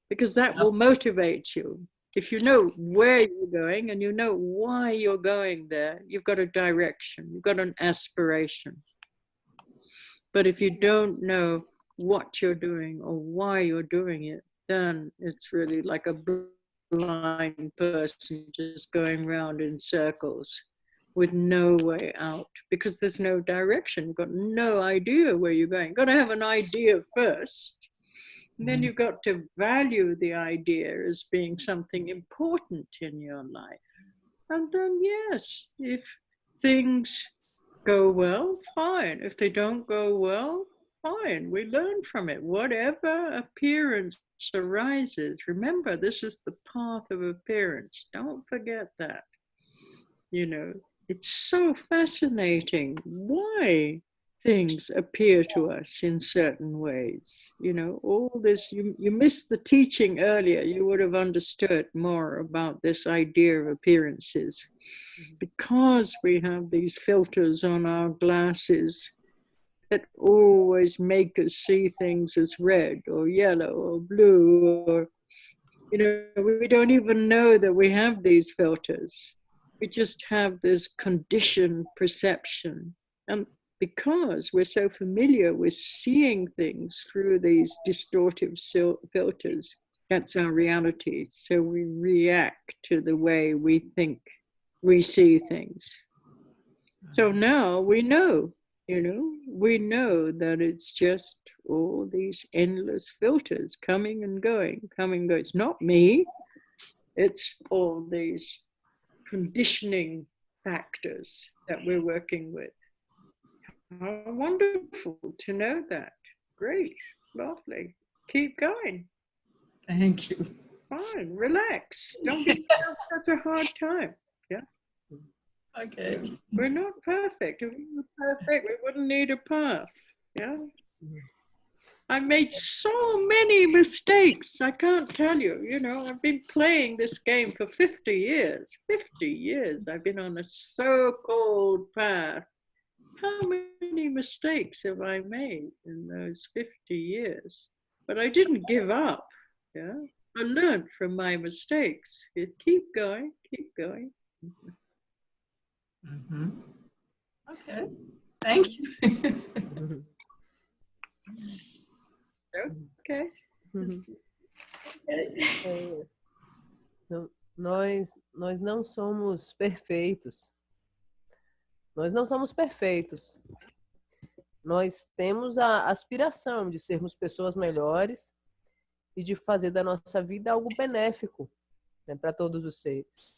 Speaker 2: because that will motivate you. If you know where you're going and you know why you're going there, you've got a direction, you've got an aspiration. But if you don't know what you're doing or why you're doing it, then it's really like a blind person just going round in circles with no way out, because there's no direction. You've got no idea where you're going. You've got to have an idea first. And then you've got to value the idea as being something important in your life. And then, yes, if things go well, fine. If they don't go well, fine. We learn from it. Whatever appearance arises, remember, this is the path of appearance. Don't forget that. You know, it's so fascinating why things appear to us in certain ways. You know, all this, you missed the teaching earlier, you would have understood more about this idea of appearances. Because we have these filters on our glasses that always make us see things as red or yellow or blue, or, you know, we don't even know that we have these filters. We just have this conditioned perception. And because we're so familiar with seeing things through these distortive filters, that's our reality. So we react to the way we think we see things. So now we know, you know, we know that it's just all these endless filters coming and going, coming and going. It's not me, it's all these conditioning factors that we're working with. How wonderful to know that. Great, lovely. Keep going.
Speaker 5: Thank you.
Speaker 2: Fine, relax. Don't give yourself such a hard time. Yeah.
Speaker 5: Okay.
Speaker 2: We're not perfect. If we were perfect, we wouldn't need a path. Yeah. I made so many mistakes. I can't tell you. You know, I've been playing this game for 50 years. 50 years. I've been on a so-called path. How many mistakes have I made in those 50 years? But I didn't give up. Yeah. I learned from my mistakes. Keep going, keep going.
Speaker 5: Mm-hmm. Okay. Thank you.
Speaker 2: Okay.
Speaker 1: Nós não somos perfeitos. Nós não somos perfeitos. Nós temos a aspiração de sermos pessoas melhores e de fazer da nossa vida algo benéfico, né, para todos os seres.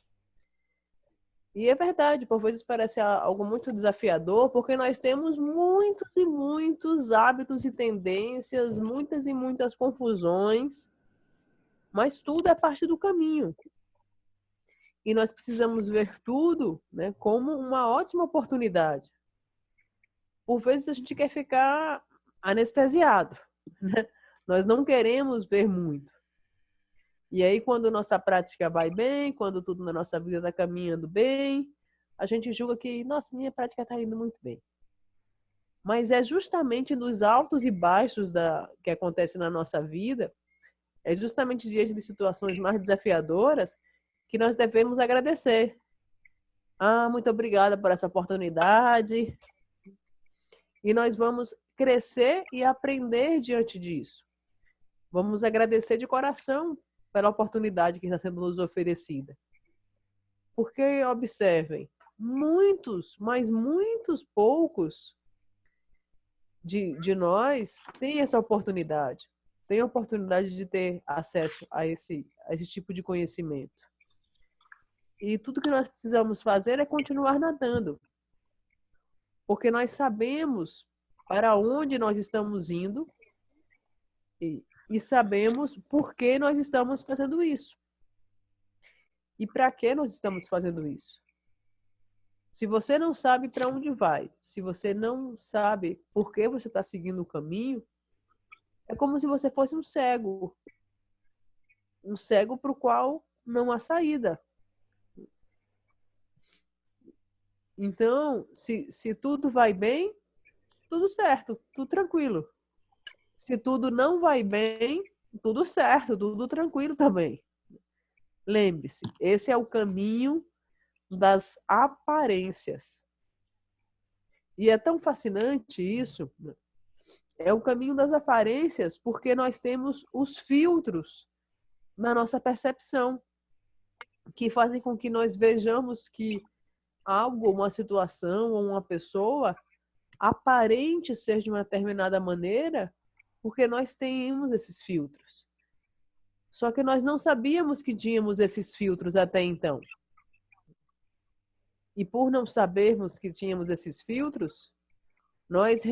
Speaker 1: E é verdade, por vezes parece algo muito desafiador, porque nós temos muitos e muitos hábitos e tendências, muitas e muitas confusões, mas tudo é parte do caminho. E nós precisamos ver tudo, né, como uma ótima oportunidade. Por vezes a gente quer ficar anestesiado, né? Nós não queremos ver muito. E aí, quando nossa prática vai bem, quando tudo na nossa vida está caminhando bem, a gente julga que, nossa, minha prática está indo muito bem. Mas é justamente nos altos e baixos que acontecem na nossa vida, é justamente diante de situações mais desafiadoras que nós devemos agradecer. muito obrigada por essa oportunidade. E nós vamos crescer e aprender diante disso. Vamos agradecer de coração pela oportunidade que está sendo nos oferecida. Porque, observem, muitos, mas muitos poucos de nós têm essa oportunidade. Tem a oportunidade de ter acesso a esse tipo de conhecimento. E tudo que nós precisamos fazer é continuar nadando. Porque nós sabemos para onde nós estamos indo e sabemos por que nós estamos fazendo isso. E para que nós estamos fazendo isso? Se você não sabe para onde vai, se você não sabe por que você está seguindo o caminho, é como se você fosse um cego para o qual não há saída. Então, se tudo vai bem, tudo certo, tudo tranquilo. Se tudo não vai bem, tudo certo, tudo tranquilo também. Lembre-se, esse é o caminho das aparências. E é tão fascinante isso. É o caminho das aparências porque nós temos os filtros na nossa percepção que fazem com que nós vejamos que algo, uma situação ou uma pessoa aparente ser de uma determinada maneira porque nós temos esses filtros. Só que nós não sabíamos que tínhamos esses filtros até então. E por não sabermos que tínhamos esses filtros, nós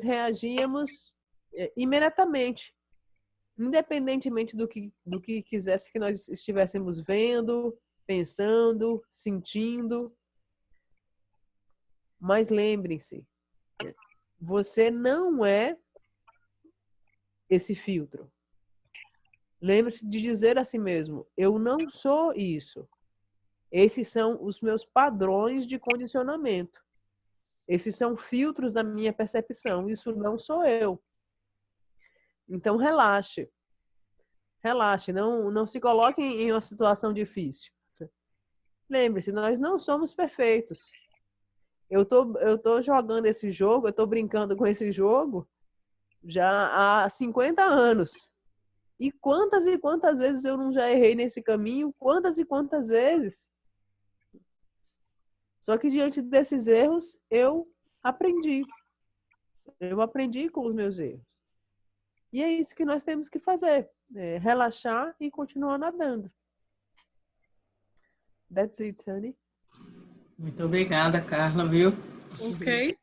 Speaker 1: reagíamos imediatamente, independentemente do que quisesse que nós estivéssemos vendo, pensando, sentindo. Mas lembrem-se, você não é esse filtro. Lembre-se de dizer a si mesmo, eu não sou isso. Esses são os meus padrões de condicionamento. Esses são filtros da minha percepção. Isso não sou eu. Então, relaxe. Relaxe. Não se coloque em uma situação difícil. Lembre-se, nós não somos perfeitos. Eu tô jogando esse jogo, eu tô brincando com esse jogo já há 50 anos. E quantas vezes eu não já errei nesse caminho? Quantas e quantas vezes? Só que diante desses erros, eu aprendi. Eu aprendi com os meus erros. E é isso que nós temos que fazer. Relaxar e continuar nadando. That's it, honey.
Speaker 5: Muito obrigada, Carla, viu?
Speaker 2: Okay.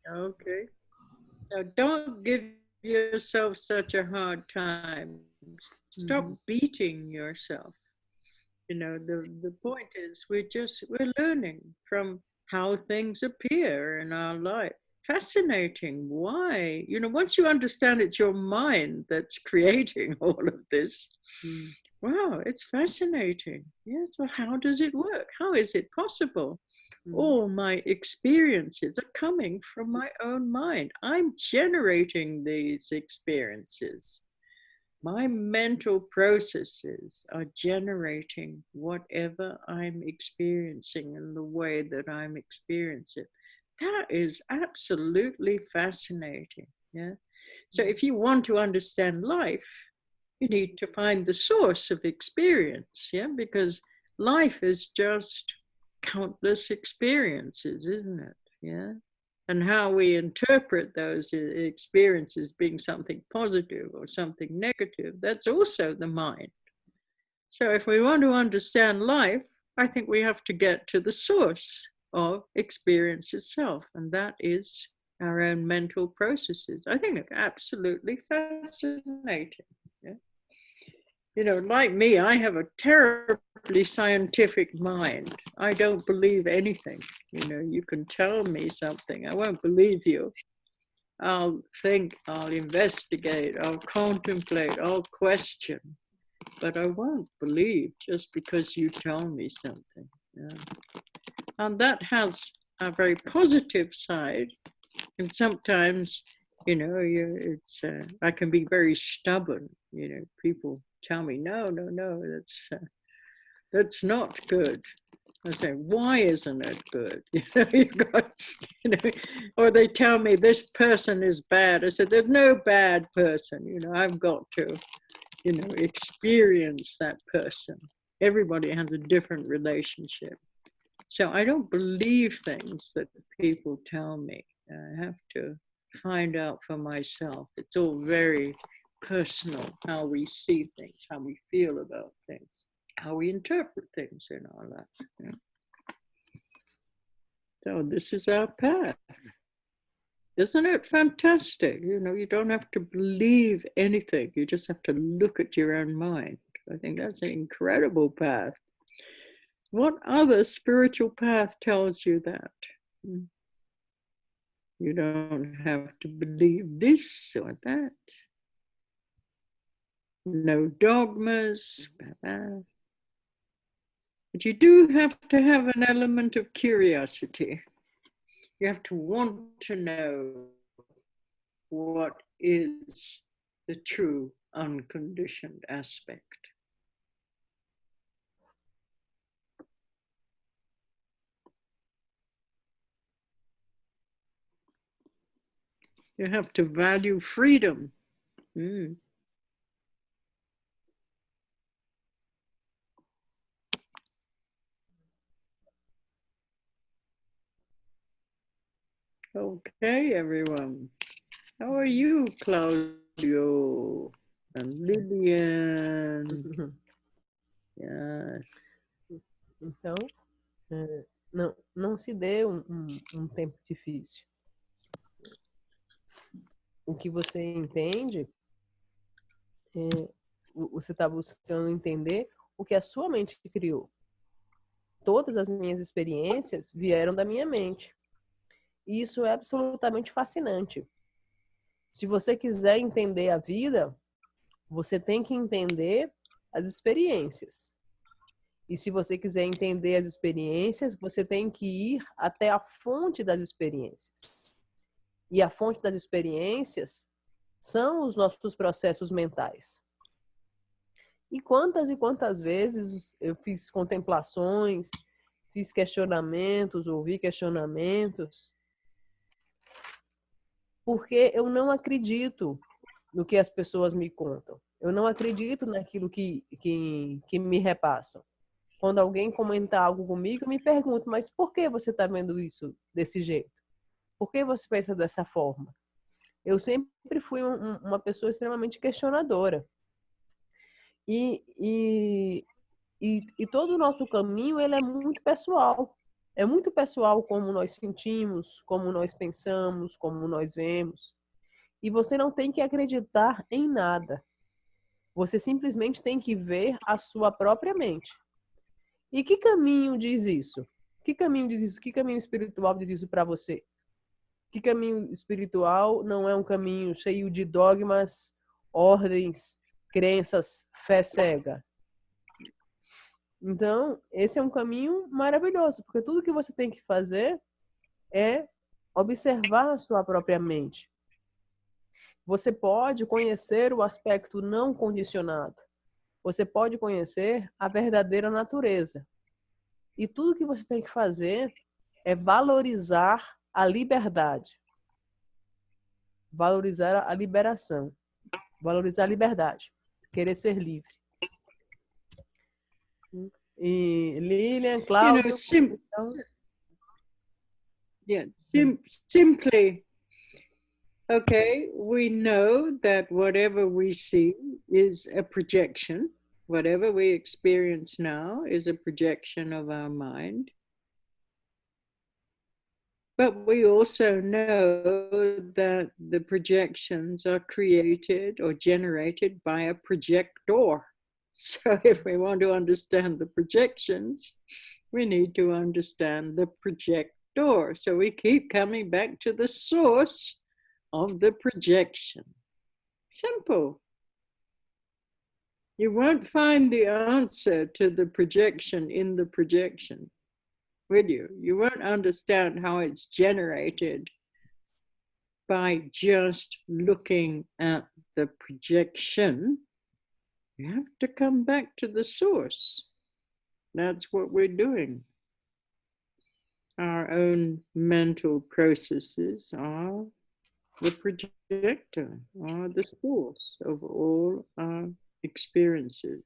Speaker 2: Okay. Now, don't give yourself such a hard time. Stop beating yourself. You know, the point is we're learning from how things appear in our life. Fascinating. Why? You know, once you understand it's your mind that's creating all of this, wow, it's fascinating. Yes, well, how does it work? How is it possible? All my experiences are coming from my own mind. I'm generating these experiences. My mental processes are generating whatever I'm experiencing in the way that I'm experiencing it. That is absolutely fascinating. Yeah. So if you want to understand life, you need to find the source of experience. Yeah, because life is just countless experiences, isn't it? Yeah. And how we interpret those experiences being something positive or something negative, that's also the mind. So if we want to understand life, I think we have to get to the source of experience itself, and that is our own mental processes. I think it's absolutely fascinating. Yeah? You know, like me, I have a terribly scientific mind. I don't believe anything. You know, you can tell me something, I won't believe you. I'll think, I'll investigate, I'll contemplate, I'll question, but I won't believe just because you tell me something. Yeah. And that has a very positive side. And sometimes, you know, I can be very stubborn. You know, people tell me, no, that's that's not good. I say, why isn't it good? You got, or they tell me this person is bad. I said, there's no bad person. I've got to, experience that person. Everybody has a different relationship. So I don't believe things that people tell me. I have to find out for myself. It's all very personal, how we see things, how we feel about things, how we interpret things and all that. So this is our path. Isn't it fantastic? You don't have to believe anything. You just have to look at your own mind. I think that's an incredible path. What other spiritual path tells you that? You don't have to believe this or that. No dogmas. But you do have to have an element of curiosity. You have to want to know what is the true unconditioned aspect. You have to value freedom. Okay, everyone. How are you, Claudio and Lilian? Yes.
Speaker 1: Então, não se dê um tempo difícil. O que você entende, você está buscando entender o que a sua mente criou. Todas as minhas experiências vieram da minha mente. E isso é absolutamente fascinante. Se você quiser entender a vida, você tem que entender as experiências. E se você quiser entender as experiências, você tem que ir até a fonte das experiências. E a fonte das experiências são os nossos processos mentais. E quantas vezes eu fiz contemplações, fiz questionamentos, ouvi questionamentos, porque eu não acredito no que as pessoas me contam. Eu não acredito naquilo que me repassam. Quando alguém comenta algo comigo, eu me pergunto, mas por que você está vendo isso desse jeito? Por que você pensa dessa forma? Eu sempre fui uma pessoa extremamente questionadora. E todo o nosso caminho, ele é muito pessoal. É muito pessoal como nós sentimos, como nós pensamos, como nós vemos. E você não tem que acreditar em nada. Você simplesmente tem que ver a sua própria mente. E que caminho diz isso? Que caminho diz isso? Que caminho espiritual diz isso para você? Que caminho espiritual não é um caminho cheio de dogmas, ordens, crenças, fé cega? Então, esse é um caminho maravilhoso, porque tudo que você tem que fazer é observar a sua própria mente. Você pode conhecer o aspecto não condicionado. Você pode conhecer a verdadeira natureza. E tudo que você tem que fazer é valorizar a liberdade. Valorizar a liberação. Valorizar a liberdade. Querer ser livre. E Lilian, Cláudio...
Speaker 2: Simply, okay, we know that whatever we see is a projection. Whatever we experience now is a projection of our mind. But we also know that the projections are created or generated by a projector. So if we want to understand the projections, we need to understand the projector. So we keep coming back to the source of the projection. Simple. You won't find the answer to the projection in the projection, will you? You won't understand how it's generated by just looking at the projection. You have to come back to the source. That's what we're doing. Our own mental processes are the projector, are the source of all our experiences.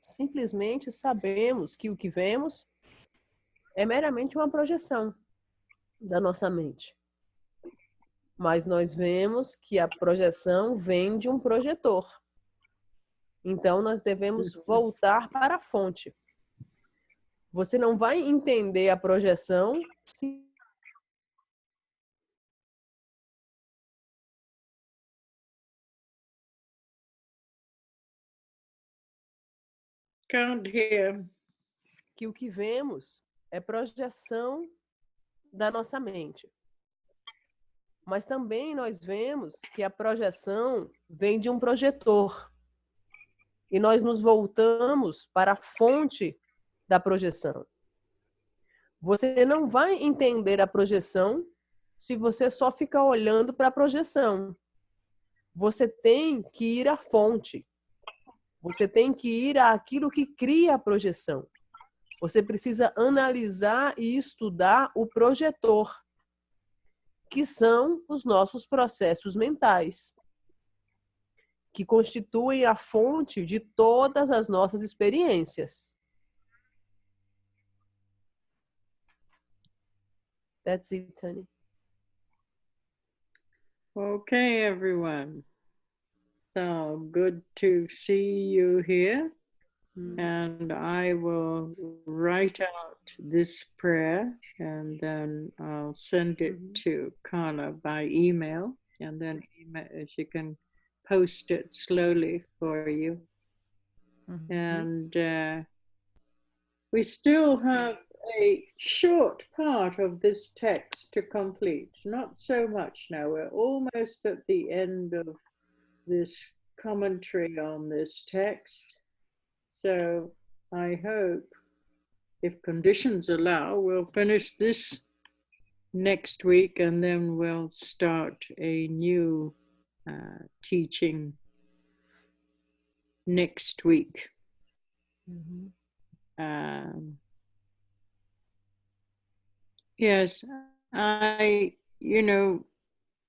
Speaker 1: Simplesmente sabemos que o que vemos é meramente uma projeção da nossa mente. Mas nós vemos que a projeção vem de um projetor. Então, nós devemos voltar para a fonte. Você não vai entender a projeção se
Speaker 2: Can't hear.
Speaker 1: que o que vemos é projeção da nossa mente. Mas também nós vemos que a projeção vem de um projetor. E nós nos voltamos para a fonte da projeção. Você não vai entender a projeção se você só ficar olhando para a projeção. Você tem que ir à fonte. Você tem que ir àquilo que cria a projeção. Você precisa analisar e estudar o projetor, que são os nossos processos mentais, que constituem a fonte de todas as nossas experiências. That's it, Tani.
Speaker 2: Okay, everyone. So good to see you here. And I will write out this prayer and then I'll send it to Carla by email, and then she can post it slowly for you. And we still have a short part of this text to complete. Not so much now. We're almost at the end of this commentary on this text. So I hope, if conditions allow, we'll finish this next week and then we'll start a new teaching next week. Yes,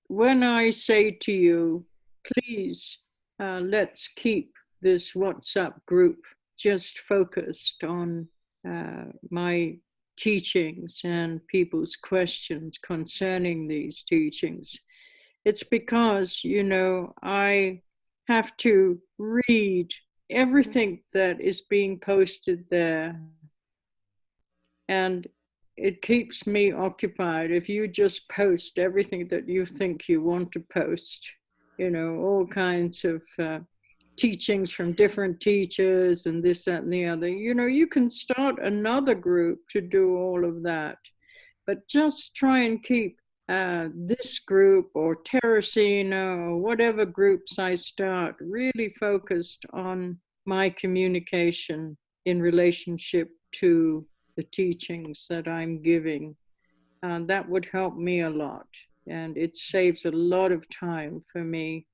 Speaker 2: when I say to you, please, let's keep this WhatsApp group just focused on my teachings and people's questions concerning these teachings. It's because, I have to read everything that is being posted there, and it keeps me occupied. If you just post everything that you think you want to post, all kinds of teachings from different teachers and this, that, and the other, you can start another group to do all of that. But just try and keep this group or Terracina or whatever groups I start really focused on my communication in relationship to the teachings that I'm giving. That would help me a lot. And it saves a lot of time for me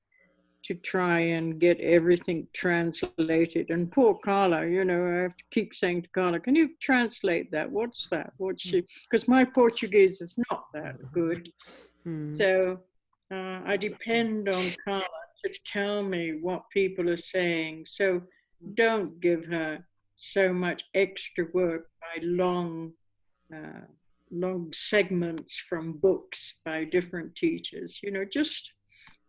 Speaker 2: to try and get everything translated. And poor Carla, I have to keep saying to Carla, can you translate that? What's that? What's she? Because my Portuguese is not that good. So I depend on Carla to tell me what people are saying. So don't give her so much extra work by long segments from books by different teachers.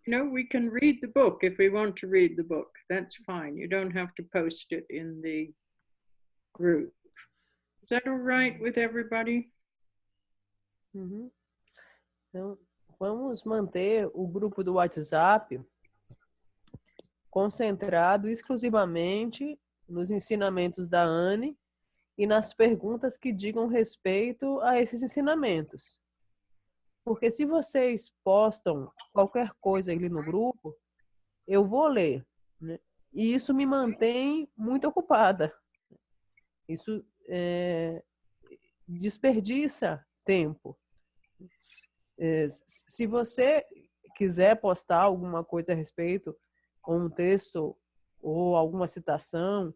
Speaker 2: We can read the book if we want to read the book. That's fine. You don't have to post it in the group. Is that all right with everybody?
Speaker 1: Então, vamos manter o grupo do WhatsApp concentrado exclusivamente nos ensinamentos da Anne e nas perguntas que digam respeito a esses ensinamentos. Porque se vocês postam qualquer coisa ali no grupo, eu vou ler, né? E isso me mantém muito ocupada. Isso desperdiça tempo. Se você quiser postar alguma coisa a respeito, ou um texto, ou alguma citação,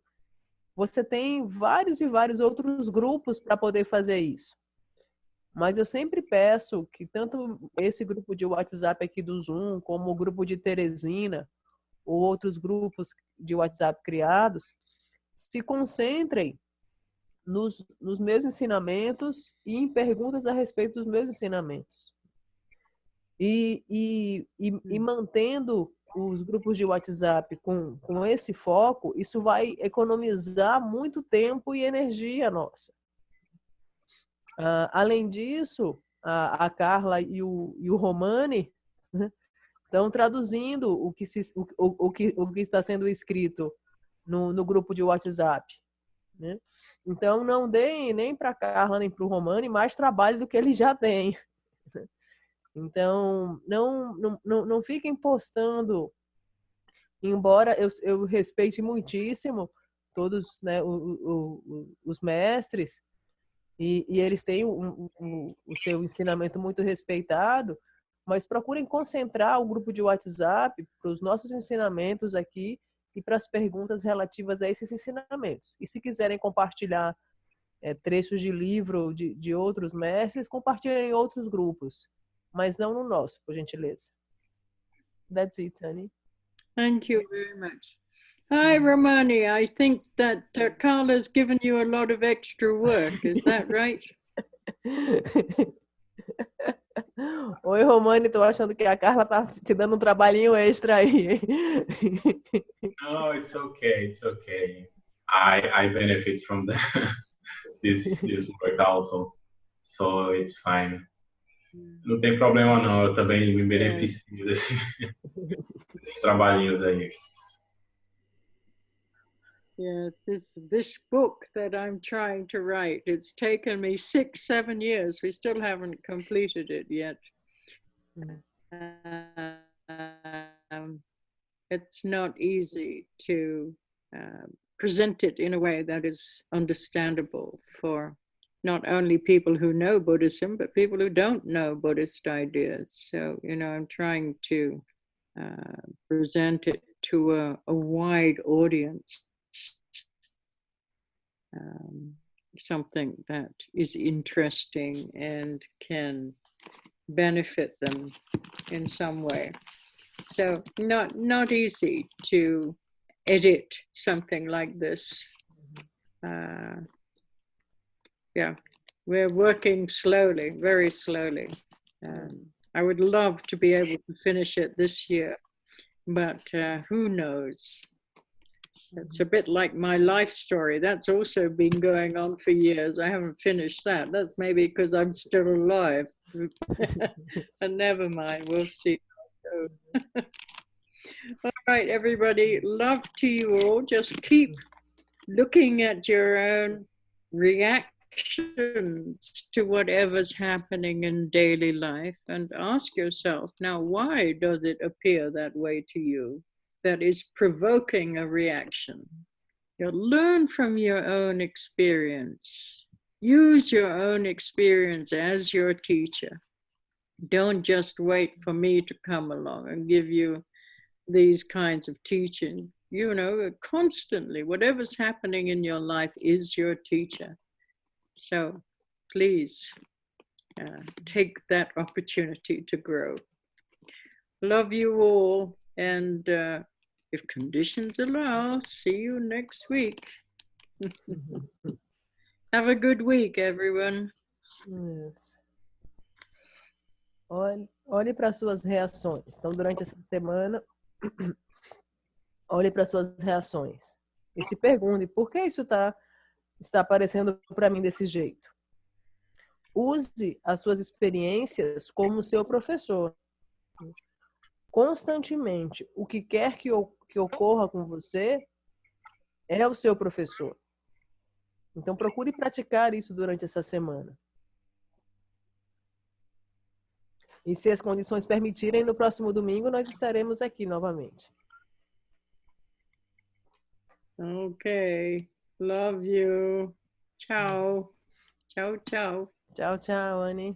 Speaker 1: você tem vários e vários outros grupos para poder fazer isso. Mas eu sempre peço que tanto esse grupo de WhatsApp aqui do Zoom, como o grupo de Teresina, ou outros grupos de WhatsApp criados, se concentrem nos meus ensinamentos e em perguntas a respeito dos meus ensinamentos. E mantendo os grupos de WhatsApp com esse foco, isso vai economizar muito tempo e energia nossa. Além disso, a Carla e o Romani estão traduzindo o que está sendo escrito no grupo de WhatsApp. Né? Então, não deem nem para a Carla nem para o Romani mais trabalho do que eles já têm. Então, não fiquem postando, embora eu respeite muitíssimo todos, né, os mestres, e eles têm o seu ensinamento muito respeitado, mas procurem concentrar o grupo de WhatsApp para os nossos ensinamentos aqui e para as perguntas relativas a esses ensinamentos. E se quiserem compartilhar trechos de livro de outros mestres, compartilhem em outros grupos, mas não no nosso, por gentileza. That's it, Tani.
Speaker 2: Thank you very much. Hi, Romani. I think that Carla's given you a lot of extra work. Is that right?
Speaker 1: Oi, Romani, tô achando que a Carla tá te dando um trabalhinho extra aí.
Speaker 6: No, it's okay. It's okay. I benefit from this work also, so it's fine. Não tem problema não, eu também me beneficio desses trabalhinhos aí.
Speaker 2: Yeah, this book that I'm trying to write, it's taken me 6-7 years. We still haven't completed it yet. It's not easy to present it in a way that is understandable for not only people who know Buddhism, but people who don't know Buddhist ideas. So, I'm trying to present it to a wide audience. Something that is interesting and can benefit them in some way. So not easy to edit something like this. Yeah, we're working slowly, very slowly. I would love to be able to finish it this year, but who knows? It's a bit like my life story. That's also been going on for years. I haven't finished that. That's maybe because I'm still alive. And never mind, we'll see. All right, everybody, love to you all. Just keep looking at your own reactions to whatever's happening in daily life and ask yourself, now, why does it appear that way to you? That is provoking a reaction. Learn from your own experience. Use your own experience as your teacher. Don't just wait for me to come along and give you these kinds of teaching. Constantly, whatever's happening in your life is your teacher. So please take that opportunity to grow. Love you all. And if conditions allow, see you next week. Have a good week, everyone.
Speaker 1: Yes. Olhe para suas reações. Então, durante essa semana, olhe para suas reações. E se pergunte, por que isso está aparecendo para mim desse jeito? Use as suas experiências como seu professor. Constantemente, o que quer que ocorra com você é o seu professor. Então, procure praticar isso durante essa semana. E se as condições permitirem, no próximo domingo nós estaremos aqui novamente.
Speaker 2: Okay. Love you. Ciao. Ciao, ciao.
Speaker 1: Tchau, tchau, Annie.